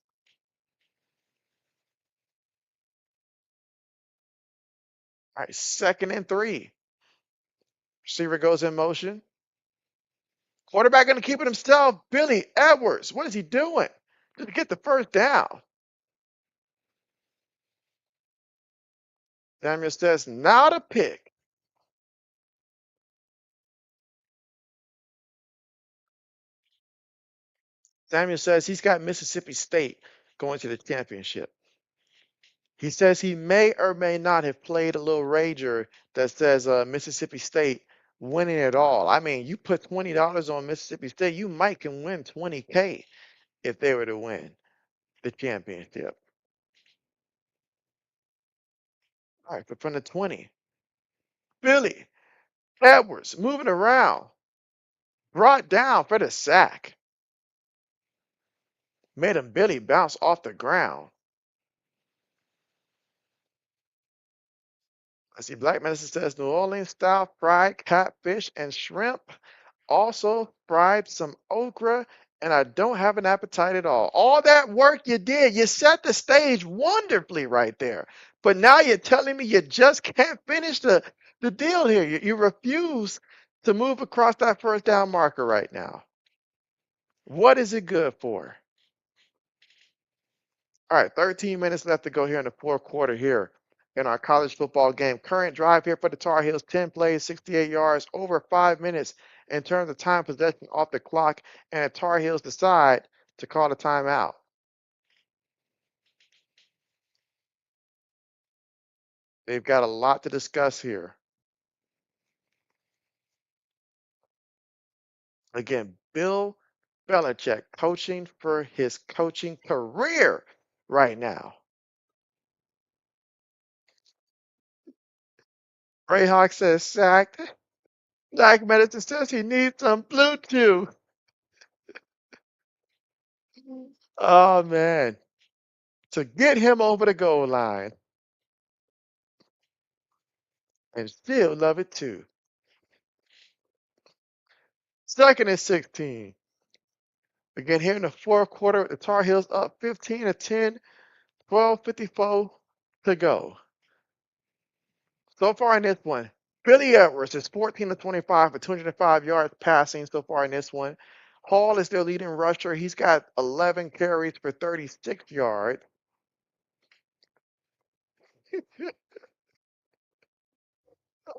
All right, 2nd and 3. Receiver goes in motion. Quarterback going to keep it himself. Billy Edwards. What is he doing? Just get the first down. Samuel says, not a pick. Samuel says he's got Mississippi State going to the championship. He says he may or may not have played a little rager that says Mississippi State winning it all. I mean, you put $20 on Mississippi State, you might can win 20K if they were to win the championship. All right, but from the 20, Billy Edwards moving around, brought down for the sack, made him Billy bounce off the ground. I see Black Medicine says New Orleans style fried catfish and shrimp. Also fried some okra, and I don't have an appetite at all. All that work you did, you set the stage wonderfully right there. But now you're telling me you just can't finish the deal here. You refuse to move across that first down marker right now. What is it good for? All right, 13 minutes left to go here in the fourth quarter here in our college football game. Current drive here for the Tar Heels, 10 plays, 68 yards, over 5 minutes in terms of time possession off the clock, and the Tar Heels decide to call the timeout. They've got a lot to discuss here. Again, Bill Belichick coaching for his coaching career right now. Grayhawk says sacked. Black Medicine says he needs some Bluetooth. Oh, man. To get him over the goal line. And still love it too. 2nd and 16. Again, here in the fourth quarter, the Tar Heels up 15-10, 12:54 to go. So far in this one, Billy Edwards is 14-25 for 205 yards passing so far in this one. Hall is their leading rusher. He's got 11 carries for 36 yards.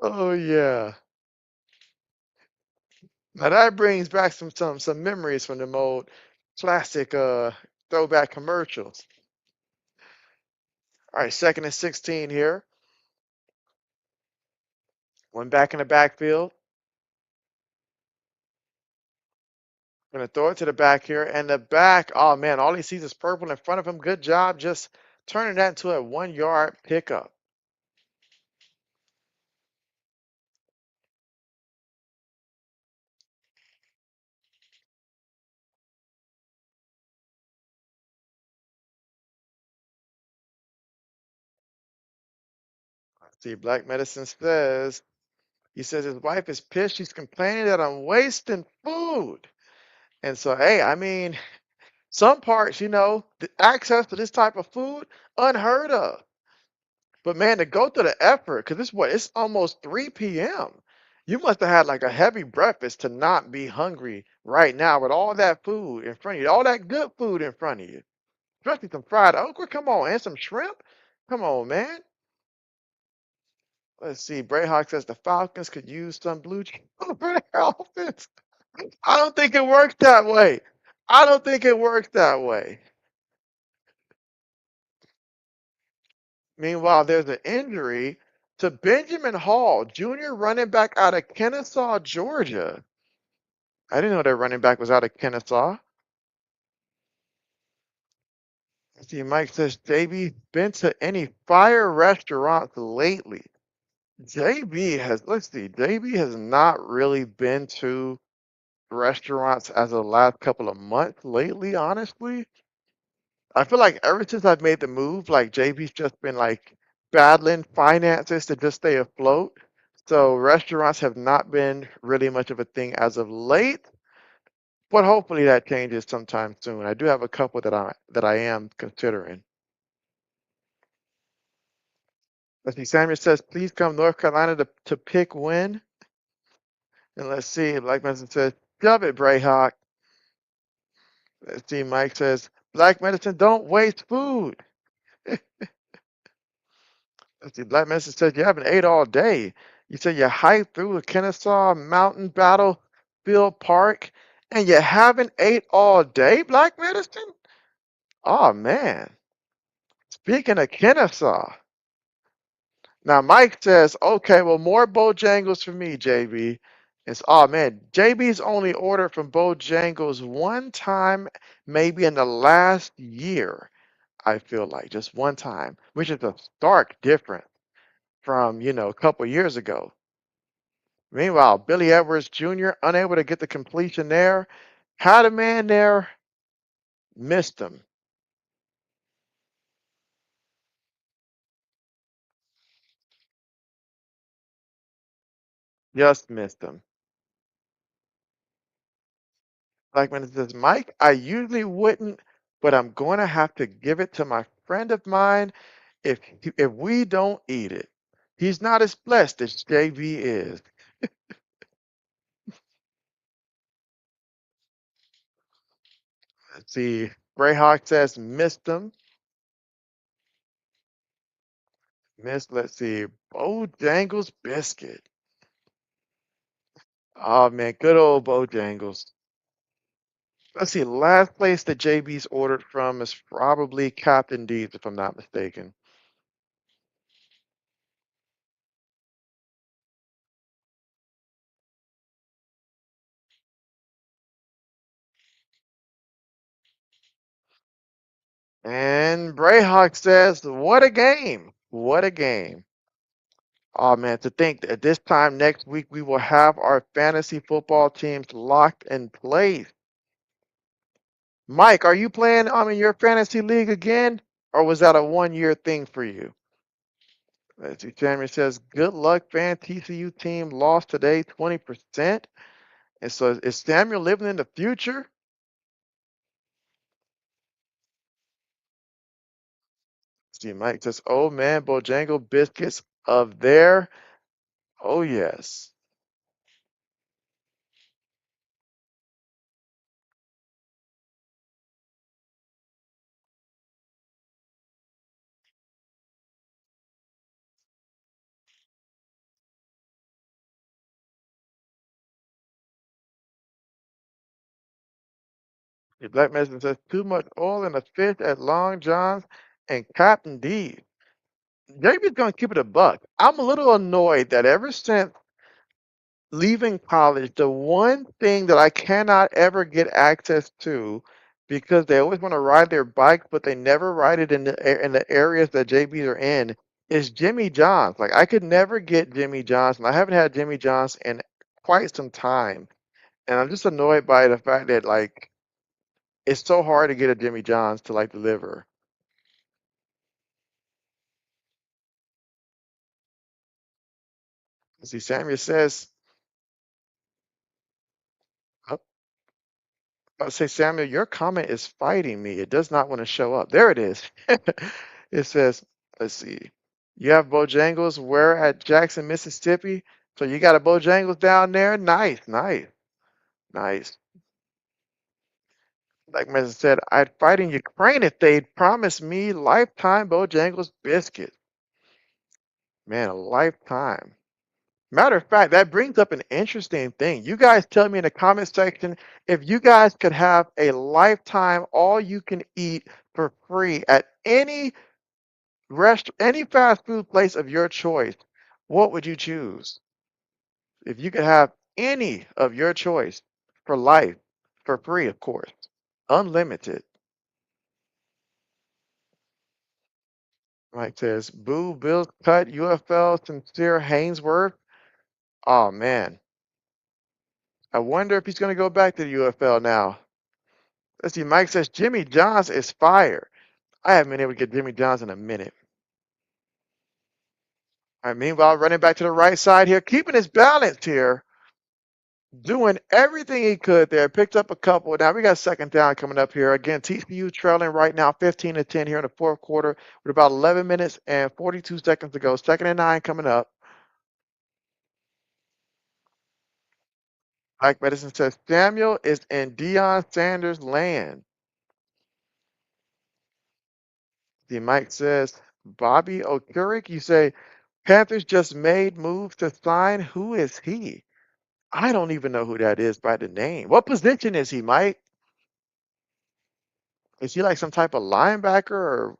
Oh yeah. Now that brings back some memories from the old classic throwback commercials. All right, 2nd and 16 here. One back in the backfield. Gonna throw it to the back here. And the back, oh man, all he sees is purple in front of him. Good job just turning that into a 1 yard pickup. See, Black Medicine says, he says his wife is pissed. She's complaining that I'm wasting food. And so, hey, I mean, some parts, the access to this type of food, unheard of. But man, to go through the effort, because it's almost 3 p.m. You must have had like a heavy breakfast to not be hungry right now with all that food in front of you, all that good food in front of you. Especially some fried okra, come on, and some shrimp. Come on, man. Let's see. Brayhawk says the Falcons could use some blue cheese for their offense. I don't think it works that way. I don't think it works that way. Meanwhile, there's an injury to Benjamin Hall, junior running back out of Kennesaw, Georgia. I didn't know that running back was out of Kennesaw. Let's see, Mike says, JB, been to any fire restaurants lately? JB has not really been to restaurants as of the last couple of months lately, honestly. I feel like ever since I've made the move, like JB's just been like battling finances to just stay afloat. So restaurants have not been really much of a thing as of late, but hopefully that changes sometime soon. I do have a couple that I am considering. Let's see, Samuel says, please come North Carolina to pick win. And let's see, Black Medicine says, shove it, Brayhawk. Let's see, Mike says, Black Medicine, don't waste food. Let's see, Black Medicine says, you haven't ate all day. You said you hiked through the Kennesaw Mountain Battlefield Park and you haven't ate all day, Black Medicine? Oh, man. Speaking of Kennesaw. Now, Mike says, okay, well, more Bojangles for me, JB. It's, oh, man, JB's only ordered from Bojangles one time, maybe in the last year, I feel like, just one time, which is a stark difference from, a couple years ago. Meanwhile, Billy Edwards Jr., unable to get the completion there, had a man there, missed him. Just missed him. Like when it says, Mike, I usually wouldn't, but I'm going to have to give it to my friend of mine if we don't eat it. He's not as blessed as JV is. Let's see. Greyhawk says, missed him. Missed, let's see. Bojangles biscuit. Oh, man, good old Bojangles. Let's see. Last place that JB's ordered from is probably Captain D's, if I'm not mistaken. And Brayhawk says, what a game. What a game. Oh man, to think that this time next week we will have our fantasy football teams locked in place. Mike, are you playing in your fantasy league again? Or was that a 1 year thing for you? Let's see, Tammy says, good luck, fan. TCU team lost today 20%. And so is Samuel living in the future? See, Mike says, oh man, Bojangle biscuits of there. Oh yes. The Black Medicine says, too much oil in the fish at Long John's and Captain D. JB's gonna keep it a buck. I'm a little annoyed that ever since leaving college, the one thing that I cannot ever get access to because they always want to ride their bikes, but they never ride it in the areas that JBs are in is Jimmy John's. Like I could never get Jimmy John's, and I haven't had Jimmy John's in quite some time. And I'm just annoyed by the fact that like it's so hard to get a Jimmy John's to like deliver. See, Samuel says, oh, I say, Samuel, your comment is fighting me. It does not want to show up. There it is. It says, let's see. You have Bojangles where at Jackson, Mississippi? So you got a Bojangles down there? Nice, nice, nice. Like Mrs. said, I'd fight in Ukraine if they'd promised me lifetime Bojangles biscuit. Man, a lifetime. Matter of fact, that brings up an interesting thing. You guys tell me in the comment section if you guys could have a lifetime all you can eat for free at any any fast food place of your choice, what would you choose? If you could have any of your choice for life, for free, of course, unlimited. Mike says, Boo, Bill Cut, UFL, Sincere, Hainsworth. Oh man, I wonder if he's going to go back to the UFL now. Let's see. Mike says Jimmy Johns is fire. I haven't been able to get Jimmy Johns in a minute. All right, meanwhile, running back to the right side here, keeping his balance here, doing everything he could there. Picked up a couple. Now we got second down coming up here. Again, TCU trailing right now 15-10 here in the fourth quarter with about 11 minutes and 42 seconds to go. Second and 9 coming up. Mike Medicine says Samuel is in Deion Sanders' land. See, Mike says Bobby Okurik. You say Panthers just made moves to sign. Who is he? I don't even know who that is by the name. What position is he, Mike? Is he like some type of linebacker or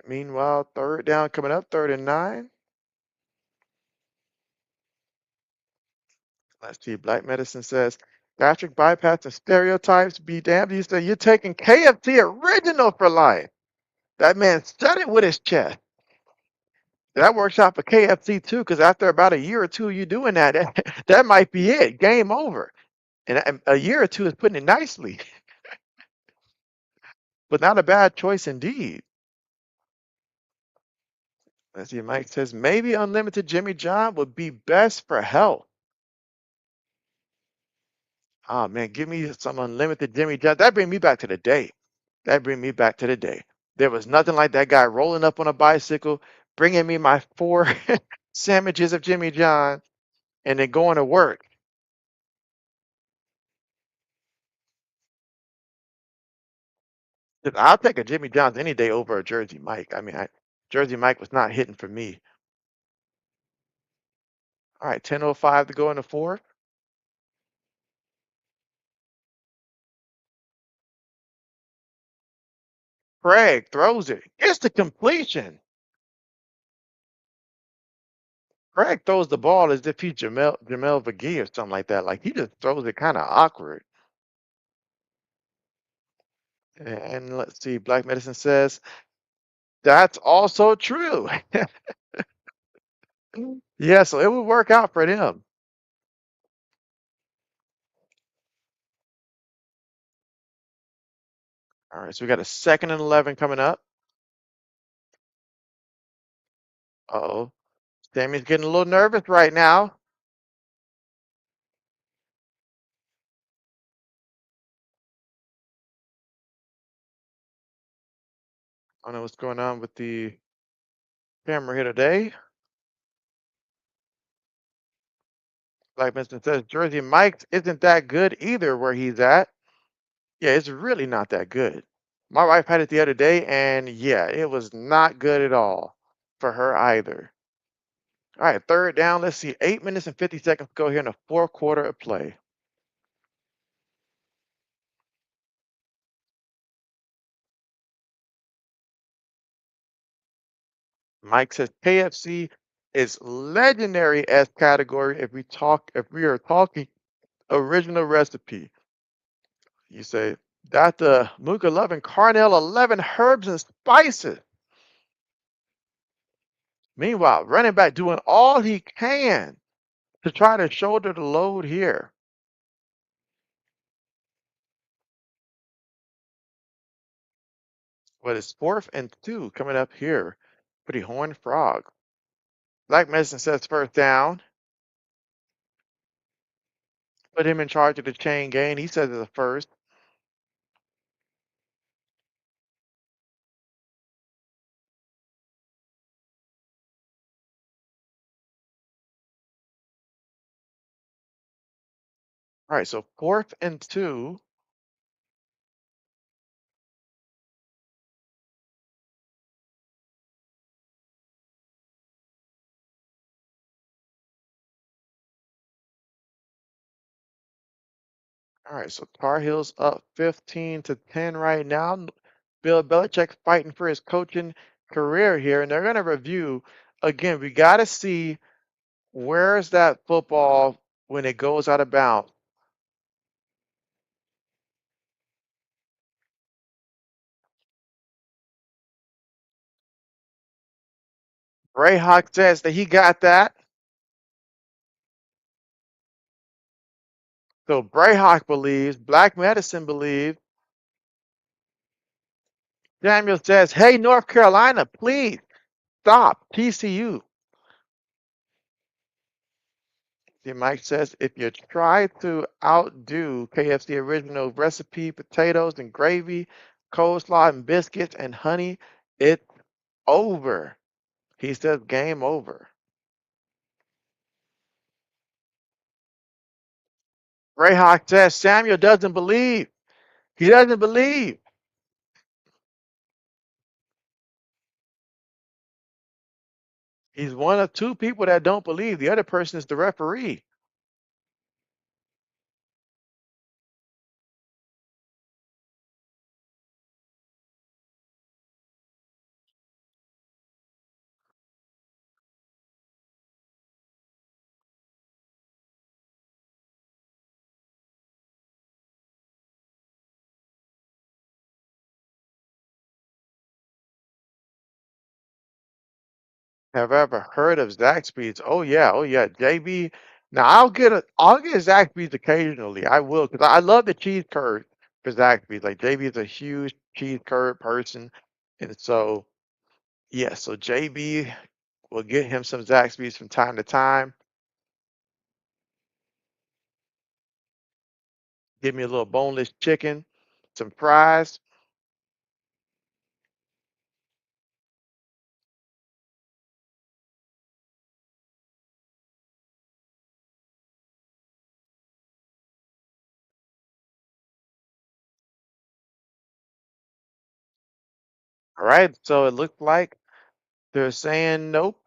meanwhile, third down coming up, third and 9. Let's see. Black Medicine says gastric bypass and stereotypes be damned. You say you're taking KFC original for life. That man said it with his chest. That works out for KFC too, because after about a year or two you doing that, that might be it. Game over. And a year or two is putting it nicely, but not a bad choice indeed. Let's see. Mike says maybe unlimited Jimmy John would be best for health. Oh man, give me some unlimited Jimmy John. That bring me back to the day. That bring me back to the day. There was nothing like that guy rolling up on a bicycle, bringing me my 4 sandwiches of Jimmy John, and then going to work. 'Cause I'll take a Jimmy John's any day over a Jersey Mike. I mean, Jersey Mike was not hitting for me. All right, 10:05 to go in the fourth. Craig throws it. It's the completion. Craig throws the ball as if he's Jamel McGee or something like that. Like he just throws it kind of awkward. And let's see, Black Medicine says that's also true. Yeah, so it would work out for them. All right, so we got a second and 11 coming up. Uh-oh. Sammy's getting a little nervous right now. I don't know what's going on with the camera here today. Like Mr. says, Jersey Mike's isn't that good either where he's at. Yeah, it's really not that good. My wife had it the other day, and yeah, it was not good at all for her either. All right, third down. Let's see, 8 minutes and 50 seconds to go here in the fourth quarter of play. Mike says KFC is legendary as category if we are talking original recipe. You say that the Mooka 11 Carnell 11 herbs and spices. Meanwhile, running back doing all he can to try to shoulder the load here. What is fourth and 2 coming up here for the Horned Frog? Black Medicine says first down. Put him in charge of the chain gain. He says it's a first. All right, so fourth and 2. All right, so Tar Heels up 15-10 right now. Bill Belichick's fighting for his coaching career here, and they're going to review. Again, we got to see where's that football when it goes out of bounds. Brayhawk says that he got that. So Brayhawk believes, Black Medicine believes. Samuel says, hey, North Carolina, please stop TCU. See, Mike says, if you try to outdo KFC original recipe, potatoes and gravy, coleslaw and biscuits and honey, it's over. He says, game over. Greyhawk says, Samuel doesn't believe. He doesn't believe. He's one of two people that don't believe. The other person is the referee. Have I ever heard of Zaxby's? Oh yeah, oh yeah. JB. Now I'll get Zaxby's occasionally. I will because I love the cheese curd for Zaxby's. Like JB is a huge cheese curd person, and so yeah. So JB will get him some Zaxby's from time to time. Give me a little boneless chicken, some fries. All right. So it looks like they're saying nope.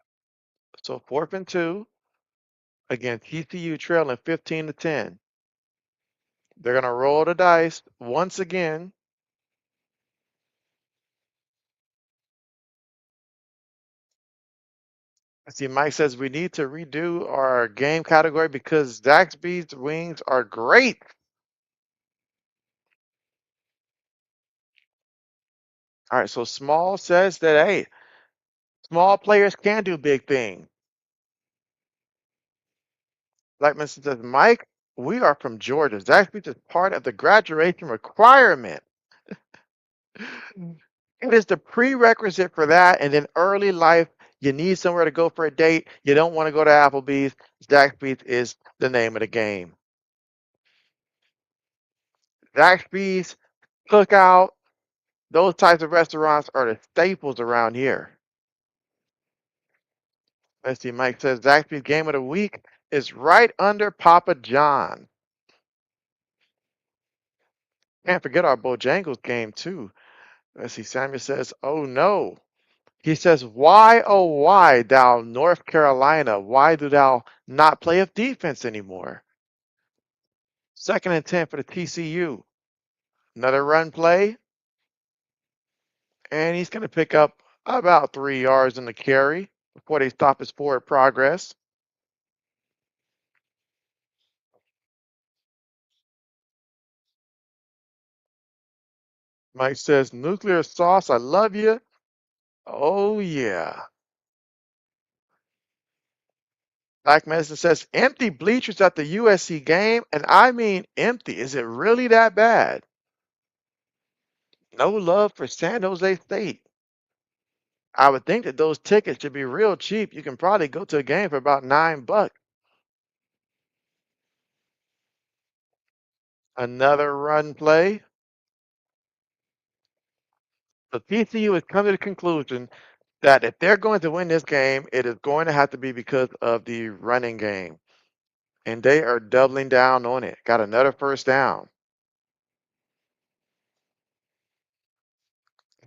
So 4th and 2. Again, TCU trailing 15-10. They're gonna roll the dice once again. I see Mike says we need to redo our game category because Zaxby's wings are great. All right, so Small says that hey, small players can do big things. Blackman says, Mike, we are from Georgia. Zaxby's is part of the graduation requirement. It is the prerequisite for that. And then early life, you need somewhere to go for a date. You don't want to go to Applebee's. Zaxby's is the name of the game. Zaxby's, Cookout, those types of restaurants are the staples around here. Let's see, Mike says Zaxby's game of the week is right under Papa John. Can't forget our Bojangles game too. Let's see, Samuel says, oh no. He says, why, oh why, thou North Carolina, why do thou not play of defense anymore? 2nd and 10 for the TCU. Another run play, and he's going to pick up about 3 yards in the carry before they stop his forward progress. Mike says, nuclear sauce, I love you. Oh, yeah. Black Medicine says, empty bleachers at the USC game, and I mean empty. Is it really that bad? No love for San Jose State. I would think that those tickets should be real cheap. You can probably go to a game for about $9. Another run play. So TCU has come to the conclusion that if they're going to win this game, it is going to have to be because of the running game. And they are doubling down on it. Got another first down.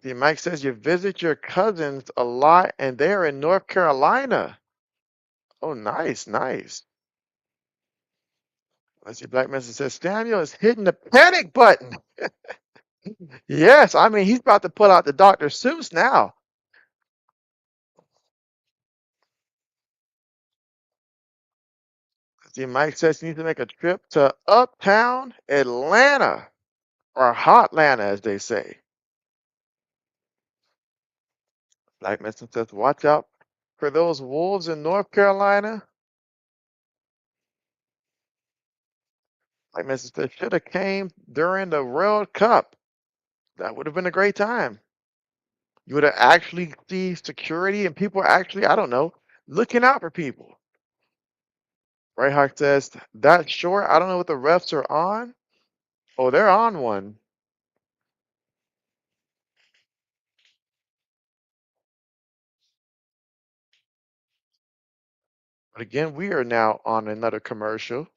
See, Mike says you visit your cousins a lot and they're in North Carolina. Oh, nice, nice. Let's see, Black Message says Samuel is hitting the panic button. Yes, I mean he's about to pull out the Dr. Seuss now. See, Mike says he needs to make a trip to Uptown Atlanta or Hotlanta, as they say. Black Medicine says, watch out for those wolves in North Carolina. Black Medicine says, should have came during the World Cup. That would have been a great time. You would have actually see security and people actually, I don't know, looking out for people. Right Hawk says, that short, I don't know what the refs are on. Oh, they're on one. But again, we are now on another commercial.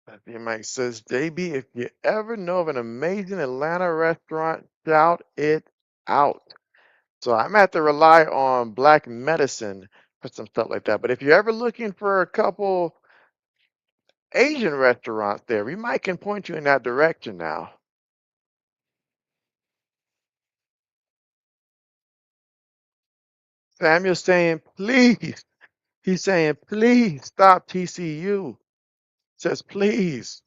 Matthew Mike says, JB, if you ever know of an amazing Atlanta restaurant, shout it out. So I'm gonna have to rely on Black Medicine for some stuff like that. But if you're ever looking for a couple Asian restaurants there, we might can point you in that direction now. Samuel's saying, please. He's saying, please stop TCU. Says, please.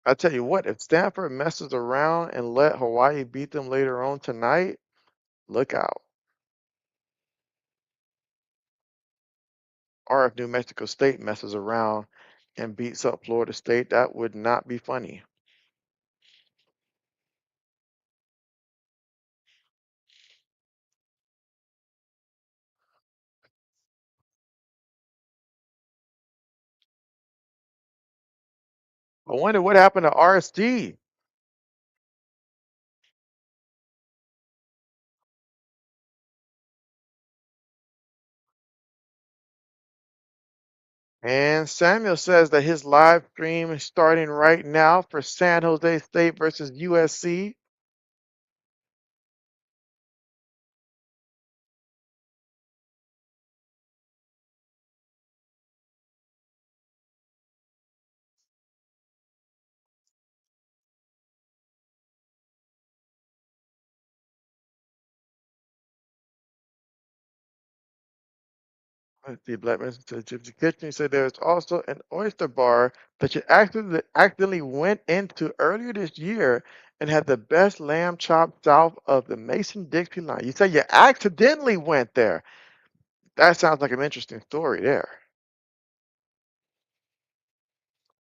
I tell you what, if Stanford messes around and let Hawaii beat them later on tonight, look out. Or if New Mexico State messes around and beats up Florida State, that would not be funny. I wonder what happened to RSG. And Samuel says that his live stream is starting right now for San Jose State versus USC. Let's see, Black man says Gypsy Kitchen. He said there's also an oyster bar that you accidentally went into earlier this year and had the best lamb chop south of the Mason-Dixie line. You said you accidentally went there. That sounds like an interesting story there.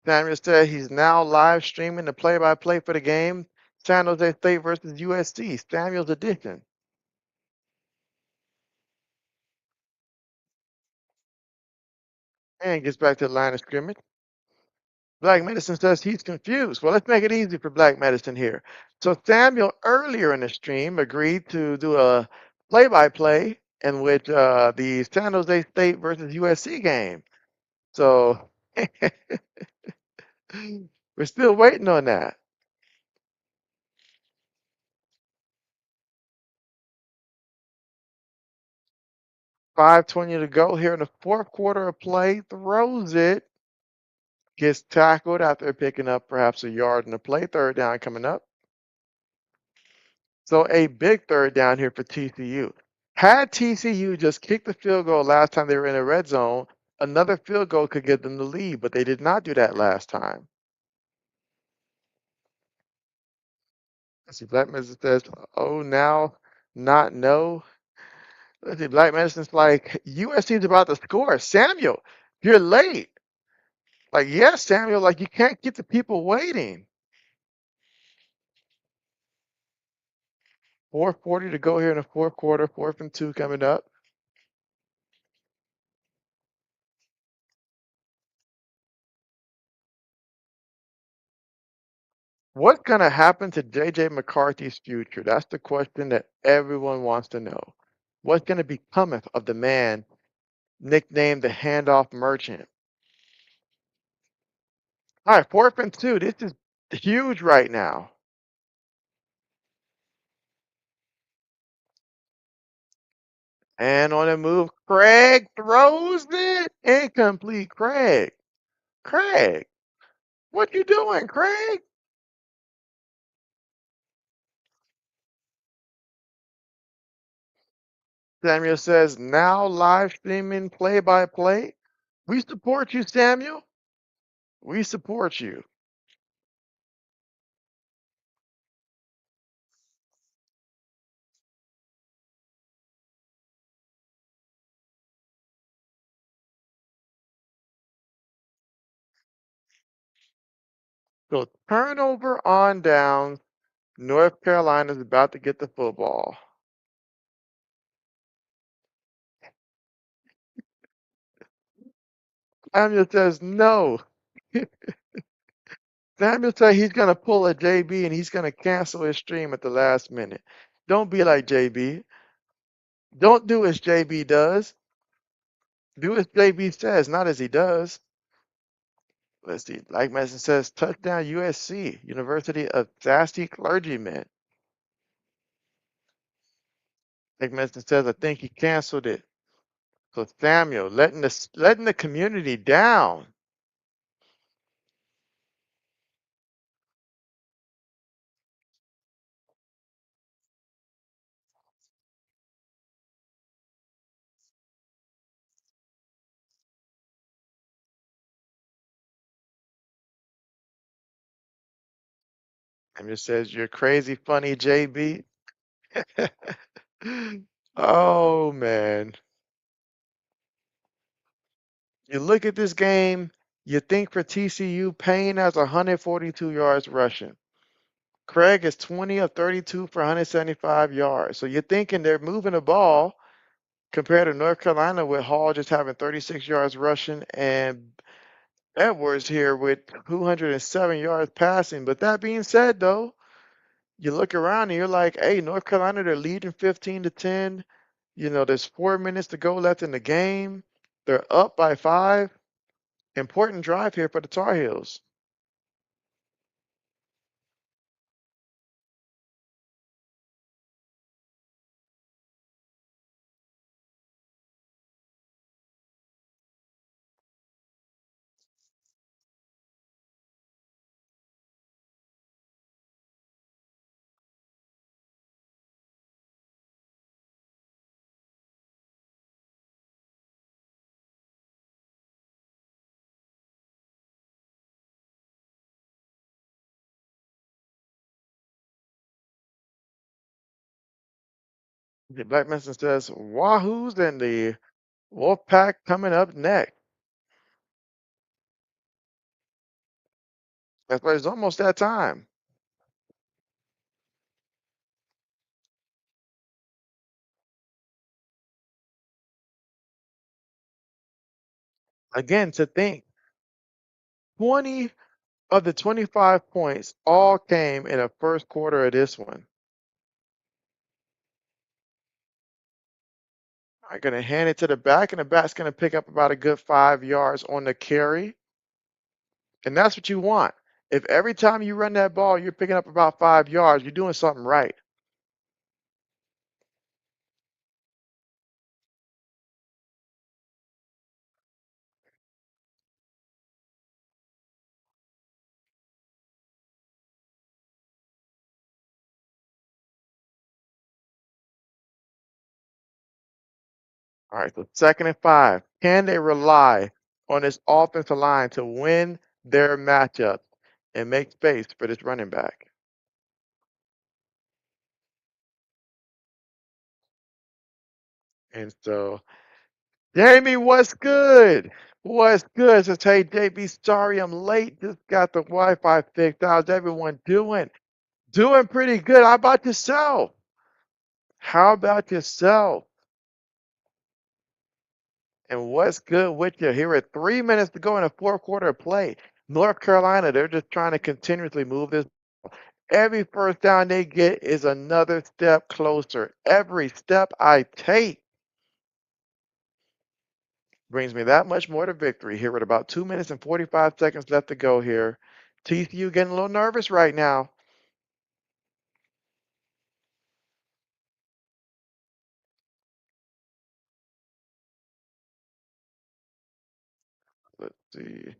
Samuel said he's now live streaming the play-by-play for the game, San Jose State versus USC. Samuel's edition. And gets back to the line of scrimmage. Black Medicine says he's confused. Well, let's make it easy for Black Medicine here. So Samuel earlier in the stream agreed to do a play-by-play in which the San Jose State versus USC game. So we're still waiting on that. 5:20 to go here in the fourth quarter of play. Throws it, gets tackled after picking up perhaps a yard in the play. Third down coming up. So a big third down here for TCU. Had TCU just kicked the field goal last time they were in the red zone, another field goal could get them the lead, but they did not do that last time. Let's see, Black Medicine says, oh, now, not no. Let's see, Black Medicine's like, USC's about to score. Samuel, you're late. Like, yes, Samuel, like, you can't keep the people waiting. 4:40 to go here in the fourth quarter, 4th and 2 coming up. What's going to happen to JJ McCarthy's future? That's the question that everyone wants to know. What's going to become of the man nicknamed the handoff merchant? All right, 4th and 2. This is huge right now. And on the move, Craig throws it. Incomplete, Craig. Craig, what you doing, Craig? Samuel says, now live streaming play by play. We support you, Samuel. We support you. So turnover on downs. North Carolina's about to get the football. Samuel says no. Samuel says he's going to pull a JB and he's going to cancel his stream at the last minute. Don't be like JB. Don't do as JB does. Do as JB says, not as he does. Let's see. Like Mason says, touchdown USC, University of Sassy Clergymen. Like Mason says, I think he canceled it. So Samuel letting the community down. Samuel says, you're crazy funny, JB. Oh man. You look at this game, you think for TCU, Payne has 142 yards rushing. Craig is 20 of 32 for 175 yards. So you're thinking they're moving the ball compared to North Carolina with Hall just having 36 yards rushing and Edwards here with 207 yards passing. But that being said, though, you look around and you're like, hey, North Carolina, they're leading 15-10. There's 4 minutes to go left in the game. They're up by 5. Important drive here for the Tar Heels. The Black Mesa says Wahoo's and the Wolfpack coming up next. That's why it's almost that time. Again, to think 20 of the 25 points all came in the first quarter of this one. I'm going to hand it to the back, and the back's going to pick up about a good 5 yards on the carry. And that's what you want. If every time you run that ball, you're picking up about 5 yards, you're doing something right. All right, so 2nd and 5. Can they rely on this offensive line to win their matchup and make space for this running back? And so, Jamie, what's good? What's good? Says, hey, JB, sorry I'm late. Just got the Wi-Fi fixed. How's everyone doing? Doing pretty good. How about yourself? How about yourself? And what's good with you? Here at 3 minutes to go in the fourth quarter of play. North Carolina, they're just trying to continuously move this. Every first down they get is another step closer. Every step I take brings me that much more to victory here with about 2 minutes and 45 seconds left to go here. TCU getting a little nervous right now. Let's see.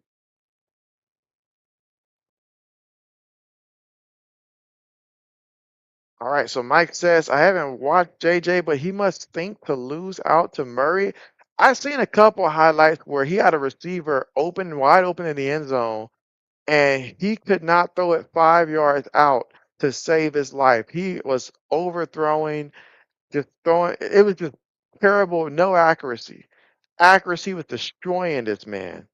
All right, so Mike says, I haven't watched JJ, but he must think to lose out to Murray. I've seen a couple highlights where he had a receiver open, wide open in the end zone, and he could not throw it 5 yards out to save his life. He was overthrowing, just throwing. It was just terrible, no accuracy. Accuracy was destroying this man.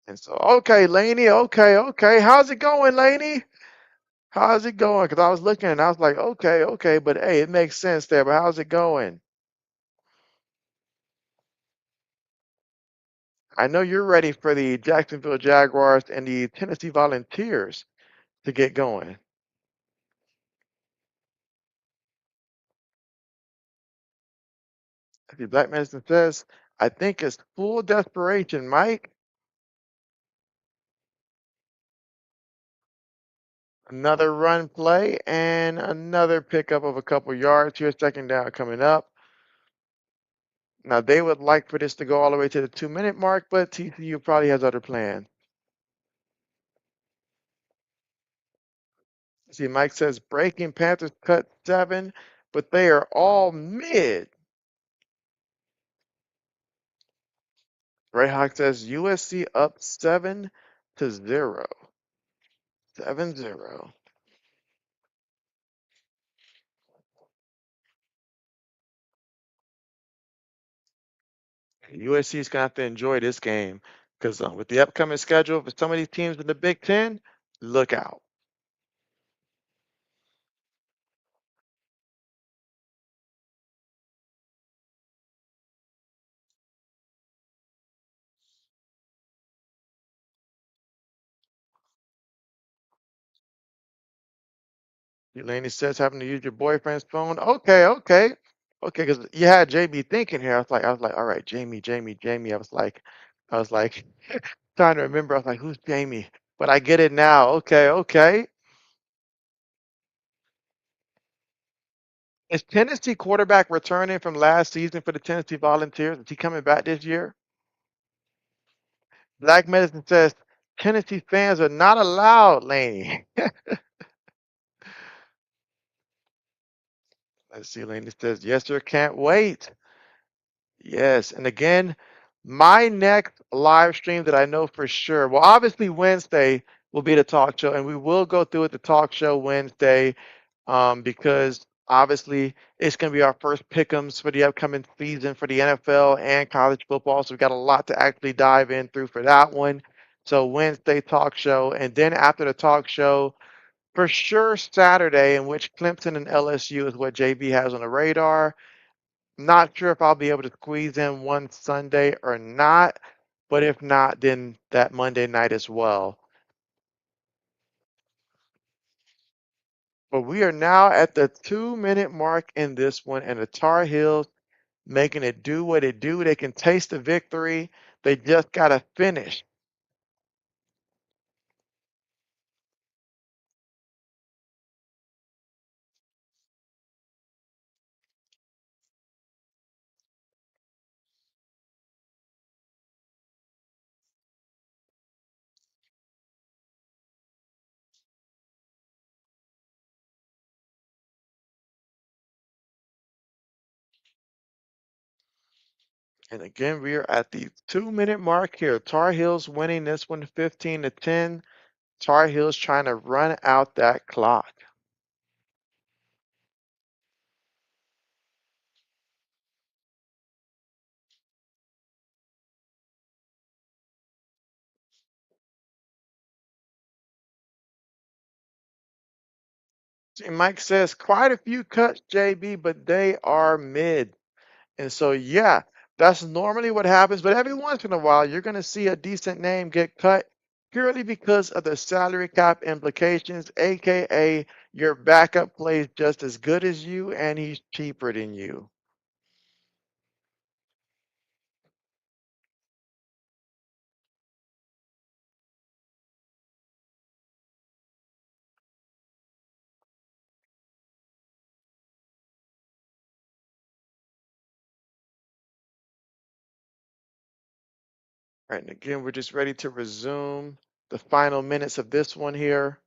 And so, okay, Laney, okay, okay. How's it going, Laney? How's it going? Because I was looking and I was like, okay, okay, but hey, it makes sense there. But how's it going? I know you're ready for the Jacksonville Jaguars and the Tennessee Volunteers to get going. The Black Medicine says, I think it's full desperation, Mike. Another run play and another pickup of a couple yards here. Second down coming up. Now they would like for this to go all the way to the 2 minute mark, but TCU probably has other plans. See, Mike says breaking Panthers cut 7, but they are all mid. Rayhawk says USC up 7-0. 7-0. USC is gonna have to enjoy this game because with the upcoming schedule for some of these teams in the Big Ten, look out. Delaney says having to use your boyfriend's phone. Okay, okay, okay. Because you had JB thinking here. I was like, all right, Jamie, Jamie, Jamie. I was like, trying to remember. I was like, who's Jamie? But I get it now. Okay, okay. Is Tennessee quarterback returning from last season for the Tennessee Volunteers? Is he coming back this year? Black Medicine says Tennessee fans are not allowed, Laney. Let's see. Laney says, yes, sir. Can't wait. Yes, and again, my next live stream that I know for sure, well, obviously Wednesday will be the talk show, and we will go through it the talk show Wednesday, because obviously it's going to be our first pick'ems for the upcoming season for the NFL and college football. So we've got a lot to actually dive in through for that one. So Wednesday talk show, and then after the talk show, for sure Saturday, in which Clemson and LSU is what JB has on the radar. Not sure if I'll be able to squeeze in one Sunday or not, but if not, then that Monday night as well. But we are now at the 2 minute mark in this one, and the Tar Heels making it do what it do. They can taste the victory. They just got to finish. And again, we are at the 2 minute mark here. Tar Heels winning this one 15-10. Tar Heels trying to run out that clock. See, Mike says quite a few cuts, JB, but they are mid. And so, yeah, that's normally what happens. But every once in a while, you're going to see a decent name get cut purely because of the salary cap implications, aka your backup plays just as good as you and he's cheaper than you. All right, and again, we're just ready to resume the final minutes of this one here.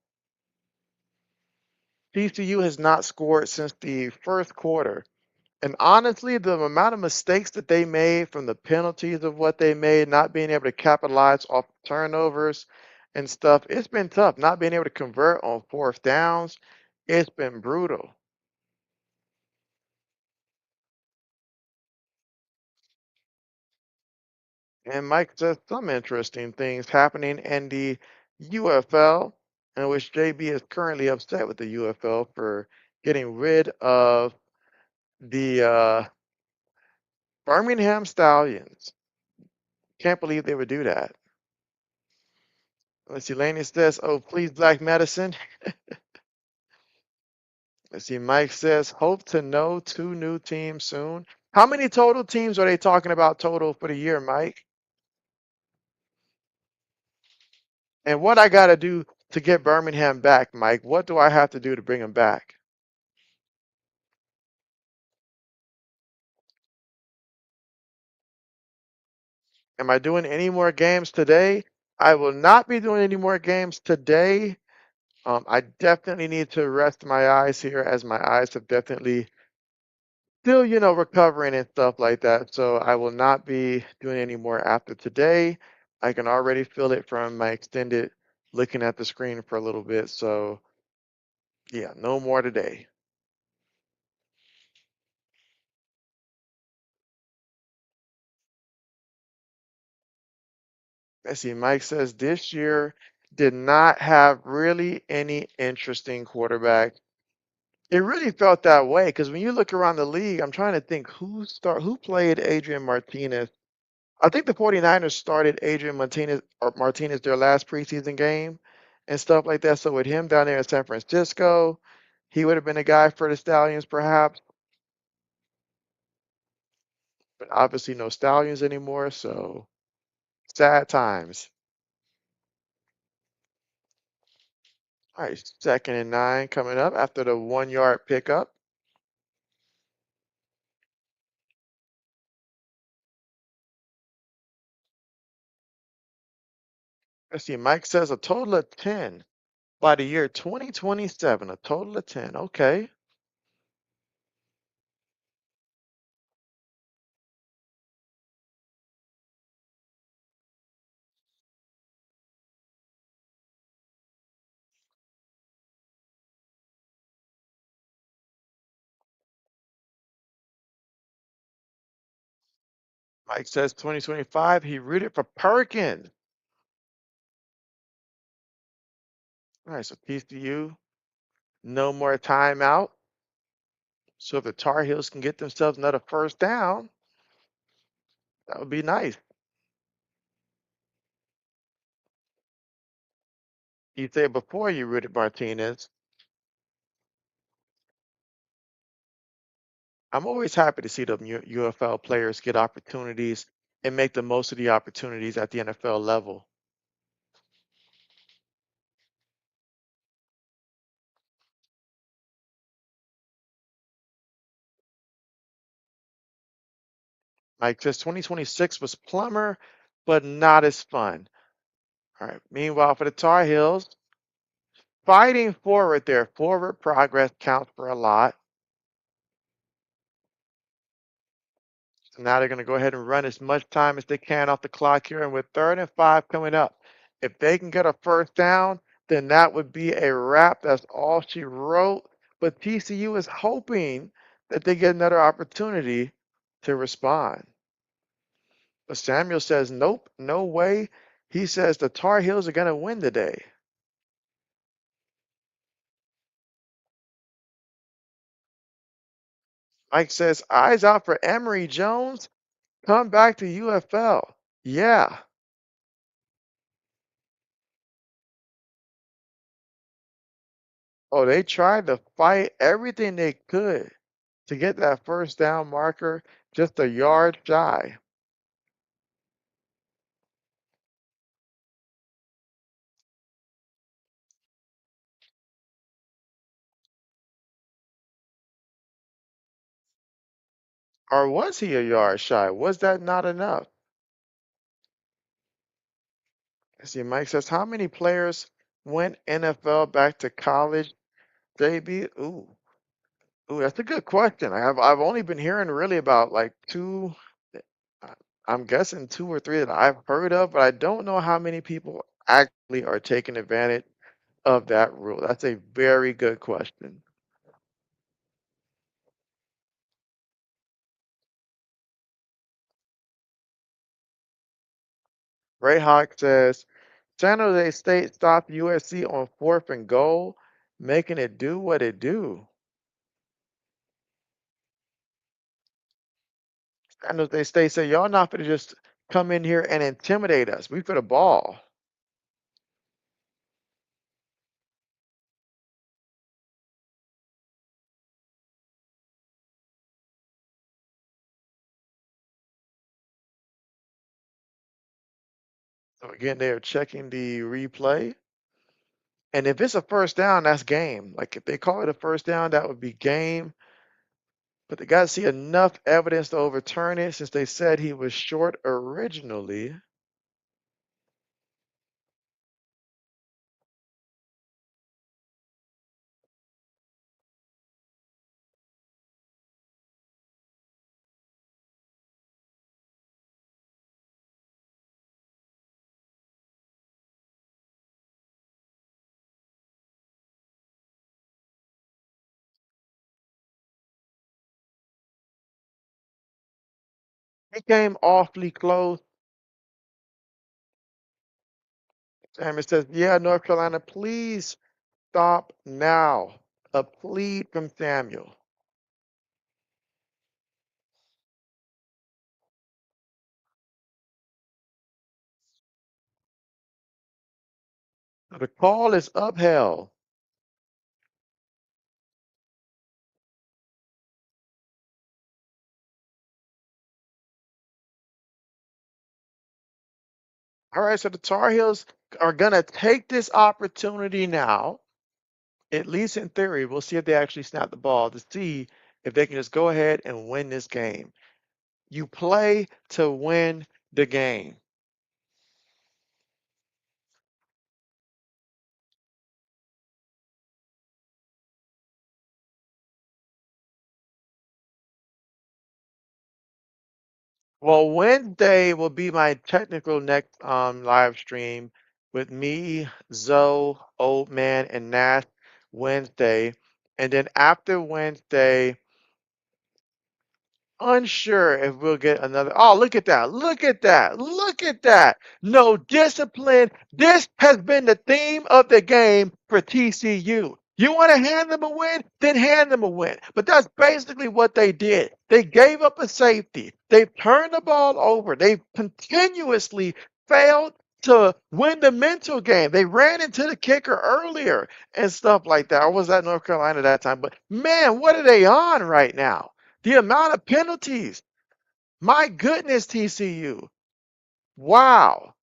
TCU has not scored since the first quarter. And honestly, the amount of mistakes that they made from the penalties of what they made, not being able to capitalize off turnovers and stuff, it's been tough. Not being able to convert on fourth downs, it's been brutal. And Mike says some interesting things happening in the UFL, in which JB is currently upset with the UFL for getting rid of the Birmingham Stallions. Can't believe they would do that. Let's see, Laney says, oh, please, Black Medicine. Let's see, Mike says, hope to know two new teams soon. How many total teams are they talking about total for the year, Mike? And what I got to do to get Birmingham back, Mike? What do I have to do to bring them back? Am I doing any more games today? I will not be doing any more games today. I definitely need to rest my eyes here as my eyes have definitely still, recovering and stuff like that. So I will not be doing any more after today. I can already feel it from my extended looking at the screen for a little bit. So yeah, no more today. Let's see. Mike says this year did not have really any interesting quarterback. It really felt that way because when you look around the league, I'm trying to think who played Adrian Martinez. I think the 49ers started Adrian Martinez their last preseason game and stuff like that. So with him down there in San Francisco, he would have been a guy for the Stallions perhaps, but obviously no Stallions anymore. So sad times. All right, 2nd and 9 coming up after the 1 yard pickup. Let's see. Mike says a total of 10 by the year 2027. A total of 10. Okay. Mike says 2025. He rooted for Perkins. All right, so TCU, no more timeout. So if the Tar Heels can get themselves another first down, that would be nice. You said before you rooted Martinez. I'm always happy to see the UFL players get opportunities and make the most of the opportunities at the NFL level. Like this 2026 was plumber, but not as fun. All right. Meanwhile, for the Tar Heels, fighting forward there. Forward progress counts for a lot. So now they're going to go ahead and run as much time as they can off the clock here. And with 3rd and 5 coming up, if they can get a first down, then that would be a wrap. That's all she wrote. But TCU is hoping that they get another opportunity to respond. But Samuel says, nope, no way. He says the Tar Heels are going to win today. Mike says, eyes out for Emory Jones. Come back to UFL. Yeah. Oh, they tried to fight everything they could to get that first down marker just a yard shy. Or was he a yard shy? Was that not enough? Let's see, Mike says, how many players went NFL back to college? JB? Ooh, that's a good question. I've only been hearing really about like two, I- I'm guessing two or three that I've heard of, but I don't know how many people actually are taking advantage of that rule. That's a very good question. Ray Hawk says San Jose State stopped USC on 4th and goal, making it do what it do. San Jose State said, y'all not gonna just come in here and intimidate us. We for the ball. So again, they're checking the replay. And if it's a first down, that's game. Like if they call it a first down, that would be game. But they got to see enough evidence to overturn it since they said he was short originally. He came awfully close. And it says, yeah, North Carolina, please stop now. A plead from Samuel. The call is upheld. All right, so the Tar Heels are going to take this opportunity now, at least in theory. We'll see if they actually snap the ball to see if they can just go ahead and win this game. You play to win the game. Well, Wednesday will be my technical next live stream with me, Zoe, Old Man, and Nash Wednesday. And then after Wednesday, unsure if we'll get another. Oh, look at that. Look at that. Look at that. No discipline. This has been the theme of the game for TCU. You want to hand them a win? Then hand them a win. But that's basically what they did. They gave up a safety. They've turned the ball over. They've continuously failed to win the mental game. They ran into the kicker earlier and stuff like that. Or was that North Carolina that time? But man, what are they on right now? The amount of penalties. My goodness, TCU. Wow.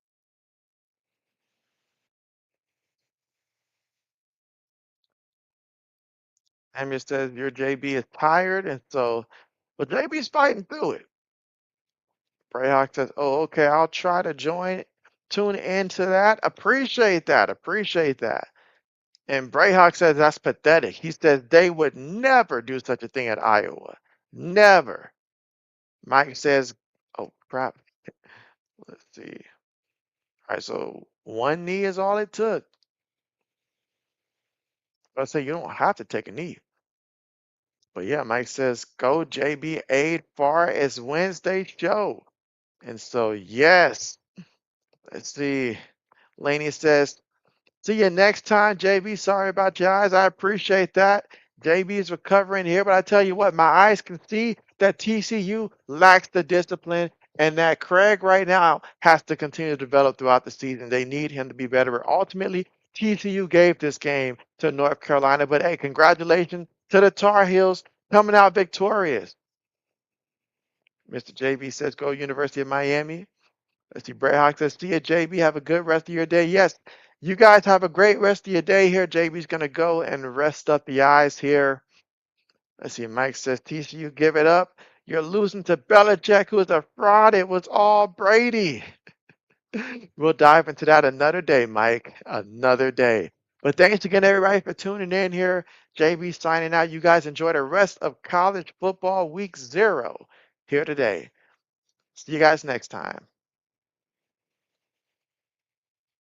Amy says your JB is tired, and so, but JB's fighting through it. Brayhawk says, oh, okay, I'll try to tune into that. Appreciate that. Appreciate that. And Brayhawk says that's pathetic. He says they would never do such a thing at Iowa. Never. Mike says, oh, crap. Let's see. All right, so one knee is all it took. I say you don't have to take a knee. But yeah, Mike says, go JB8 far as Wednesday show. And so, yes, let's see. Laney says, see you next time, JB. Sorry about your eyes. I appreciate that. JB is recovering here, but I tell you what, my eyes can see that TCU lacks the discipline and that Craig right now has to continue to develop throughout the season. They need him to be better. But ultimately, TCU gave this game to North Carolina. But hey, congratulations to the Tar Heels coming out victorious. Mr. JB says, go University of Miami. Let's see, Bray Hawk says, see you, JB. Have a good rest of your day. Yes, you guys have a great rest of your day here. JB's going to go and rest up the eyes here. Let's see, Mike says, TCU, give it up. You're losing to Belichick, who is a fraud. It was all Brady. We'll dive into that another day, Mike. Another day. But thanks again, everybody, for tuning in here. JB signing out. You guys enjoy the rest of college football week 0 here today. See you guys next time.